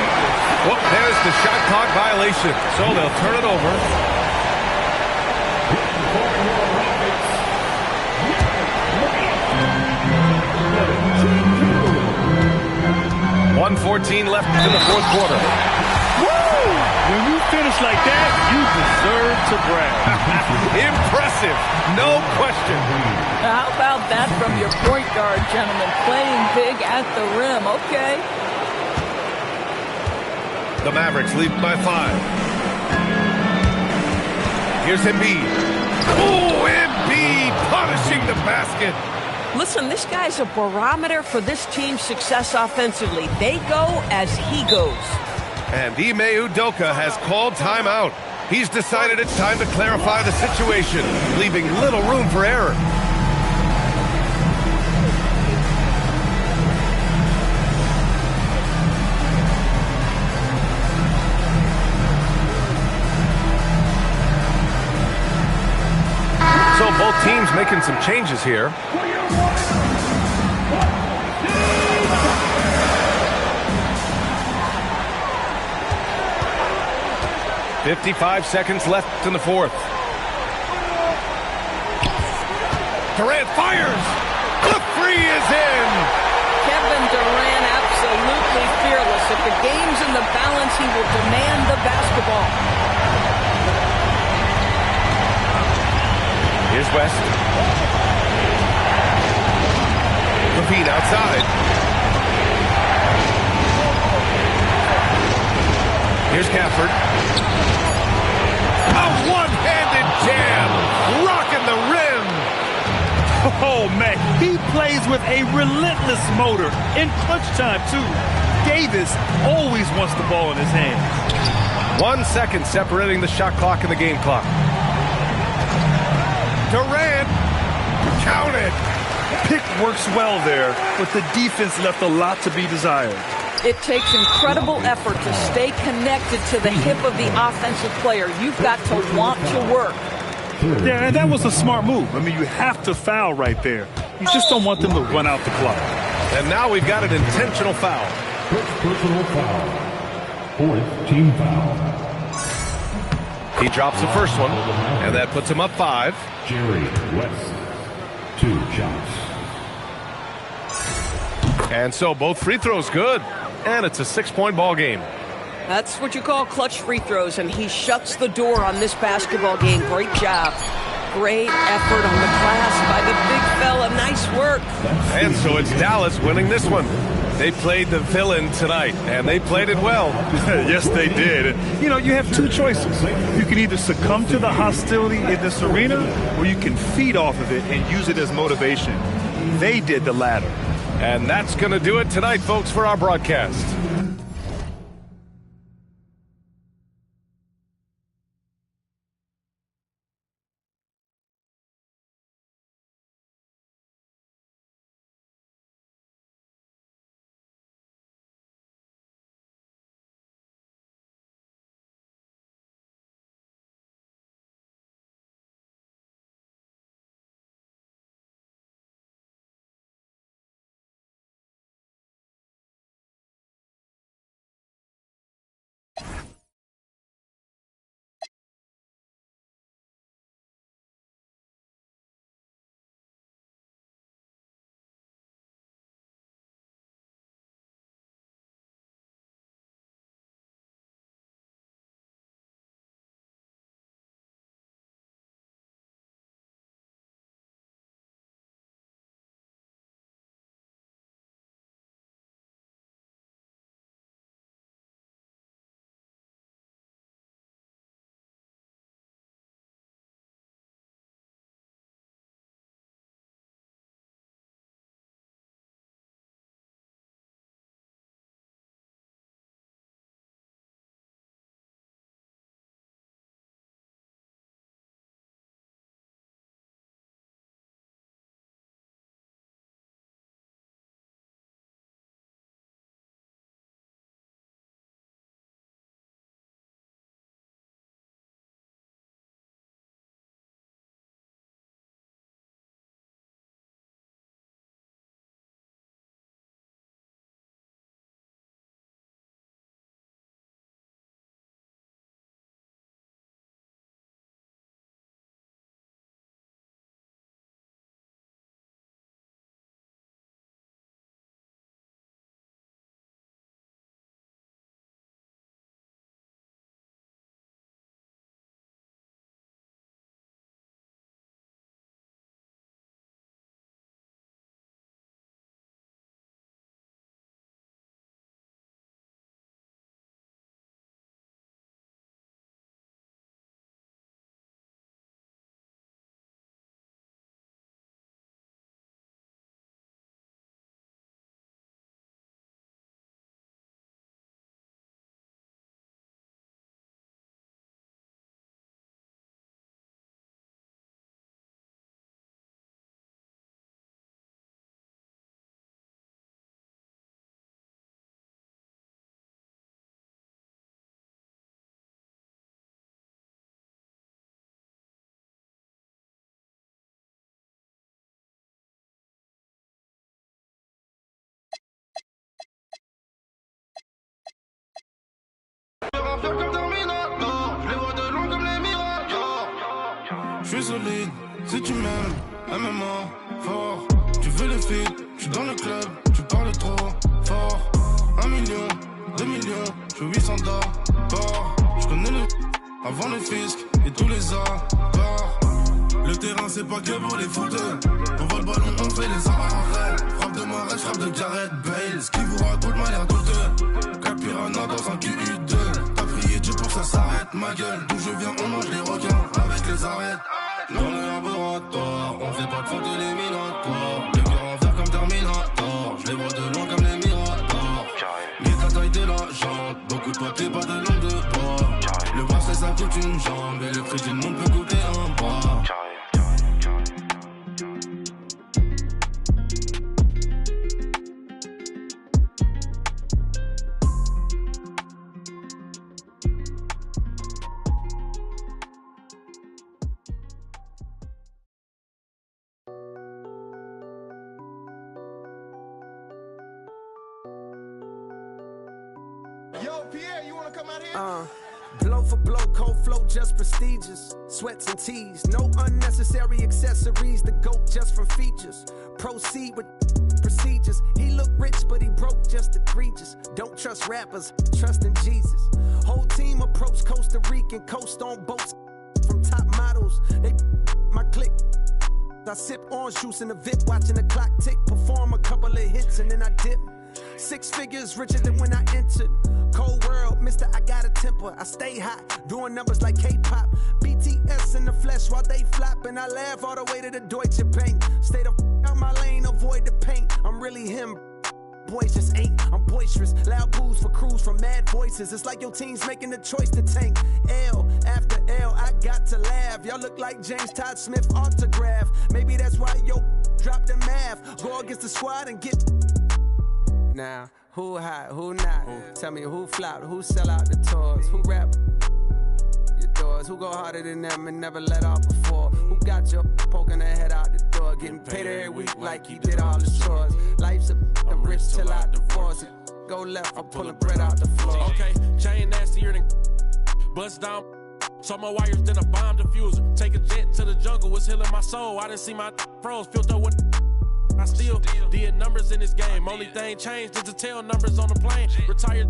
Whoop, there's the shot clock violation. So they'll turn it over. .114 left in the fourth quarter. Woo! When you finish like that, you deserve to brag. Impressive, no question. How about that from your point guard, gentlemen? Playing big at the rim. Okay. The Mavericks lead by 5. Here's Embiid. Oh, Embiid punishing the basket. Listen, this guy's a barometer for this team's success offensively. They go as he goes. And Ime Udoka has called timeout. He's decided it's time to clarify the situation, leaving little room for error. So both teams making some changes here. "55 seconds left in the fourth. Durant fires! The three is in! Kevin Durant absolutely fearless. If the game's in the balance, he will demand the basketball. Here's West. LaVine outside. Here's Gafford. A one-handed jam, rocking the rim. Oh, man, he plays with a relentless motor in clutch time, too. Davis always wants the ball in his hands. 1 second separating the shot clock and the game clock. Durant, counted. Pick works well there, but the defense left a lot to be desired. It takes incredible effort to stay connected to the hip of the offensive player. You've got to want to work. Yeah, and that was a smart move. I mean, you have to foul right there. You just don't want them to run out the clock. And now we've got an intentional foul. First personal foul. Fourth team foul. He drops the first one, and that puts him up 5. Jerry West. 2 shots. And so both free throws good, and it's a 6-point ball game. That's what you call clutch free throws, and he shuts the door on this basketball game. Great job. Great effort on the glass by the big fella. Nice work. And so it's Dallas winning this one. They played the villain tonight, and they played it well. Yes, they did. And, you know, you have two choices. You can either succumb to the hostility in this arena, or you can feed off of it and use it as motivation. They did the latter. And that's going to do it tonight, folks, for our broadcast. J'suis solide, si tu m'aimes, aime-moi fort. Tu veux le feed, j'suis dans le club, tu parles trop fort. 1 million, 2 millions, j'fais 800 d'or. J'connais le avant le fisc et tous les accords. Le terrain c'est pas que pour les footeux. On voit le ballon, on fait les arrêts. Frappe de Marais, frappe de Gareth Bale. Ce qui vous raconte m'a l'air douteux. Capirana dans un QU2. T'as prié Dieu pour que ça s'arrête, ma gueule. D'où je viens, on mange les requins avec les arêtes. Dans le laboratoire, on fait pas de faute éliminatoire. Les cœurs en verre comme Terminator. Je les vois de loin comme les Miradors. Guide la taille de la jante. Beaucoup de papier, pas de langue de bois. Le bracelet ça coûte une jambe. Et le prix d'une montre peut coûter un bras. Yo, Pierre, you wanna come out here? Blow for blow, cold flow, just prestigious. Sweats and tees, no unnecessary accessories. The GOAT just from features. Proceed with procedures. He look rich, but he broke, just egregious. Don't trust rappers, trust in Jesus. Whole team approach Costa Rican, coast on boats from top models. They my clique. I sip orange juice in the VIP, watching the clock tick. Perform a couple of hits and then I dip. 6 figures richer than when I entered. Cold world, mister, I got a temper. I stay hot, doing numbers like K-pop. BTS in the flesh while they flop. And I laugh all the way to the Deutsche Bank. Stay the out my lane, avoid the paint. I'm really him. Boys just ain't. I'm boisterous. Loud booze for crews from mad voices. It's like your team's making the choice to tank. L after L, I got to laugh. Y'all look like James Todd Smith autograph. Maybe that's why yo dropped the math. Go against the squad and get. Now, who hot, who not? Tell me who flopped, who sell out the tours, who rap your doors, who go harder than them and never let off before, who got your poking their head out the door, getting paid every week like he did all his chores. Life's a rich till I divorce it. Go left, I'm pulling bread out the floor. Okay, chain nastier than bust down. Saw my wires, then a bomb diffuser. Take a jet to the jungle, was healing my soul. I didn't see my froze, filled up with. I still did numbers in this game. Only thing changed is to tell numbers on the plane. Retired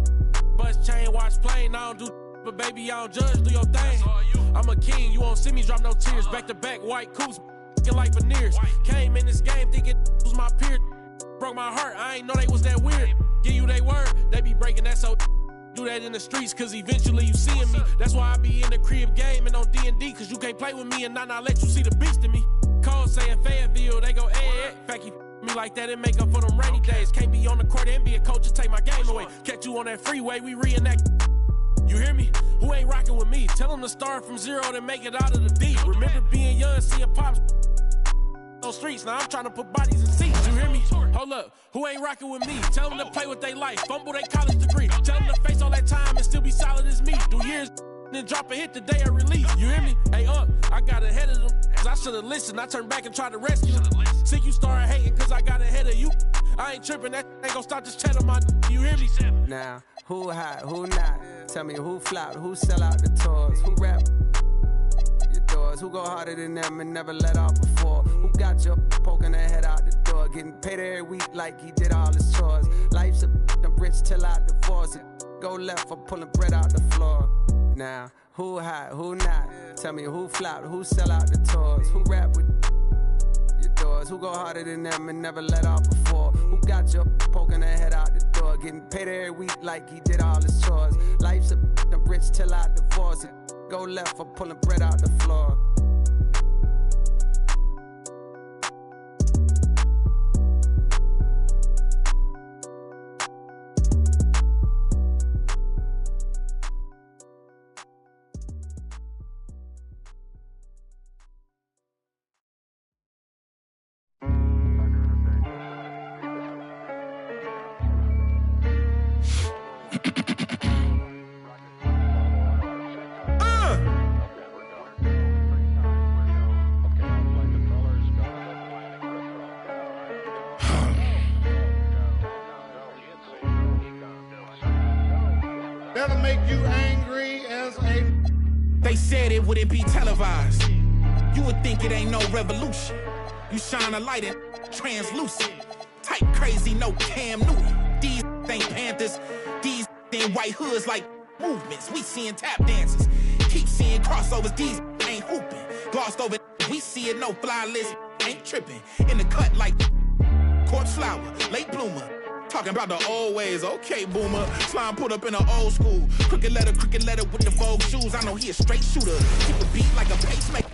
bus chain, watch plane. I don't do but baby, I don't judge, do your thing. I'm a king, you won't see me drop no tears. Back to back, white coops, like veneers. Came in this game thinking was my peer. Broke my heart, I ain't know they was that weird. Give you they word, they be breaking that so. Do that in the streets, cause eventually you seeing me. That's why I be in the crib game and on D&D, cause you can't play with me and not let you see the beast in me. Call saying Fayetteville, they go, fact you me like that and make up for them rainy days. Can't be on the court and be a coach and take my game away. Catch you on that freeway, we reenact. You hear me? Who ain't rocking with me? Tell them to start from zero to make it out of the deep. Remember being young, seeing pops on streets. Now I'm trying to put bodies in seats. You hear me? Hold up. Who ain't rocking with me? Tell them to play with their life. Fumble their college degree. Tell them to face all that time and still be solid as me. Do years then drop a hit the day of release. You hear me? Hey, I got ahead of them. Cause I should've listened. I turned back and tried to rescue them. Sick you started hating cause I got ahead of you. I ain't tripping. That ain't gonna stop this chat on my. You hear me? Now, who hot, who not? Tell me who flopped, who sell out the tours, who rap your doors, who go harder than them and never let off before, who got your poking their head out the door, getting paid every week like he did all his chores. Life's a rich till I divorce it. Go left, I'm pulling bread out the floor. Now, who hot, who not? Tell me who flopped, who sell out the tours, who rap with your doors, who go harder than them and never let off before, who got your poking their head out the door, getting paid every week like he did all his chores. Life's a rich till I divorce it. Go left, I'm pulling bread out the floor. That'll make you angry as a... They said it wouldn't be televised. You would think it ain't no revolution. You shine a light in translucent. Type crazy, no Cam Newton. These ain't Panthers. These in white hoods like movements. We seeing tap dances. Keep seeing crossovers. These ain't hooping. Glossed over. We see it, no fly list. Ain't tripping. In the cut like corpse flower, late bloomer. Talking about the old ways, okay, boomer. Slime put up in an old school. Crooked letter with the Vogue shoes. I know he a straight shooter. Keep a beat like a pacemaker.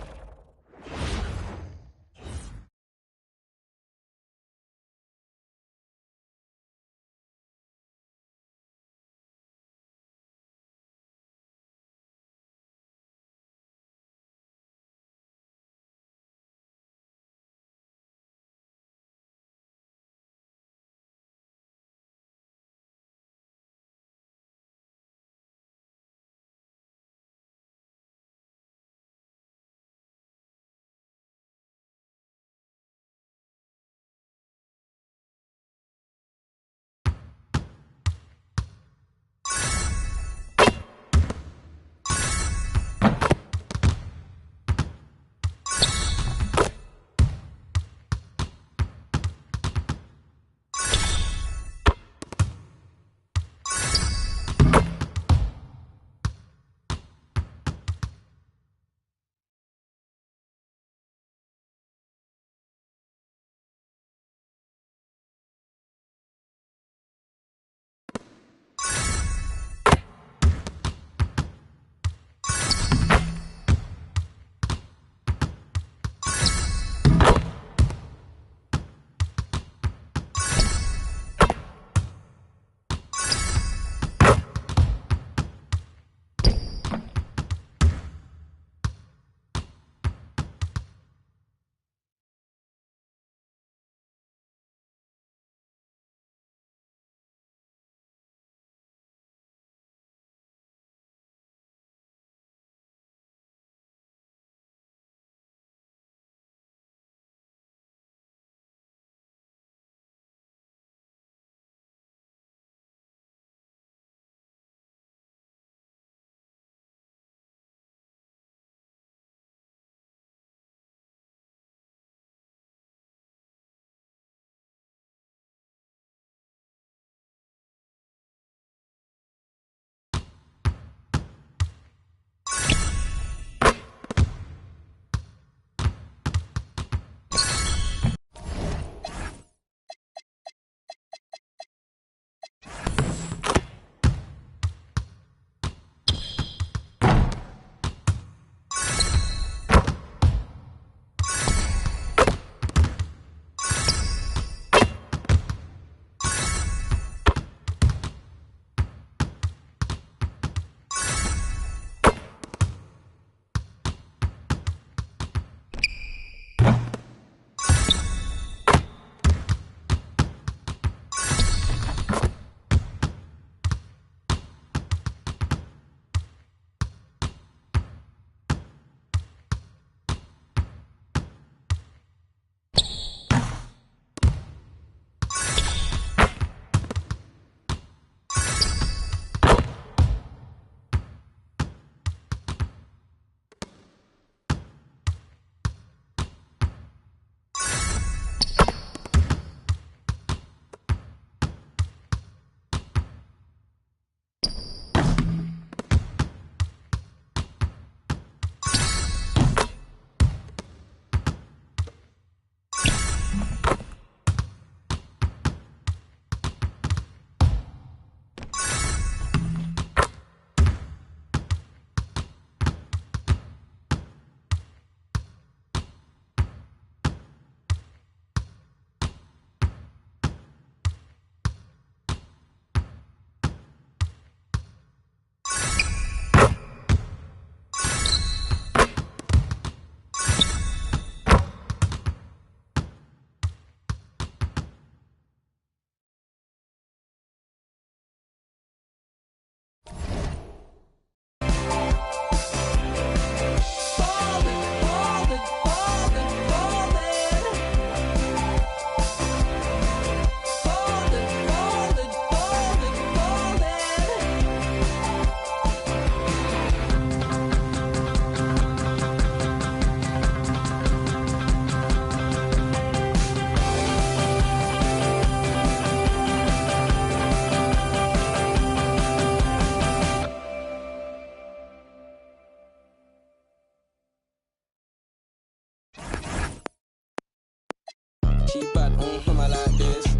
She bad, I like this.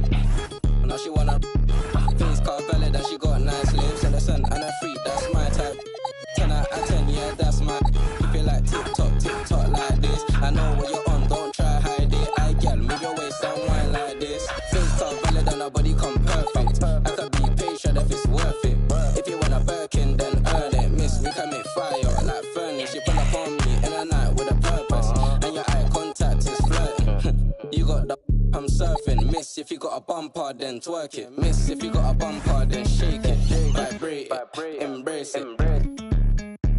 Now she wanna things car valid and she got nice lips and a son and a freak, that's my type. 10 out of 10, yeah, that's my. If you like tick-tock like this, I know what you're on, don't try hide it. I get move your waist and wine like this. Things car valid and her body come perfect. I could be patient if it's worth it. If you want a Birkin, then earn it. Miss, we can make fire like furnace. You pull up on me in a night with a purpose, and your eye contact is flirting. You got the I'm surfing. Miss, if you got a bumper, then twerk it. Miss, if you got a bumper, then shake it. Vibrate it, embrace it.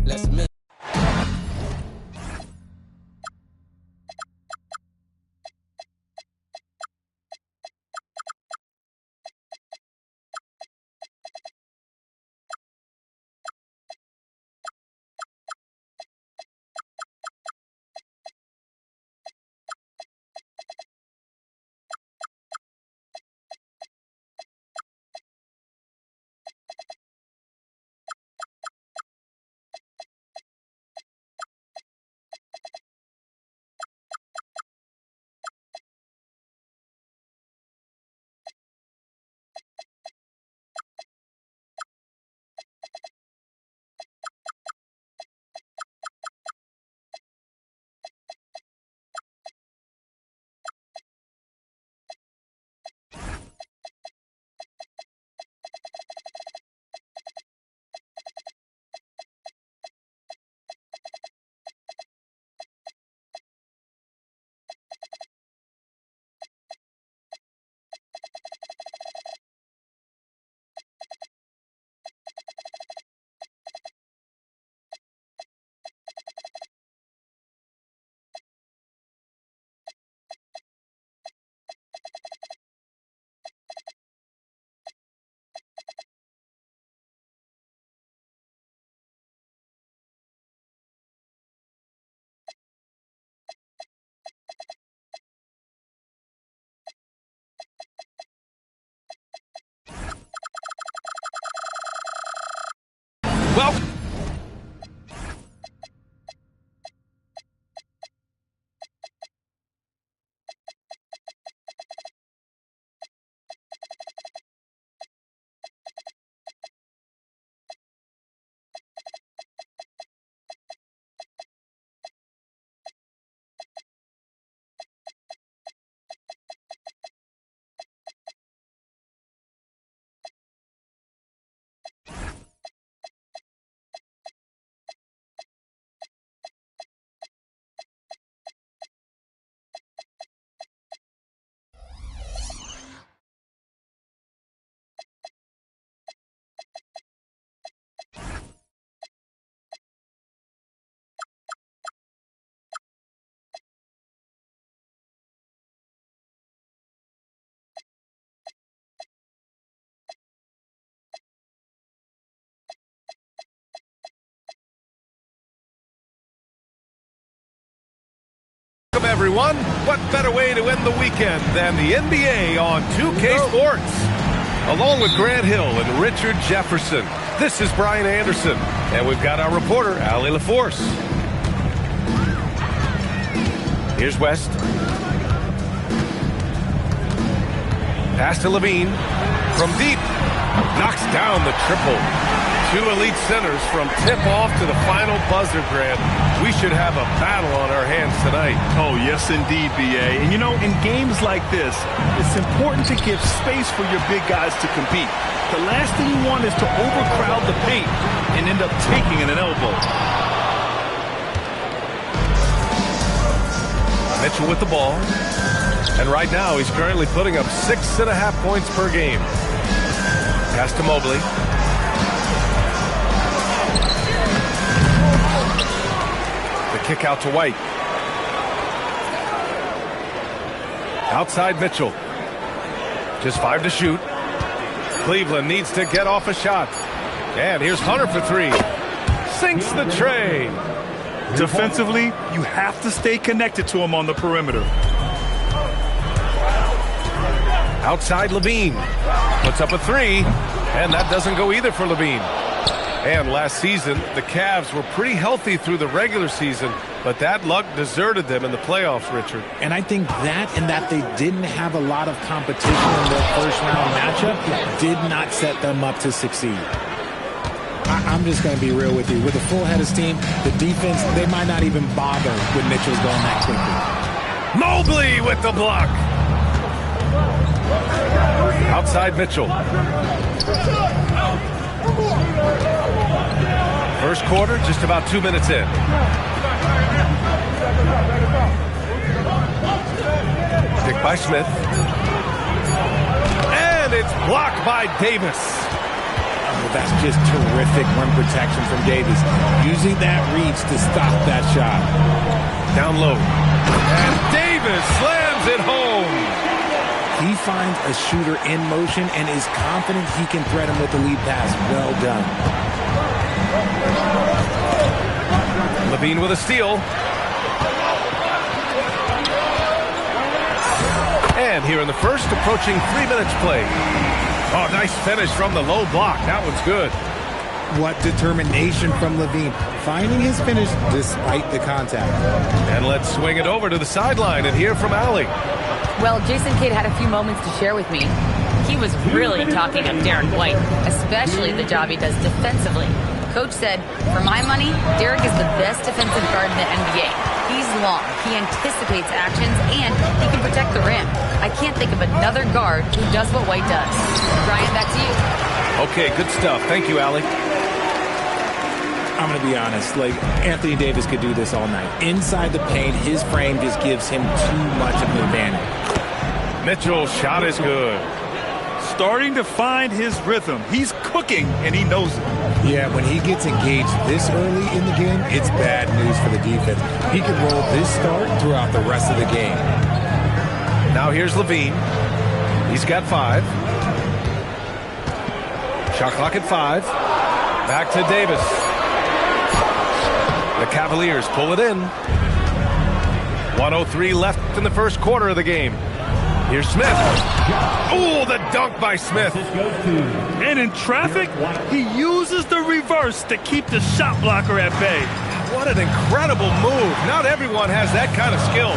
Let's make. Well, welcome everyone. What better way to end the weekend than the NBA on 2K Sports? Along with Grant Hill and Richard Jefferson, this is Brian Anderson, and we've got our reporter, Allie LaForce. Here's West. Pass to Levine. From deep. Knocks down the triple. Two elite centers from tip-off to the final buzzer, Grant. We should have a battle on our hands tonight. Oh, yes, indeed, B.A. And, you know, in games like this, it's important to give space for your big guys to compete. The last thing you want is to overcrowd the paint and end up taking an elbow. Mitchell with the ball. And right now, he's currently putting up 6.5 points per game. Pass to Mobley. Kick out to White. Outside Mitchell. Just 5 to shoot. Cleveland needs to get off a shot. And here's Hunter for 3. Sinks the tray. Defensively, you have to stay connected to him on the perimeter. Outside Levine. Puts up a 3. And that doesn't go either for Levine. And last season, the Cavs were pretty healthy through the regular season, But that luck deserted them in the playoffs, Richard. And I think that and that they didn't have a lot of competition in their first-round matchup did not set them up to succeed. I'm just going to be real with you. With a full head of steam, the defense, they might not even bother with Mitchell's going that quickly. Mobley with the block. Outside Mitchell. First quarter, just about 2 minutes in. Picked by Smith. And it's blocked by Davis. Oh, that's just terrific rim protection from Davis. Using that reach to stop that shot. Down low. And Davis slams it home. He finds a shooter in motion and is confident he can thread him with the lead pass. Well done. Levine with a steal. And here in the first, approaching 3 minutes played. Oh, nice finish from the low block. That one's good. What determination from Levine. Finding his finish despite the contact. And let's swing it over to the sideline and hear from Allie. Well, Jason Kidd had a few moments to share with me. He was really talking up Derek White, especially the job he does defensively. Coach said, for my money, Derek is the best defensive guard in the NBA. He's long, he anticipates actions, and he can protect the rim. I can't think of another guard who does what White does. Brian, back to you. Okay, good stuff. Thank you, Allie. I'm going to be honest, like, Anthony Davis could do this all night. Inside the paint, his frame just gives him too much of an advantage. Mitchell's shot is good. Starting to find his rhythm. He's cooking, and he knows it. Yeah, when he gets engaged this early in the game, it's bad news for the defense. He can roll this start throughout the rest of the game. Now here's Levine. He's got 5. Shot clock at 5. Back to Davis. The Cavaliers pull it in. 1:03 left in the first quarter of the game. Here's Smith. Oh, the dunk by Smith. And in traffic, he uses the reverse to keep the shot blocker at bay. What an incredible move. Not everyone has that kind of skill.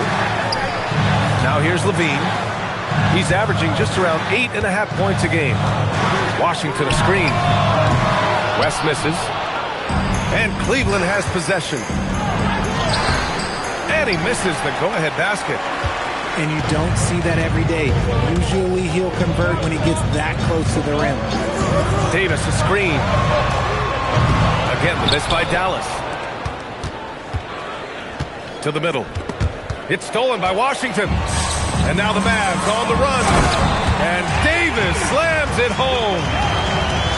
Now here's Levine. He's averaging just around 8.5 points a game. Washington a screen. West misses. And Cleveland has possession. And he misses the go-ahead basket. And you don't see that every day. Usually he'll convert when he gets that close to the rim. Davis a screen. Again, the miss by Dallas. To the middle. It's stolen by Washington. And now the Mavs on the run. And Davis slams it home.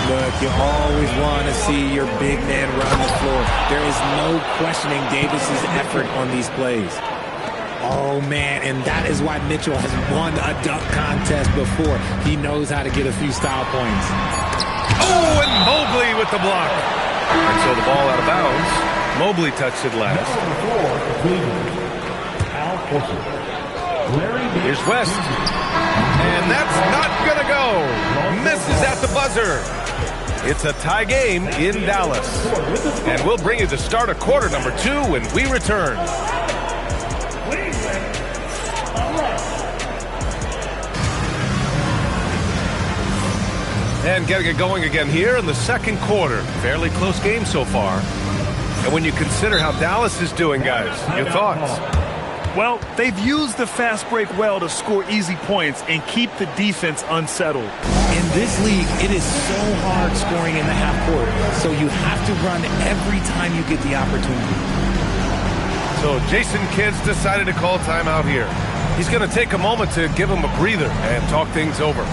Look, you always want to see your big man run the floor. There is no questioning Davis's effort on these plays. Oh, man, and that is why Mitchell has won a dunk contest before. He knows how to get a few style points. Oh, and Mobley with the block. And so the ball out of bounds. Mobley touched it last. Here's West. And that's not going to go. Misses at the buzzer. It's a tie game in Dallas. And we'll bring you the start of quarter number 2 when we return. And getting it going again here in the second quarter. Fairly close game so far. And when you consider how Dallas is doing, guys, your thoughts? Well, they've used the fast break well to score easy points and keep the defense unsettled. In this league, it is so hard scoring in the half court. So you have to run every time you get the opportunity. So Jason Kidd's decided to call timeout here. He's going to take a moment to give him a breather and talk things over.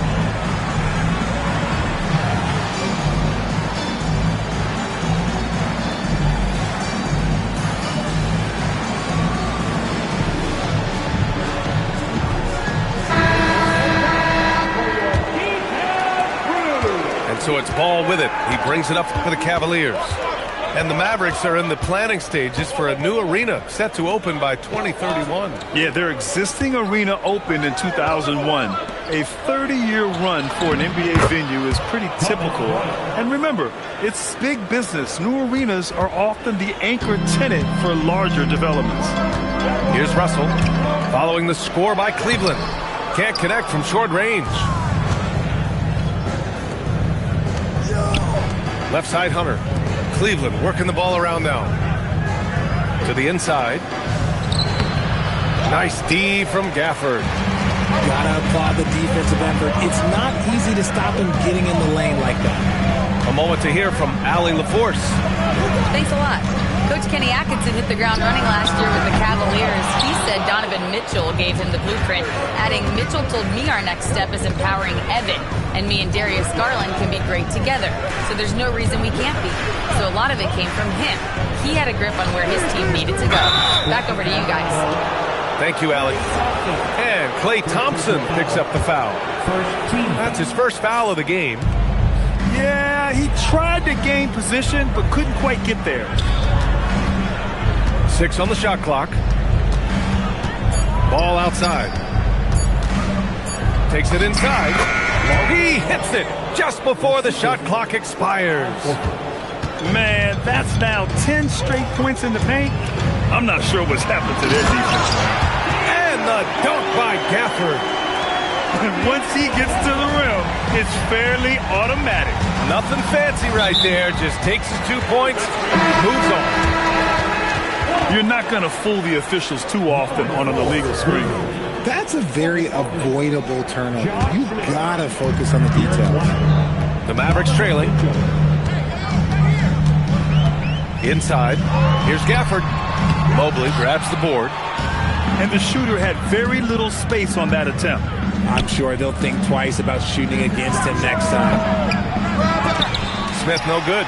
So it's Ball with it. He brings it up for the Cavaliers. And the Mavericks are in the planning stages for a new arena set to open by 2031. Yeah, their existing arena opened in 2001. A 30-year run for an NBA venue is pretty typical. And remember, it's big business. New arenas are often the anchor tenant for larger developments. Here's Russell, following the score by Cleveland. Can't connect from short range. Left side, Hunter. Cleveland working the ball around now. To the inside. Nice D from Gafford. Gotta applaud the defensive effort. It's not easy to stop him getting in the lane like that. A moment to hear from Allie LaForce. Thanks a lot. Coach Kenny Atkinson hit the ground running last year with the Cavaliers. He said Donovan Mitchell gave him the blueprint, adding, Mitchell told me our next step is empowering Evan, and me and Darius Garland can be great together. So there's no reason we can't be. So a lot of it came from him. He had a grip on where his team needed to go. Back over to you guys. Thank you, Allie. And Klay Thompson picks up the foul. That's his first foul of the game. Yeah, he tried to gain position, but couldn't quite get there. 6 on the shot clock. Ball outside. Takes it inside. He hits it just before the shot clock expires. Man, that's now 10 straight points in the paint. I'm not sure what's happened to their defense. And the dunk by Gafford. Once he gets to the rim, it's fairly automatic. Nothing fancy right there. Just takes his 2 points and moves on. You're not going to fool the officials too often on an illegal screen. That's a very avoidable turnover. You've got to focus on the details. The Mavericks trailing. Inside. Here's Gafford. Mobley grabs the board. And the shooter had very little space on that attempt. I'm sure they'll think twice about shooting against him next time. Smith no good.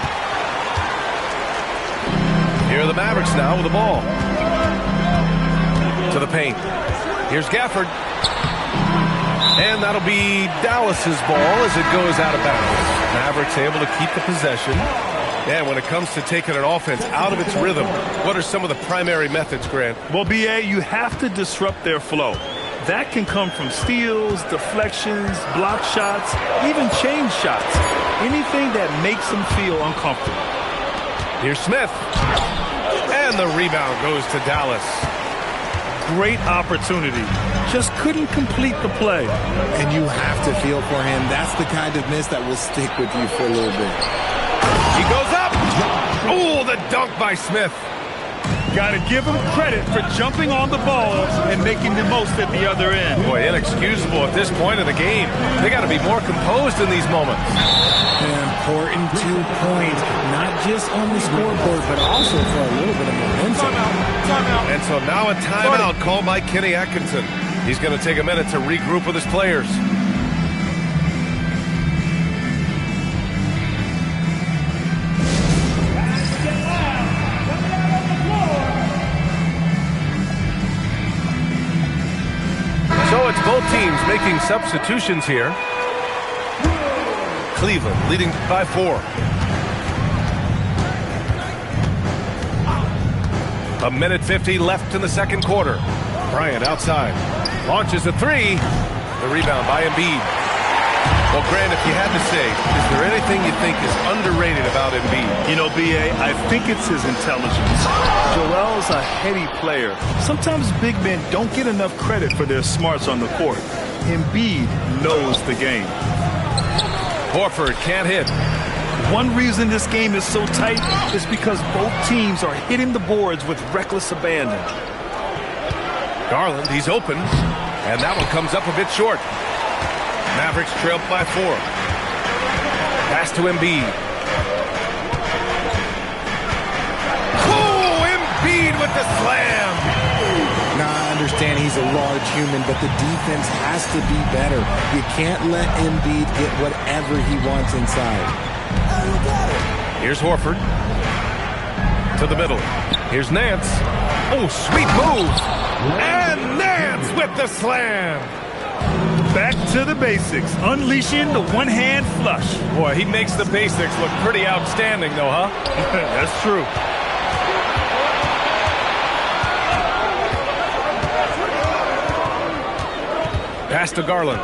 Here are the Mavericks now with the ball. To the paint. Here's Gafford. And that'll be Dallas's ball as it goes out of bounds. Mavericks able to keep the possession. And when it comes to taking an offense out of its rhythm, what are some of the primary methods, Grant? Well, B.A., you have to disrupt their flow. That can come from steals, deflections, block shots, even change shots. Anything that makes them feel uncomfortable. Here's Smith. And the rebound goes to Dallas. Great opportunity. Just couldn't complete the play. And you have to feel for him. That's the kind of miss that will stick with you for a little bit. He goes up. Oh, the dunk by Smith. Got to give him credit for jumping on the ball and making the most at the other end. Boy, inexcusable at this point of the game. They got to be more composed in these moments. An important 2 points, not just on the scoreboard, but also for a little bit of momentum. And so now a timeout called by Kenny Atkinson. He's going to take a minute to regroup with his players. So it's both teams making substitutions here. Cleveland leading by 4. A minute 50 left in the second quarter. Bryant outside. Launches a 3. The rebound by Embiid. Well, Grant, if you had to say, is there anything you think is underrated about Embiid? You know, B.A., I think it's his intelligence. Joel's a heady player. Sometimes big men don't get enough credit for their smarts on the court. Embiid knows the game. Horford can't hit. One reason this game is so tight is because both teams are hitting the boards with reckless abandon. Garland, he's open, and that one comes up a bit short. Mavericks trail by 4. Pass to Embiid. Oh, Embiid with the slam. Now, I understand he's a large human, but the defense has to be better. You can't let Embiid get whatever he wants inside. Here's Horford. To the middle. Here's Nance. Oh, sweet move. And Nance with the slam. Back to the basics, unleashing the one-hand flush. Boy, he makes the basics look pretty outstanding, though, huh? That's true. Pass to Garland.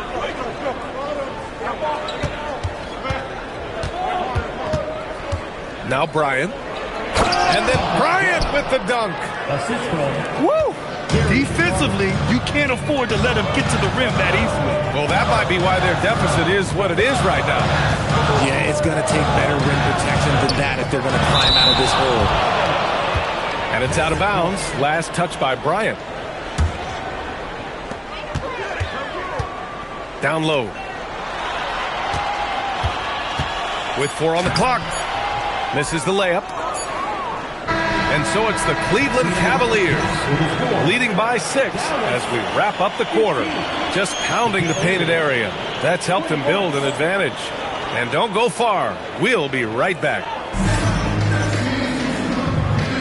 Now Bryant. And then Bryant with the dunk. Woo! Defensively, you can't afford to let him get to the rim that easily. Well, that might be why their deficit is what it is right now. Yeah, it's going to take better rim protection than that if they're going to climb out of this hole. And it's out of bounds. Last touch by Bryant. Down low. With 4 on the clock. Misses the layup. And so it's the Cleveland Cavaliers leading by 6 as we wrap up the quarter. Just pounding the painted area. That's helped them build an advantage. And don't go far. We'll be right back.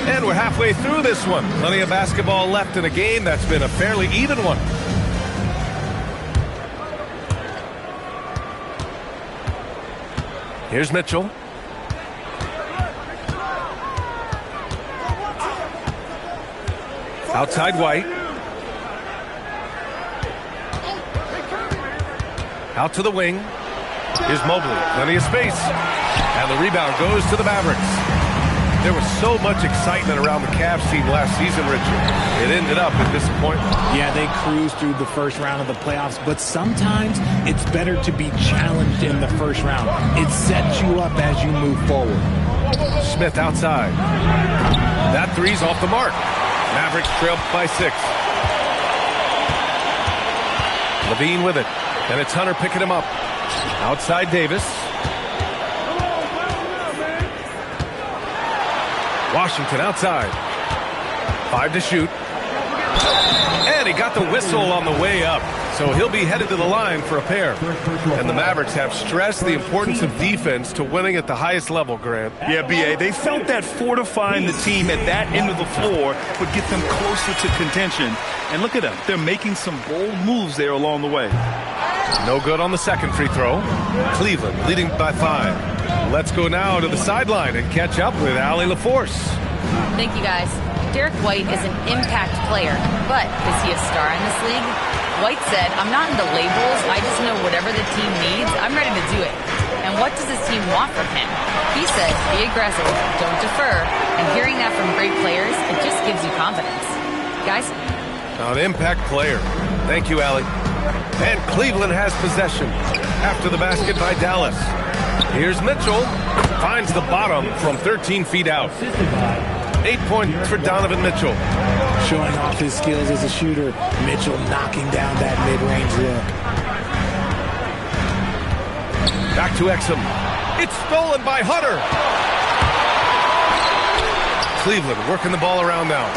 And we're halfway through this one. Plenty of basketball left in a game that's been a fairly even one. Here's Mitchell. Outside White. Out to the wing. Here's Mobley. Plenty of space. And the rebound goes to the Mavericks. There was so much excitement around the Cavs team last season, Richard. It ended up in disappointment. Yeah, they cruised through the first round of the playoffs, but sometimes it's better to be challenged in the first round. It sets you up as you move forward. Smith outside. That three's off the mark. Mavericks trail by 6. Levine with it. And it's Hunter picking him up. Outside Davis. Washington outside. 5 to shoot. And he got the whistle on the way up. So he'll be headed to the line for a pair. And the Mavericks have stressed the importance of defense to winning at the highest level, Grant. Yeah, B.A., they felt that fortifying the team at that end of the floor would get them closer to contention. And look at them. They're making some bold moves there along the way. No good on the second free throw. Cleveland leading by 5. Let's go now to the sideline and catch up with Allie LaForce. Thank you, guys. Derek White is an impact player, but is he a star in this league? White said, "I'm not into labels. I just know whatever the team needs, I'm ready to do it. And what does this team want from him?" He said, "Be aggressive, don't defer." And hearing that from great players, it just gives you confidence. Guys? An impact player. Thank you, Allie. And Cleveland has possession after the basket by Dallas. Here's Mitchell. Finds the bottom from 13 feet out. 8 points for Donovan Mitchell. Showing off his skills as a shooter. Mitchell knocking down that mid-range look. Back to Exum. It's stolen by Hunter. Cleveland working the ball around now.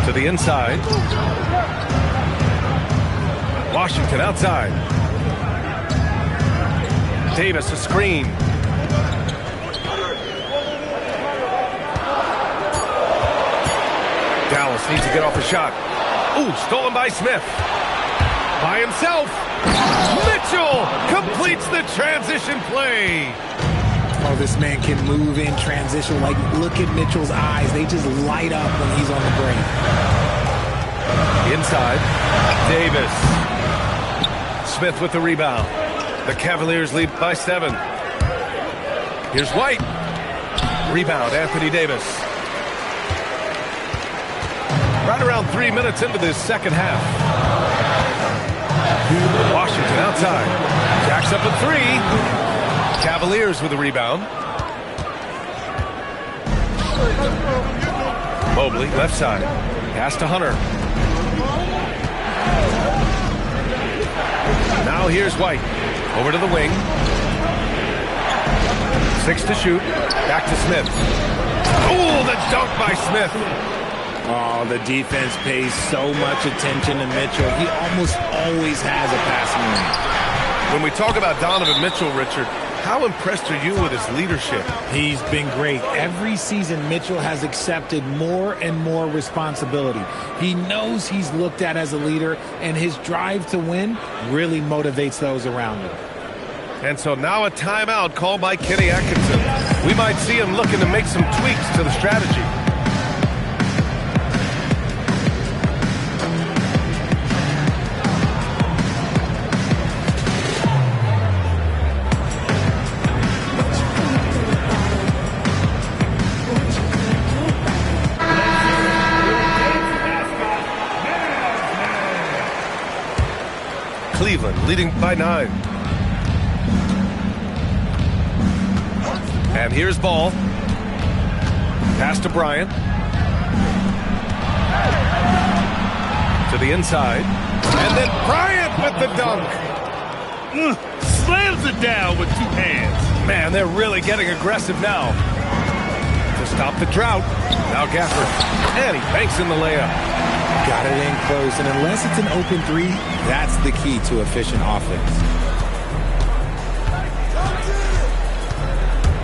To the inside. Washington outside. Davis a screen. Dallas needs to get off a shot. Ooh, stolen by Smith. By himself. Mitchell completes the transition play. Oh, this man can move in transition. Like, look at Mitchell's eyes. They just light up when he's on the break. Inside. Davis. Smith with the rebound. The Cavaliers lead by 7. Here's White. Rebound, Anthony Davis. Right around 3 minutes into this second half. Washington outside. Jacks up a 3. Cavaliers with the rebound. Mobley, left side. Pass to Hunter. Now here's White. Over to the wing. 6 to shoot. Back to Smith. Oh, the dunk by Smith. Oh, the defense pays so much attention to Mitchell. He almost always has a passing lane. When we talk about Donovan Mitchell, Richard, how impressed are you with his leadership? He's been great. Every season, Mitchell has accepted more and more responsibility. He knows he's looked at as a leader, and his drive to win really motivates those around him. And so now a timeout called by Kenny Atkinson. We might see him looking to make some tweaks to the strategy. Cleveland leading by 9. And here's ball. Pass to Bryant. To the inside. And then Bryant with the dunk. Slams it down with 2 hands. Man, they're really getting aggressive now. To stop the drought. Now Gafford. And he banks in the layup. Got it in close. And unless it's an open 3, that's the key to efficient offense.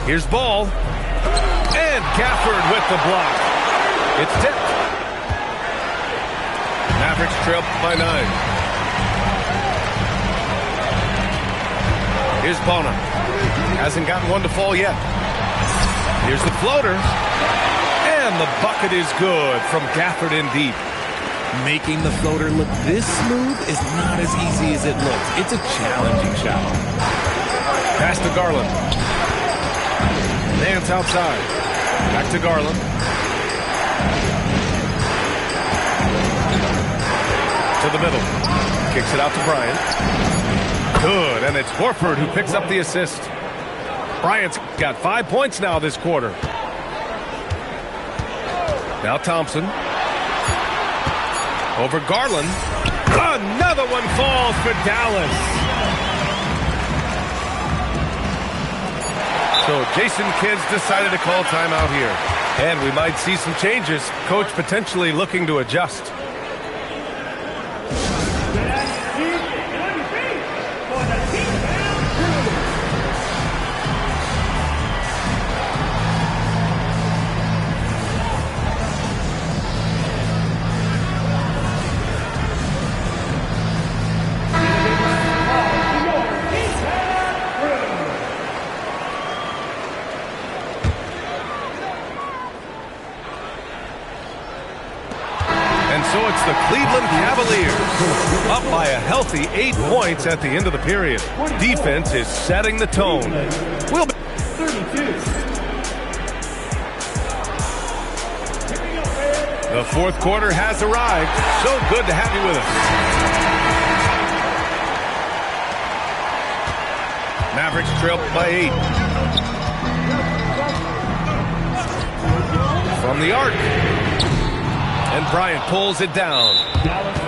Here's ball. And Gafford with the block. It's tipped. Mavericks trail by 9. Here's Bona. Hasn't gotten one to fall yet. Here's the floater. And the bucket is good from Gafford in deep. Making the floater look this smooth is not as easy as it looks. It's a challenging shot. Pass to Garland. Nance outside. Back to Garland. To the middle. Kicks it out to Bryant. Good, and it's Horford who picks up the assist. Bryant's got 5 points now this quarter. Now Thompson. Over Garland. Another one falls for Dallas. So Jason Kidd's decided to call timeout here. And we might see some changes. Coach potentially looking to adjust. So it's the Cleveland Cavaliers up by a healthy 8 points at the end of the period. Defense is setting the tone. We'll be 32. The fourth quarter has arrived. So good to have you with us. Mavericks trail by 8. From the arc. And Bryant pulls it down.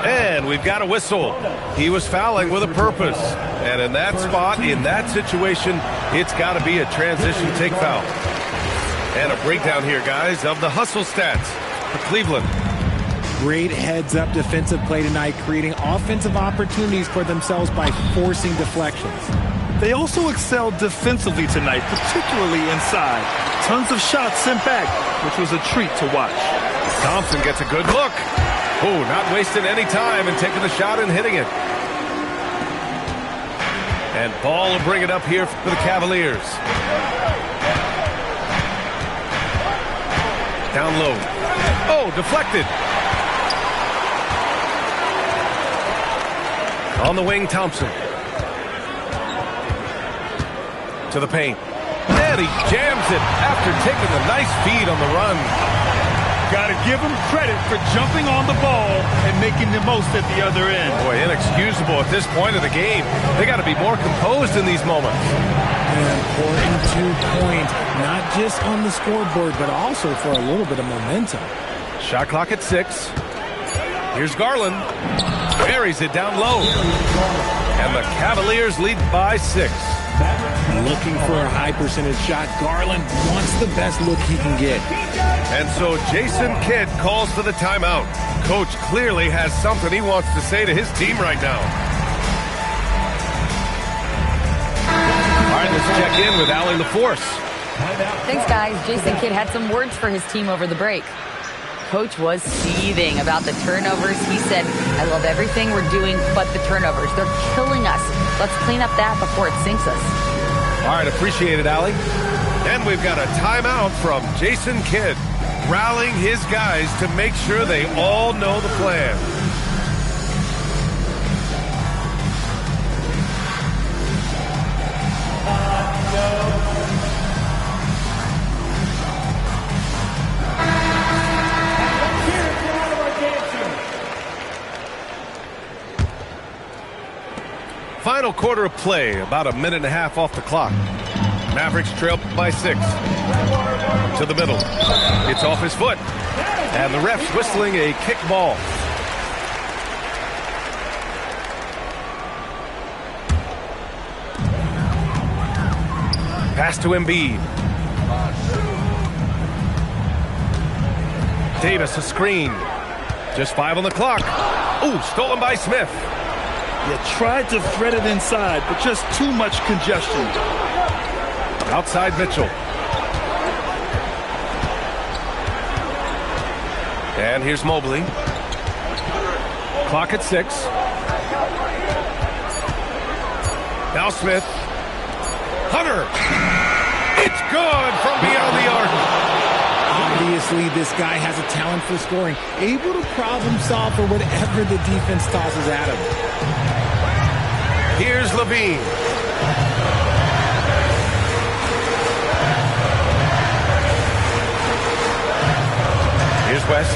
And we've got a whistle. He was fouling with a purpose. And in that spot, in that situation, it's got to be a transition take foul. And a breakdown here, guys, of the hustle stats for Cleveland. Great heads-up defensive play tonight, creating offensive opportunities for themselves by forcing deflections. They also excelled defensively tonight, particularly inside. Tons of shots sent back, which was a treat to watch. Thompson gets a good look. Oh, not wasting any time and taking the shot and hitting it. And Ball will bring it up here for the Cavaliers. Down low. Oh, deflected. On the wing, Thompson. To the paint. And he jams it after taking a nice feed on the run. Got to give him credit for jumping on the ball and making the most at the other end. Boy, inexcusable at this point of the game. They got to be more composed in these moments. An important 2-point, not just on the scoreboard, but also for a little bit of momentum. Shot clock at 6. Here's Garland. Buries it down low. And the Cavaliers lead by 6. Looking for a high percentage shot. Garland wants the best look he can get. And so Jason Kidd calls for the timeout. Coach clearly has something he wants to say to his team right now. All right, let's check in with Allie LaForce. Thanks, guys. Jason Kidd had some words for his team over the break. Coach was seething about the turnovers. He said, I love everything we're doing but the turnovers. They're killing us. Let's clean up that before it sinks us. All right, appreciate it, Allie. And we've got a timeout from Jason Kidd, rallying his guys to make sure they all know the plan. final quarter of play, about a minute and a half off the clock. Mavericks trail by 6. To the middle. It's off his foot. And the ref's whistling a kick ball. Pass to Embiid. Davis, a screen. Just 5 on the clock. Ooh, stolen by Smith. Yeah, tried to thread it inside, but just too much congestion. Outside Mitchell. And here's Mobley. Clock at 6. Now Smith. Hunter. It's good from beyond the arc. Obviously, this guy has a talent for scoring, able to problem solve for whatever the defense tosses at him. Here's Levine. Here's West.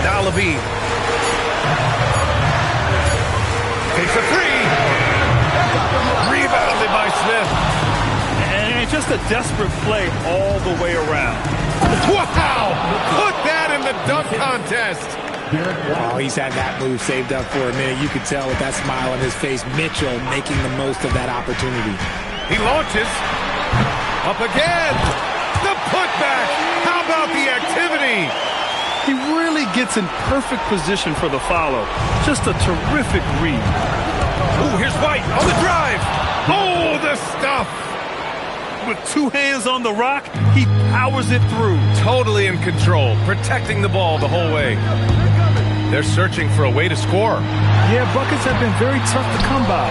Now Levine. Takes a 3. Rebounded by Smith. And just a desperate play all the way around. Wow! Put that in the dunk contest. Oh, he's had that move saved up for a minute. You could tell with that smile on his face. Mitchell making the most of that opportunity. He launches. Up again. The putback. How about the activity? He really gets in perfect position for the follow. Just a terrific read. Ooh, here's White on the drive. Oh, the stuff. With 2 hands on the rock, he powers it through. Totally in control, protecting the ball the whole way. They're searching for a way to score. Yeah, buckets have been very tough to come by.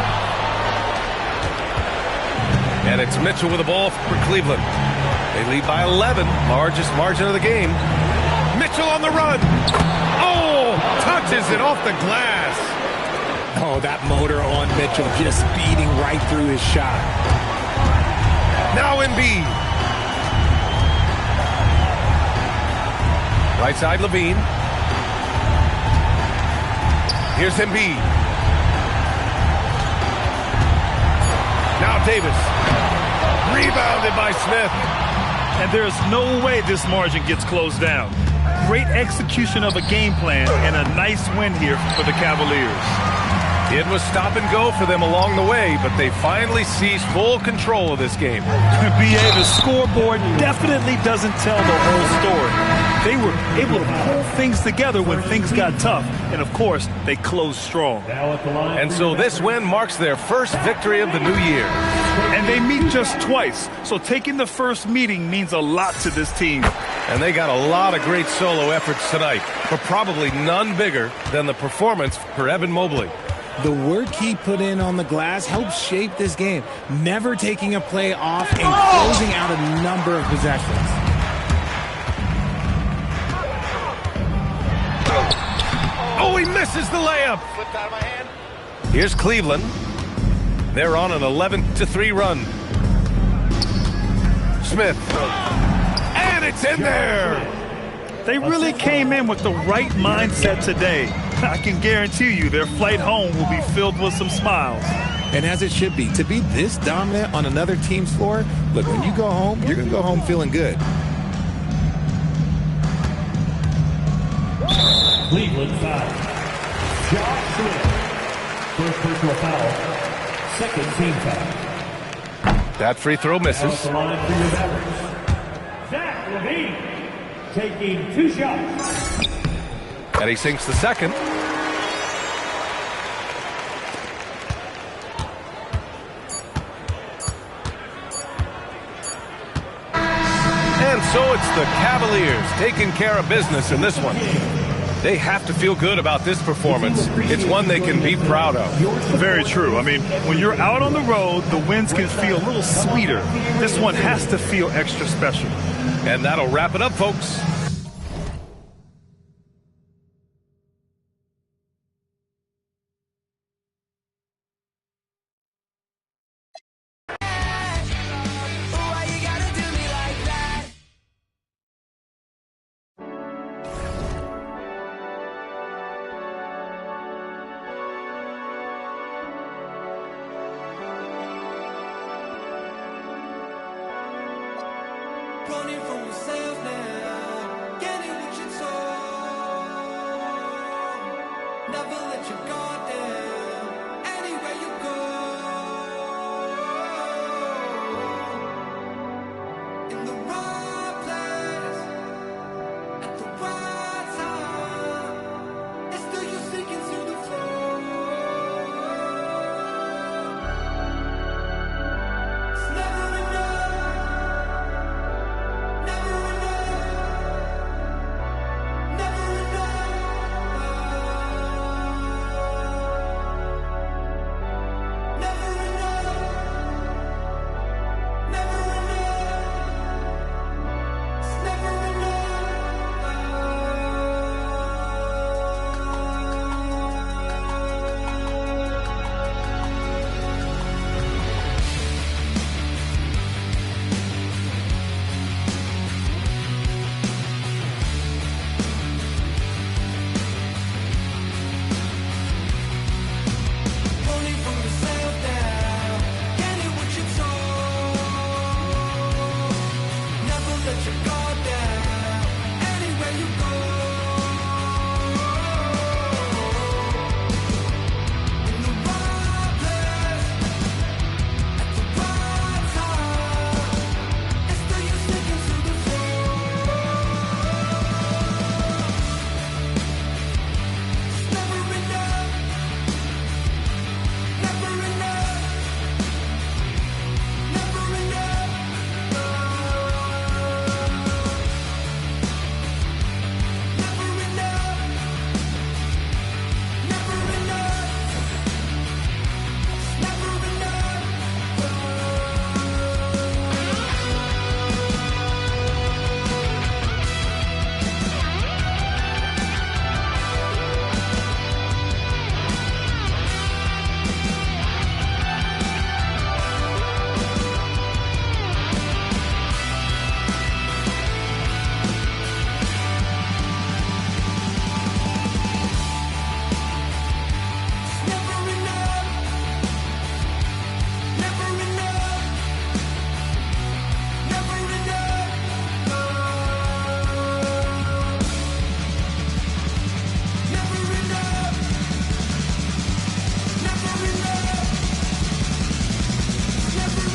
And it's Mitchell with the ball for Cleveland. They lead by 11, largest margin of the game. Mitchell on the run. Oh, touches it off the glass. Oh, that motor on Mitchell just speeding right through his shot. Now Embiid. Right side Levine. Here's Embiid. Now Davis. Rebounded by Smith. And there's no way this margin gets closed down. Great execution of a game plan and a nice win here for the Cavaliers. It was stop and go for them along the way, but they finally seized full control of this game. B.A., the scoreboard definitely doesn't tell the whole story. They were able to pull things together when things got tough, and of course, they closed strong. And so this win marks their first victory of the new year. And they meet just twice, so taking the first meeting means a lot to this team. And they got a lot of great solo efforts tonight, but probably none bigger than the performance for Evan Mobley. The work he put in on the glass helped shape this game, never taking a play off and closing out a number of possessions. Oh, he misses the layup. Here's Cleveland. They're on an 11-3 run. Smith. And it's in there. They really came in with the right mindset today. I can guarantee you their flight home will be filled with some smiles. And as it should be. To be this dominant on another team's floor, look, when you go home, you're going to go home feeling good. Cleveland foul. Josh Smith. First personal foul. Second team foul. That free throw misses. Zach Levine taking 2 shots. And he sinks the second. And so it's the Cavaliers taking care of business in this one. They have to feel good about this performance. It's one they can be proud of. Very true. I mean, when you're out on the road, the wins can feel a little sweeter. This one has to feel extra special. And that'll wrap it up, folks. Running from yourself now, getting what you told. Never let your guard down, anywhere you go. In the right place, at the right time. It's still you sinking to the floor. It's never enough, never enough, never enough, never enough, never enough. It's never running from yourself now, getting what you told. Never let your guard down, anywhere you go. In the right place, at the right time. It's still you sticking to the floor. It's never enough, never enough, never enough. Never enough, never enough. It's never enough. Never enough, never enough, never enough. Never enough, never enough, never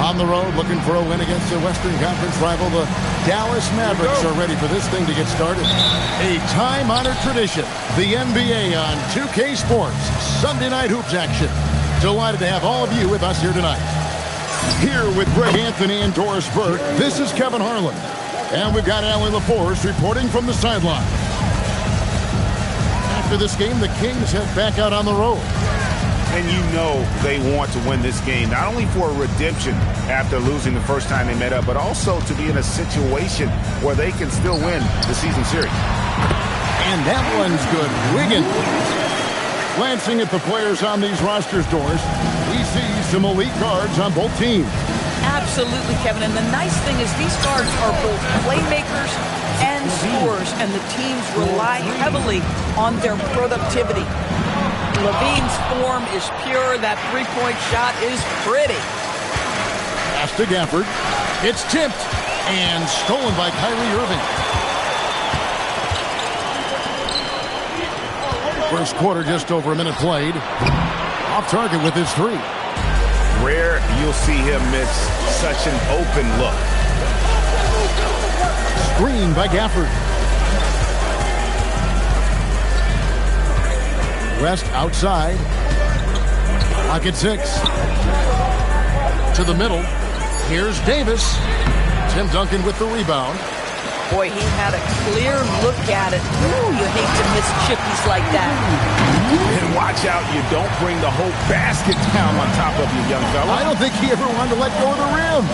On the road, looking for a win against their Western Conference rival, the Dallas Mavericks are ready for this thing to get started. A time-honored tradition, the NBA on 2K Sports, Sunday night hoops action. Delighted to have all of you with us here tonight. Here with Greg Anthony and Doris Burke, this is Kevin Harlan. And we've got Allie LaForce reporting from the sideline. After this game, the Kings head back out on the road. And you know they want to win this game, not only for redemption after losing the first time they met up, but also to be in a situation where they can still win the season series. And that one's good. Wiggins. Glancing at the players on these rosters, Doris, we see some elite guards on both teams. Absolutely, Kevin. And the nice thing is these guards are both playmakers and scorers, and the teams rely heavily on their productivity. Levine's form is pure. That three-point shot is pretty. Pass to Gafford. It's tipped and stolen by Kyrie Irving. First quarter, just over a minute played. Off target with his three. Rare you'll see him miss such an open look. Screen by Gafford. West outside. Pocket 6. To the middle. Here's Davis. Tim Duncan with the rebound. Boy, he had a clear look at it. Ooh, you hate to miss chippies like that. And watch out, you don't bring the whole basket down on top of you, young fella. I don't think he ever wanted to let go of the rim.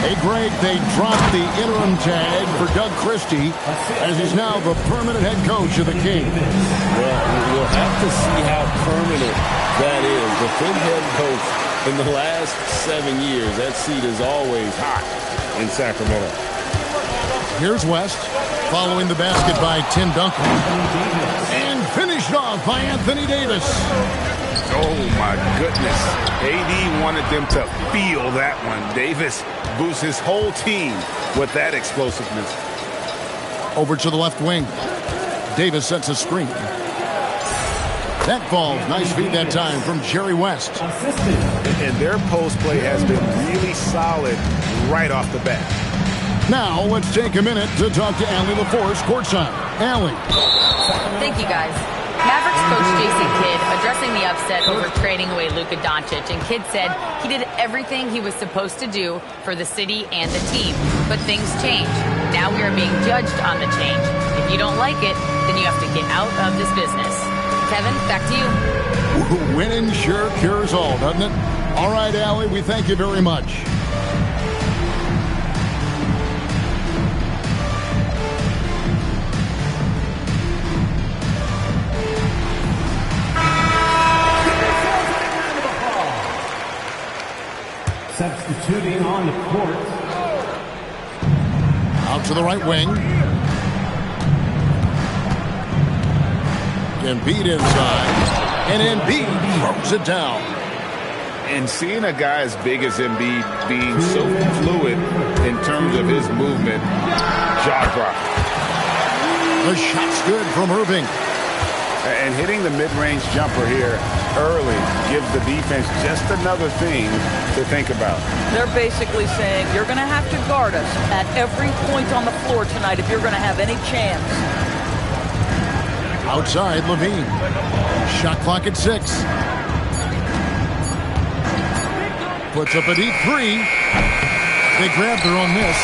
Hey, Greg, they dropped the interim tag for Doug Christie as he's now the permanent head coach of the Kings. Well, we'll have to see how permanent that is. The fifth head coach in the last 7 years, that seat is always hot in Sacramento. Here's West, following the basket by Tim Duncan. And finished off by Anthony Davis. Oh, my goodness. AD wanted them to feel that one. Davis boosts his whole team with that explosiveness. Over to the left wing. Davis sets a screen. That falls. Nice feed that time from Jerry West. And their post play has been really solid right off the bat. Now, let's take a minute to talk to Allie LaForce courtside. Allie. Thank you, guys. Mavericks coach Jason Kidd addressing the upset over trading away Luka Doncic, and Kidd said he did everything he was supposed to do for the city and the team. But things change. Now we are being judged on the change. If you don't like it, then you have to get out of this business. Kevin, back to you. Winning sure cures all, doesn't it? All right, Allie, we thank you very much. Substituting on the court. Out to the right wing. Embiid inside. And Embiid throws it down. And seeing a guy as big as Embiid being so fluid in terms of his movement, jaw-dropping. The shot's good from Irving. And hitting the mid-range jumper here early gives the defense just another thing to think about. They're basically saying you're going to have to guard us at every point on the floor tonight if you're going to have any chance. Outside, Levine. Shot clock at 6. Puts up a deep three. They grab their own miss.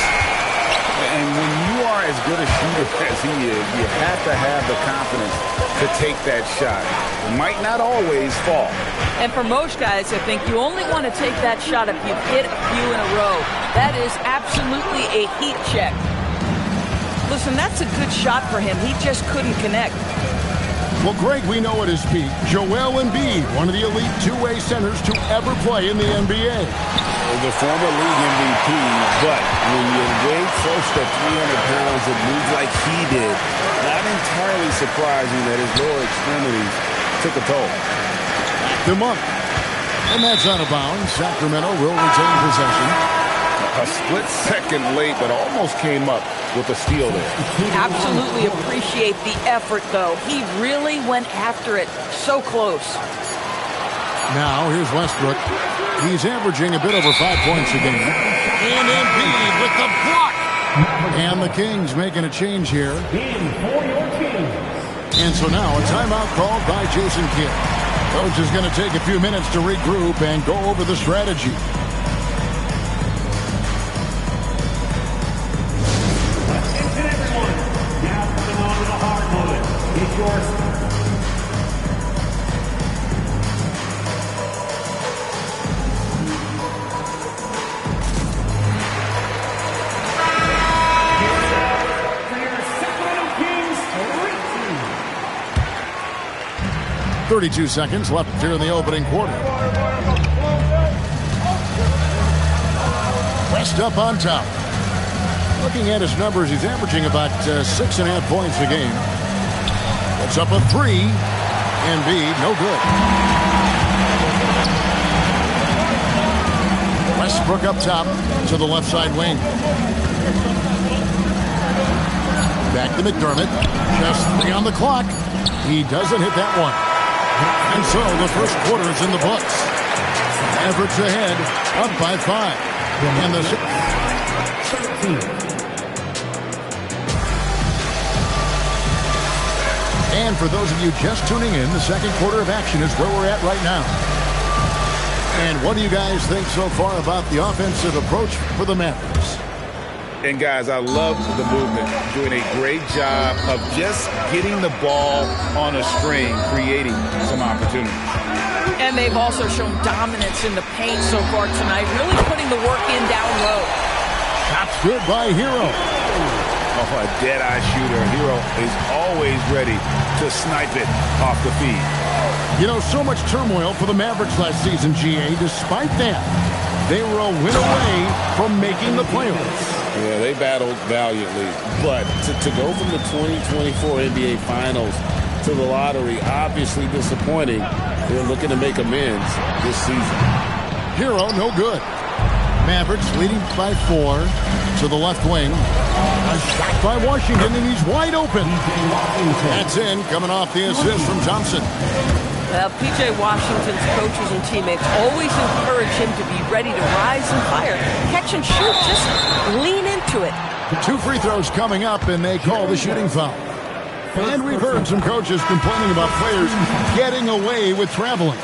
And when you are as good a shooter as he is, you have to have the confidence to take that shot. It might not always fall. And for most guys, I think you only want to take that shot if you've hit a few in a row. That is absolutely a heat check. Listen, that's a good shot for him. He just couldn't connect. Well, Greg, we know at his peak, Joel Embiid, one of the elite two-way centers to ever play in the NBA. The former league MVP, but when you weigh close to 300 pounds and move like he did, not entirely surprising that his lower extremities took a toll. Back them up. And that's out of bounds. Sacramento will retain possession. A split second late, but almost came up with a steal there. Absolutely appreciate the effort, though. He really went after it. So close. Now, here's Westbrook. He's averaging a bit over 5 points a game. And Embiid with the block. And the Kings making a change here. And so now a timeout called by Jason Kidd. Coach is going to take a few minutes to regroup and go over the strategy. Attention everyone. Now coming on to the hard moment. It's yours. 32 seconds left here in the opening quarter. West up on top. Looking at his numbers, he's averaging about 6.5 points a game. It's up a 3. Embiid, no good. Westbrook up top to the left side wing. Back to McDermott. Just 3 on the clock. He doesn't hit that one. And so the first quarter is in the books. Mavericks ahead, up by 5. And the 13. And for those of you just tuning in, the second quarter of action is where we're at right now. And what do you guys think so far about the offensive approach for the Mavericks? And guys, I love the movement. Doing a great job of just getting the ball on a string, creating some opportunities. And they've also shown dominance in the paint so far tonight, really putting the work in down low. Shots good by Hero. Oh, a dead-eye shooter. Hero is always ready to snipe it off the feed. You know, so much turmoil for the Mavericks last season, GA. Despite that, they were a win away from making the playoffs. Yeah, they battled valiantly. But to go from the 2024 NBA Finals to the lottery, obviously disappointing. They're looking to make amends this season. Hero, no good. Mavericks leading by 4 to the left wing. A shot by Washington, and he's wide open. That's in, coming off the assist from Thompson. Well, P.J. Washington's coaches and teammates always encourage him to be ready to rise and fire. Catch and shoot, just lean into it. 2 free throws coming up, and they call the shooting foul. And we've heard some coaches complaining about players getting away with traveling.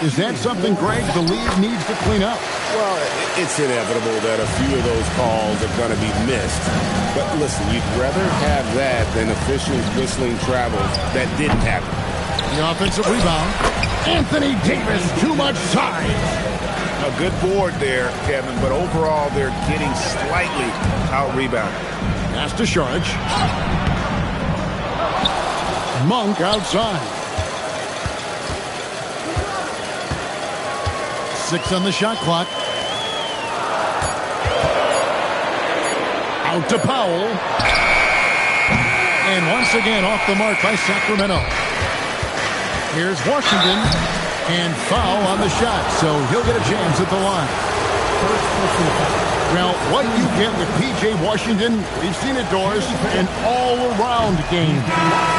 Is that something, Greg, the league needs to clean up? Well, it's inevitable that a few of those calls are going to be missed. But listen, you'd rather have that than officials whistling travels that didn't happen. The offensive rebound. Anthony Davis, too much size. A good board there, Kevin, but overall they're getting slightly out-rebounded. Pass to Saric. Monk outside. 6 on the shot clock. Out to Powell. And once again off the mark by Sacramento. Here's Washington. And foul on the shot, so he'll get a chance at the line. Now, what you get with P.J. Washington, we've seen it, Doris, an all-around game.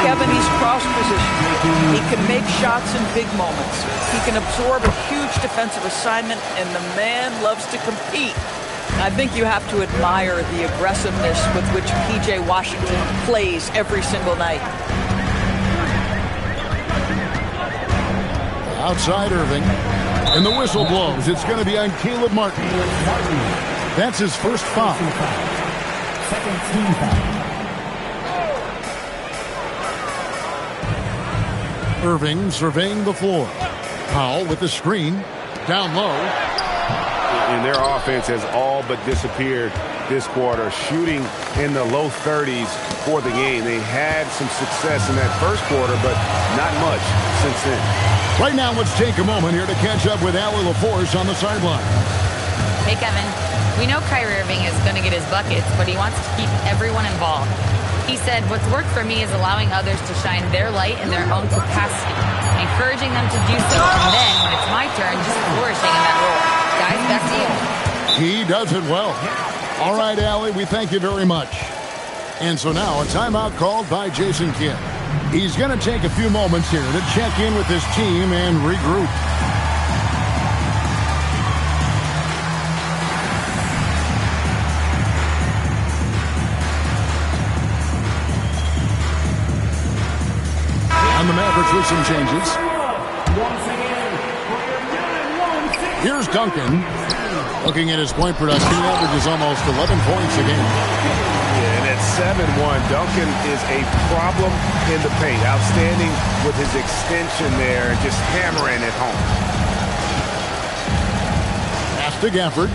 Kevin, he's cross-positioned. He can make shots in big moments. He can absorb a huge defensive assignment, and the man loves to compete. I think you have to admire the aggressiveness with which P.J. Washington plays every single night. Outside Irving. And the whistle blows. It's going to be on Caleb Martin. That's his first foul. Second team foul. Irving surveying the floor. Powell with the screen. Down low. And their offense has all but disappeared this quarter, shooting in the low 30s for the game. They had some success in that first quarter, but not much since then. Right now, let's take a moment here to catch up with Allie LaForce on the sideline. Hey, Kevin. We know Kyrie Irving is going to get his buckets, but he wants to keep everyone involved. He said, what's worked for me is allowing others to shine their light in their own capacity, encouraging them to do so, and then, when it's my turn, just flourishing in that role. Guys, back to you. He does it well. All right, Allie, we thank you very much. And so now, a timeout called by Jason Kidd. He's going to take a few moments here to check in with his team and regroup. through some changes. Here's Duncan. Looking at his point production, he averages almost 11 points a game. Yeah, and at 7-1, Duncan is a problem in the paint. Outstanding with his extension there and just hammering it home. Pass to Gafford.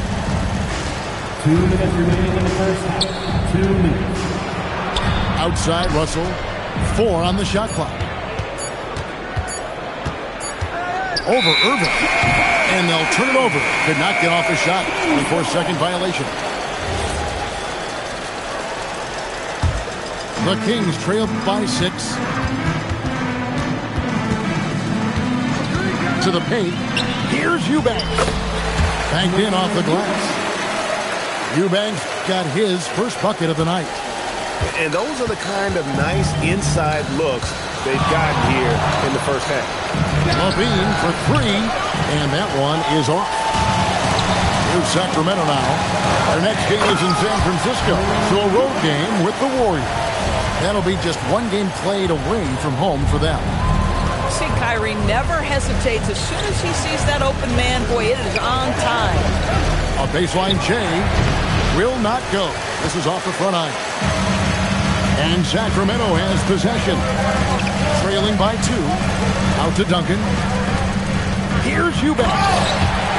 2 minutes remaining in the first half. 2 minutes. Outside, Russell. 4 on the shot clock. Over Irving. And they'll turn it over. Could not get off a shot. 24-second violation. The Kings trail by 6. To the paint. Here's Eubanks. Banked in off the glass. Eubanks got his first bucket of the night. And those are the kind of nice inside looks they've gotten here in the first half. Levine for 3, and that one is off. Here's Sacramento now. Their next game is in San Francisco, so a road game with the Warriors. That'll be just one game played away from home for them. See, Kyrie never hesitates. As soon as he sees that open man, boy, it is on time. A baseline J will not go. This is off the front iron. And Sacramento has possession. Trailing by 2. Out to Duncan. Here's Eubanks.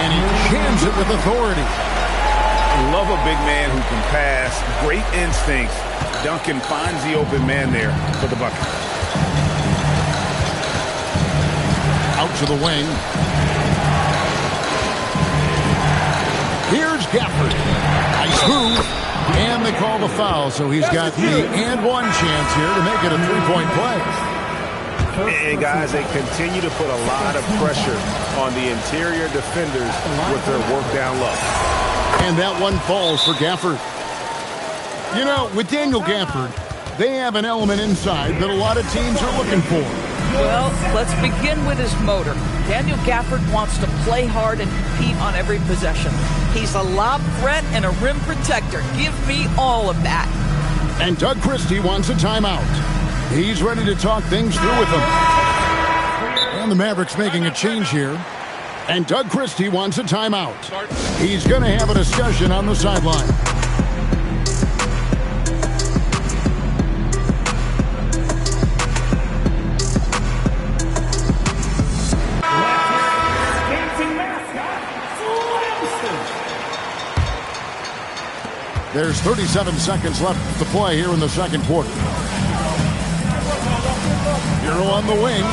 And he jams it with authority. Love a big man who can pass. Great instincts. Duncan finds the open man there for the bucket. Out to the wing. Here's Gafford. Nice move. And they call the foul, so he's got the and one chance here to make it a 3-point play. And guys, they continue to put a lot of pressure on the interior defenders with their work down low. And that one falls for Gafford. You know, with Daniel Gafford, they have an element inside that a lot of teams are looking for. Well, let's begin with his motor. Daniel Gafford wants to play hard and compete on every possession. He's a lob threat and a rim protector. Give me all of that. And Doug Christie wants a timeout. He's ready to talk things through with them. And the Mavericks making a change here. And Doug Christie wants a timeout. He's going to have a discussion on the sideline. There's 37 seconds left to play here in the second quarter. Hero on the wing.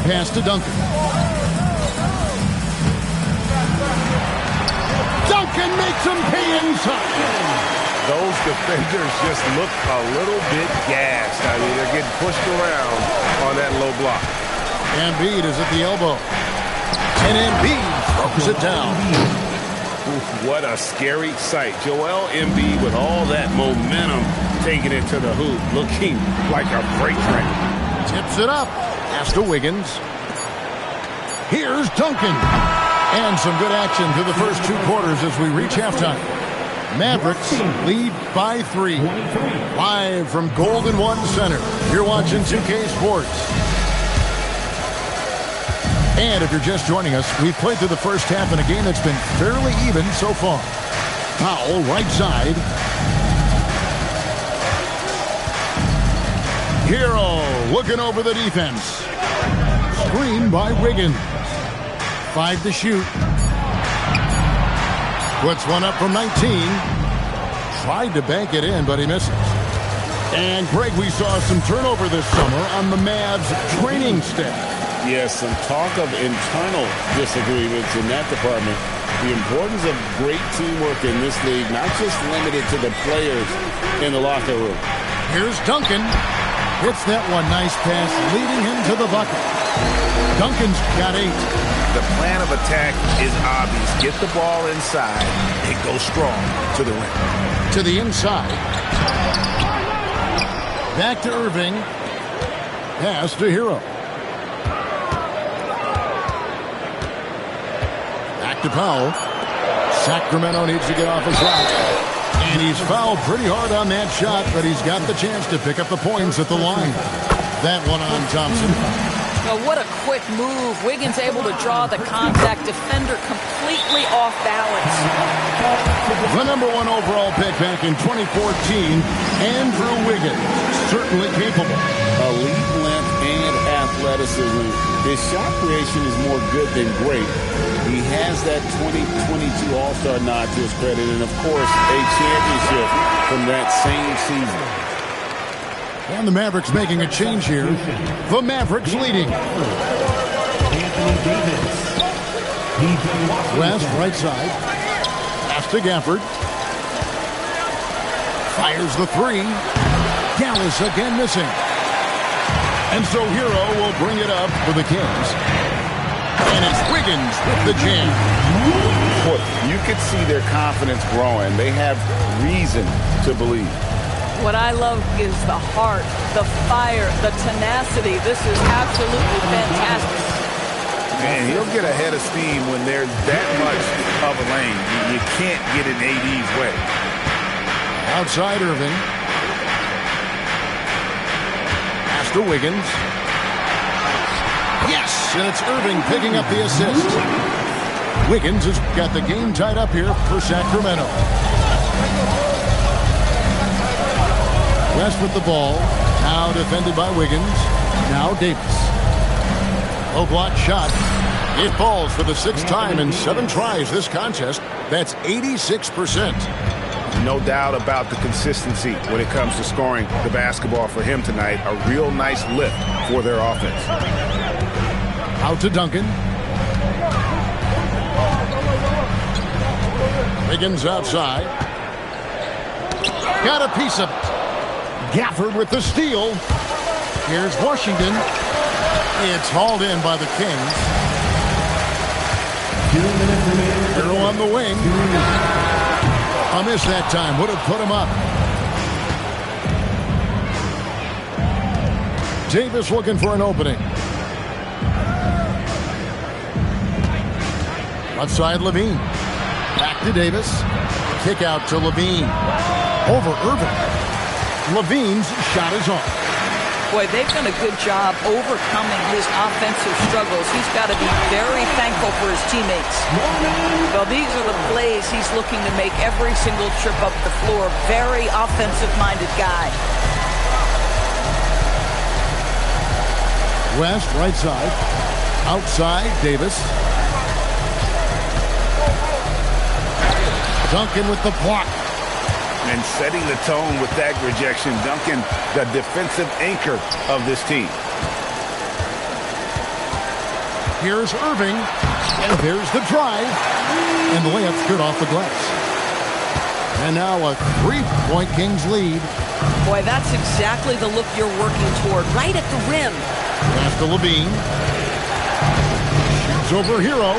Pass to Duncan. Duncan makes him pay inside. Those defenders just look a little bit gassed. I mean, they're getting pushed around on that low block. Embiid is at the elbow. And Embiid throws it down. What a scary sight. Joel Embiid with all that momentum taking it to the hoop, looking like a freight train. Tips it up. Pass to Wiggins. Here's Duncan. And some good action through the first 2 quarters as we reach halftime. Mavericks lead by 3. Live from Golden One Center. You're watching 2K Sports. And if you're just joining us, we've played through the first half in a game that's been fairly even so far. Powell, right side. Hero looking over the defense. Screen by Wiggins. 5 to shoot. Puts one up from 19. Tried to bank it in, but he misses. And, Greg, we saw some turnover this summer on the Mavs training staff. Yes, some talk of internal disagreements in that department. The importance of great teamwork in this league, not just limited to the players in the locker room. Here's Duncan. Hits that one. Nice pass, leading him to the bucket. Duncan's got 8. The plan of attack is obvious. Get the ball inside and go strong to the rim. To the inside. Back to Irving. Pass to Hero. To Powell. Sacramento needs to get off a shot. And he's fouled pretty hard on that shot, but he's got the chance to pick up the points at the line. that one on Thompson. Oh, what a quick move. Wiggins able to draw the contact. Defender completely off balance. The number 1 overall pick back in 2014, Andrew Wiggins. Certainly capable. Elite length and athleticism. His shot creation is more good than great. He has that 2022 All-Star nod to his credit, and of course, a championship from that same season. And the Mavericks making a change here. The Mavericks leading. West, right side. Pass to Gafford. Fires the 3. Gallus again missing. And so Hero will bring it up for the Kings. And it's Wiggins with the jam. Boy, you could see their confidence growing. They have reason to believe. What I love is the heart, the fire, the tenacity. This is absolutely fantastic. Man, he'll get ahead of steam when there's that much of a lane. You can't get in AD's way. Outside Irving. Pass to Wiggins. Yes, and it's Irving picking up the assist. Wiggins has got the game tied up here for Sacramento. West with the ball. Now defended by Wiggins. Now Davis. Low block shot. It falls for the 6th time in 7 tries this contest. That's 86%. No doubt about the consistency when it comes to scoring the basketball for him tonight. A real nice lift for their offense. Out to Duncan. Wiggins outside. Got a piece of it. Gafford with the steal. Here's Washington. It's hauled in by the Kings. Hero on the wing. A miss that time. Would have put him up. Davis looking for an opening. Left side, Levine. Back to Davis. Kick out to Levine. Over Irving. Levine's shot is off. Boy, they've done a good job overcoming his offensive struggles. He's got to be very thankful for his teammates. Well, these are the plays he's looking to make every single trip up the floor. Very offensive-minded guy. West, right side. Outside, Davis. Duncan with the block. And setting the tone with that rejection. Duncan, the defensive anchor of this team. Here's Irving. And there's the drive. And the layup's good off the glass. And now a 3-point Kings lead. Boy, that's exactly the look you're working toward. Right at the rim. Pass to Levine. Shoots over Hero.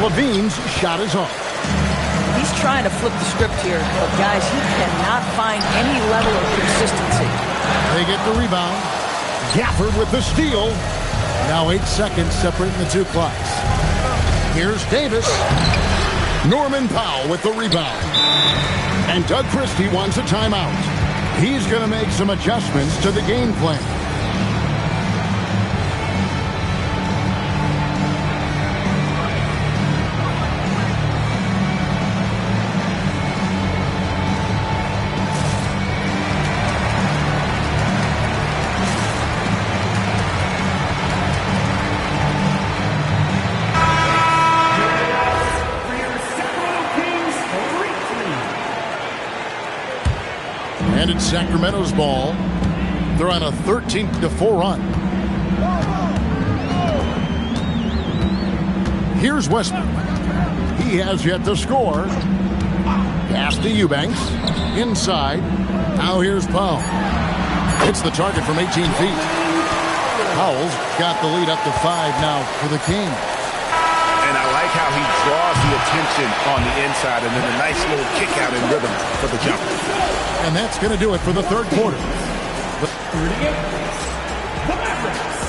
Levine's shot is off. He's trying to flip the script here, but guys, he cannot find any level of consistency. They get the rebound. Gafford with the steal. Now 8 seconds separating the 2 clocks. Here's Davis. Norman Powell with the rebound. And Doug Christie wants a timeout. He's going to make some adjustments to the game plan. And it's Sacramento's ball. They're on a 13-4 run. Here's Westbrook. He has yet to score. Pass to Eubanks. Inside. Now here's Powell. Hits the target from 18 feet. Powell's got the lead up to 5 now for the Kings. And I like how he draws the attention on the inside and then a nice little kick out in rhythm for the jumper. And that's going to do it for the third quarter. 38. The Mavericks.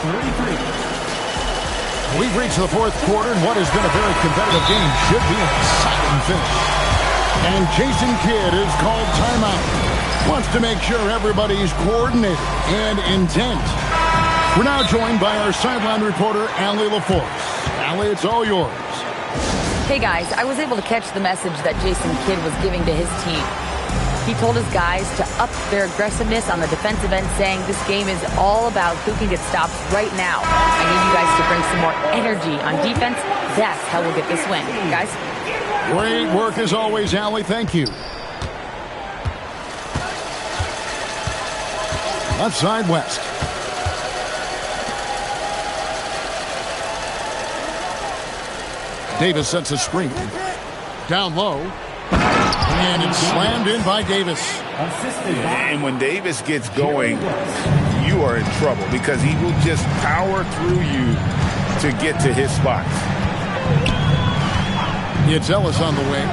33. We've reached the fourth quarter, and what has been a very competitive game should be an exciting finish. And Jason Kidd is called timeout. Wants to make sure everybody's coordinated and intent. We're now joined by our sideline reporter, Allie LaForce. Allie, it's all yours. Hey guys, I was able to catch the message that Jason Kidd was giving to his team. He told his guys to up their aggressiveness on the defensive end, saying this game is all about who can get stops right now. I need you guys to bring some more energy on defense. That's how we'll get this win. Guys? Great work as always, Allie. Thank you. Left side, West. Davis sets a screen. Down low. And it's slammed in by Davis. And when Davis gets going, you are in trouble because he will just power through you to get to his spots. It's Ellis on the way.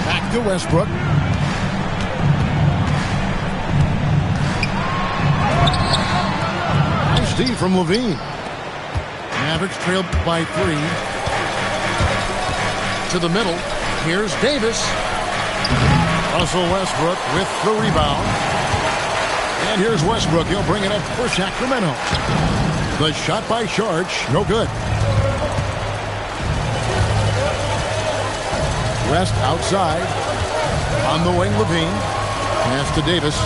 Back to Westbrook. Nice D from Levine. Mavericks trailed by 3. To the middle. Here's Davis. Russell Westbrook with the rebound. And here's Westbrook. He'll bring it up for Sacramento. The shot by Sharch. No good. West outside. On the wing, Levine. Pass to Davis.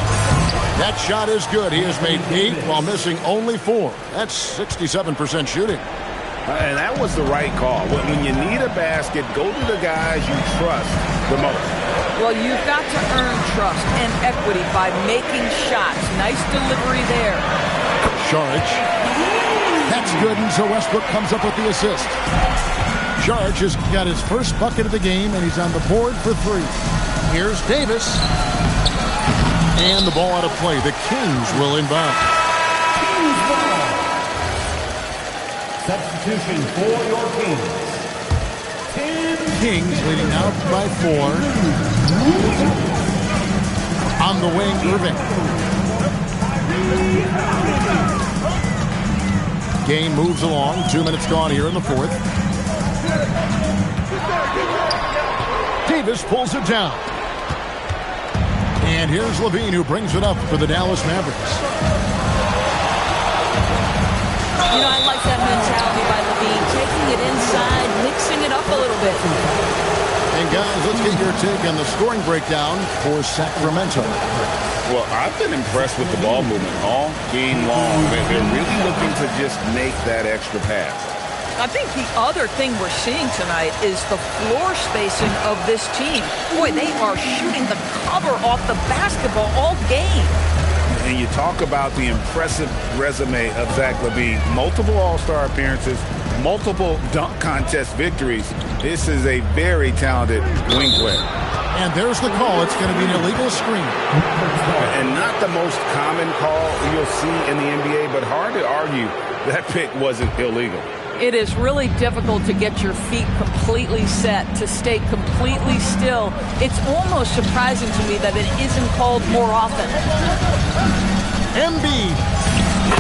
That shot is good. He has made 8 while missing only 4. That's 67% shooting. And that was the right call. When you need a basket, go to the guys you trust the most. Well, you've got to earn trust and equity by making shots. Nice delivery there. Sharch. That's good, and so Westbrook comes up with the assist. Sharch has got his first bucket of the game, and he's on the board for 3. Here's Davis. And the ball out of play. The Kings will inbound. Kings ball. Substitution for your Kings. Kings leading out by 4. On the wing, Irving. Game moves along. 2 minutes gone here in the 4th. Davis pulls it down. And here's Levine, who brings it up for the Dallas Mavericks. You know, I like that mentality by Levine, taking it inside, mixing it up a little bit. And guys, let's get your take on the scoring breakdown for Sacramento. Well, I've been impressed with the ball movement all game long. They're really looking to just make that extra pass. I think the other thing we're seeing tonight is the floor spacing of this team. Boy, they are shooting the cover off the basketball all game. And you talk about the impressive resume of Zach LaVine. Multiple All-Star appearances, multiple dunk contest victories. This is a very talented wing player. And there's the call. It's going to be an illegal screen. And not the most common call you'll see in the NBA, but hard to argue that pick wasn't illegal. It is really difficult to get your feet completely set, to stay completely still. It's almost surprising to me that it isn't called more often. Embiid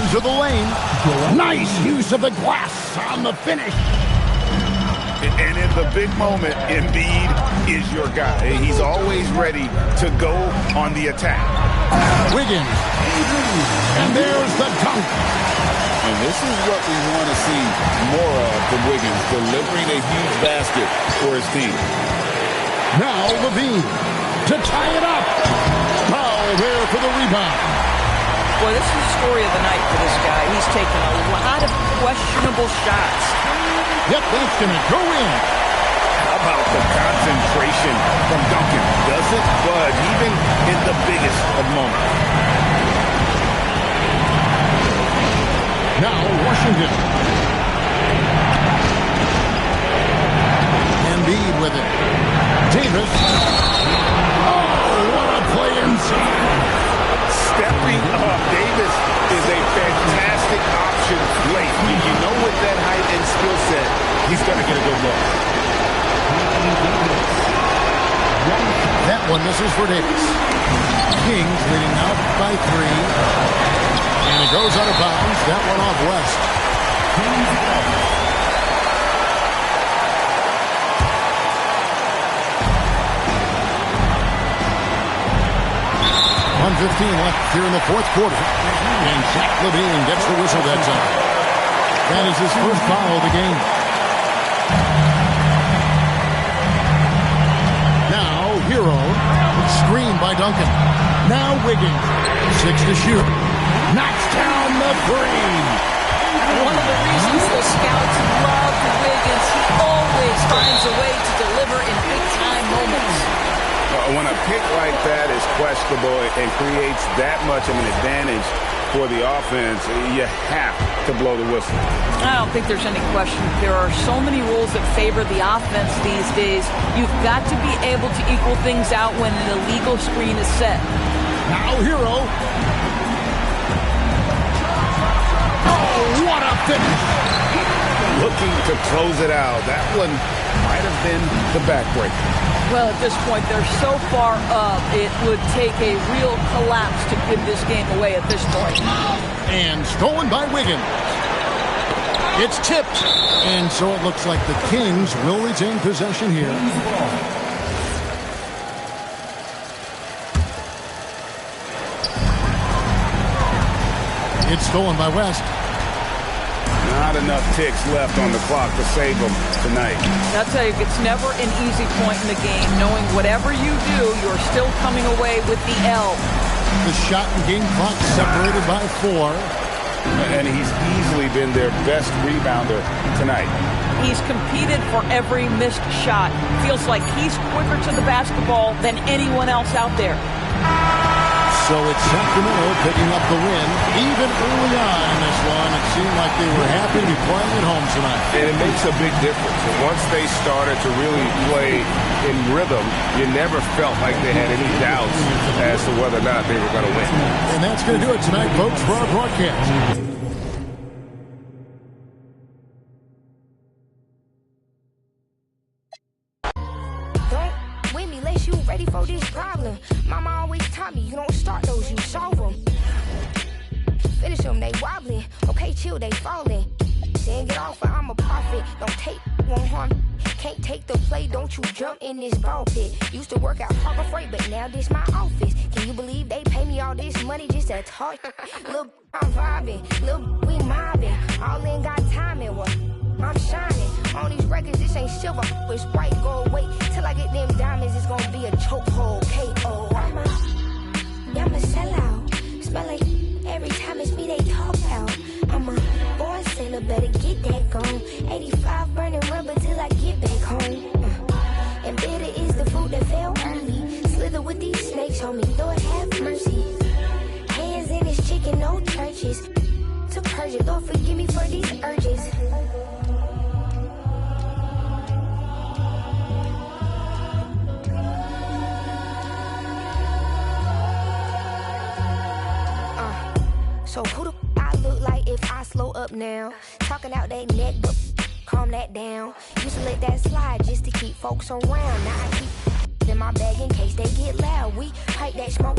into the lane. Nice use of the glass on the finish. And in the big moment, Embiid is your guy. He's always ready to go on the attack. Wiggins. And there's the dunk. And this is what we want to see more of from Wiggins, delivering a huge basket for his team. Now Levine to tie it up. Powell there for the rebound. Boy, this is the story of the night for this guy. He's taken a lot of questionable shots. Yep, that's going to go in. How about the concentration from Duncan? Doesn't budge even in the biggest of moments. Now Washington. Embiid with it. Davis. Oh, what a play inside. Stepping up. Davis is a fantastic option late. You know with that height and skill set, he's going to get a good look. That one misses for Davis. Kings leading out by 3. And it goes out of bounds. That one off West. left here in the fourth quarter. And Zach LaVine gets the whistle that time. That is his first foul of the game. Now, Hero. Screen by Duncan. Now Wiggins. 6 to shoot. Knocks down the three. One of the reasons the scouts love Wiggins, he always finds a way to deliver in big-time moments. When a pick like that is questionable and creates that much of an advantage for the offense, you have to blow the whistle. I don't think there's any question. There are so many rules that favor the offense these days. You've got to be able to equal things out when an illegal screen is set. Now Hero. Oh, what a finish. Looking to close it out. That one might have been the backbreaker. Well, at this point, they're so far up, it would take a real collapse to give this game away at this point. And stolen by Wiggins. It's tipped. And so it looks like the Kings will retain possession here. It's stolen by West. Not enough ticks left on the clock to save them tonight. I'll tell you, it's never an easy point in the game. Knowing whatever you do, you're still coming away with the L. The shot and game clock separated by 4. And he's easily been their best rebounder tonight. He's competed for every missed shot. Feels like he's quicker to the basketball than anyone else out there. So it's Sacramento picking up the win. Even early on in this one, it seemed like they were happy to be playing at home tonight. And it makes a big difference. And once they started to really play in rhythm, you never felt like they had any doubts as to whether or not they were going to win. And that's going to do it tonight, folks, for our broadcast. Ready for this problem. Mama always taught me you don't start those, you solve them. Finish them, they wobbling. Okay, chill, they falling. Saying get off, I'm a prophet. Don't take, won't harm. Can't take the play, don't you jump in this ball pit. Used to work out Harbor Freight, but now this my office. Can you believe they pay me all this money just to talk? Look, I'm vibing. Look, we mobbing. All in got timing. What? I'm shining. On these records, this ain't silver, it's white gold. Wait till I get them diamonds, it's gonna be a chokehold. K.O. I'm a sellout. Smell like every time it's me they talk out. I'm a born sinner, better get that gone. 85 burning rubber till I get back home. And bitter is the fruit that fell early. Slither with these snakes, homie, Lord have mercy. Hands in this chicken, no churches. To purge it, Lord forgive me for these urges. So who the I look like if I slow up now? Talking out that neck, but calm that down. Used to let that slide just to keep folks around. Now I keep in my bag in case they get loud. We pipe that smoke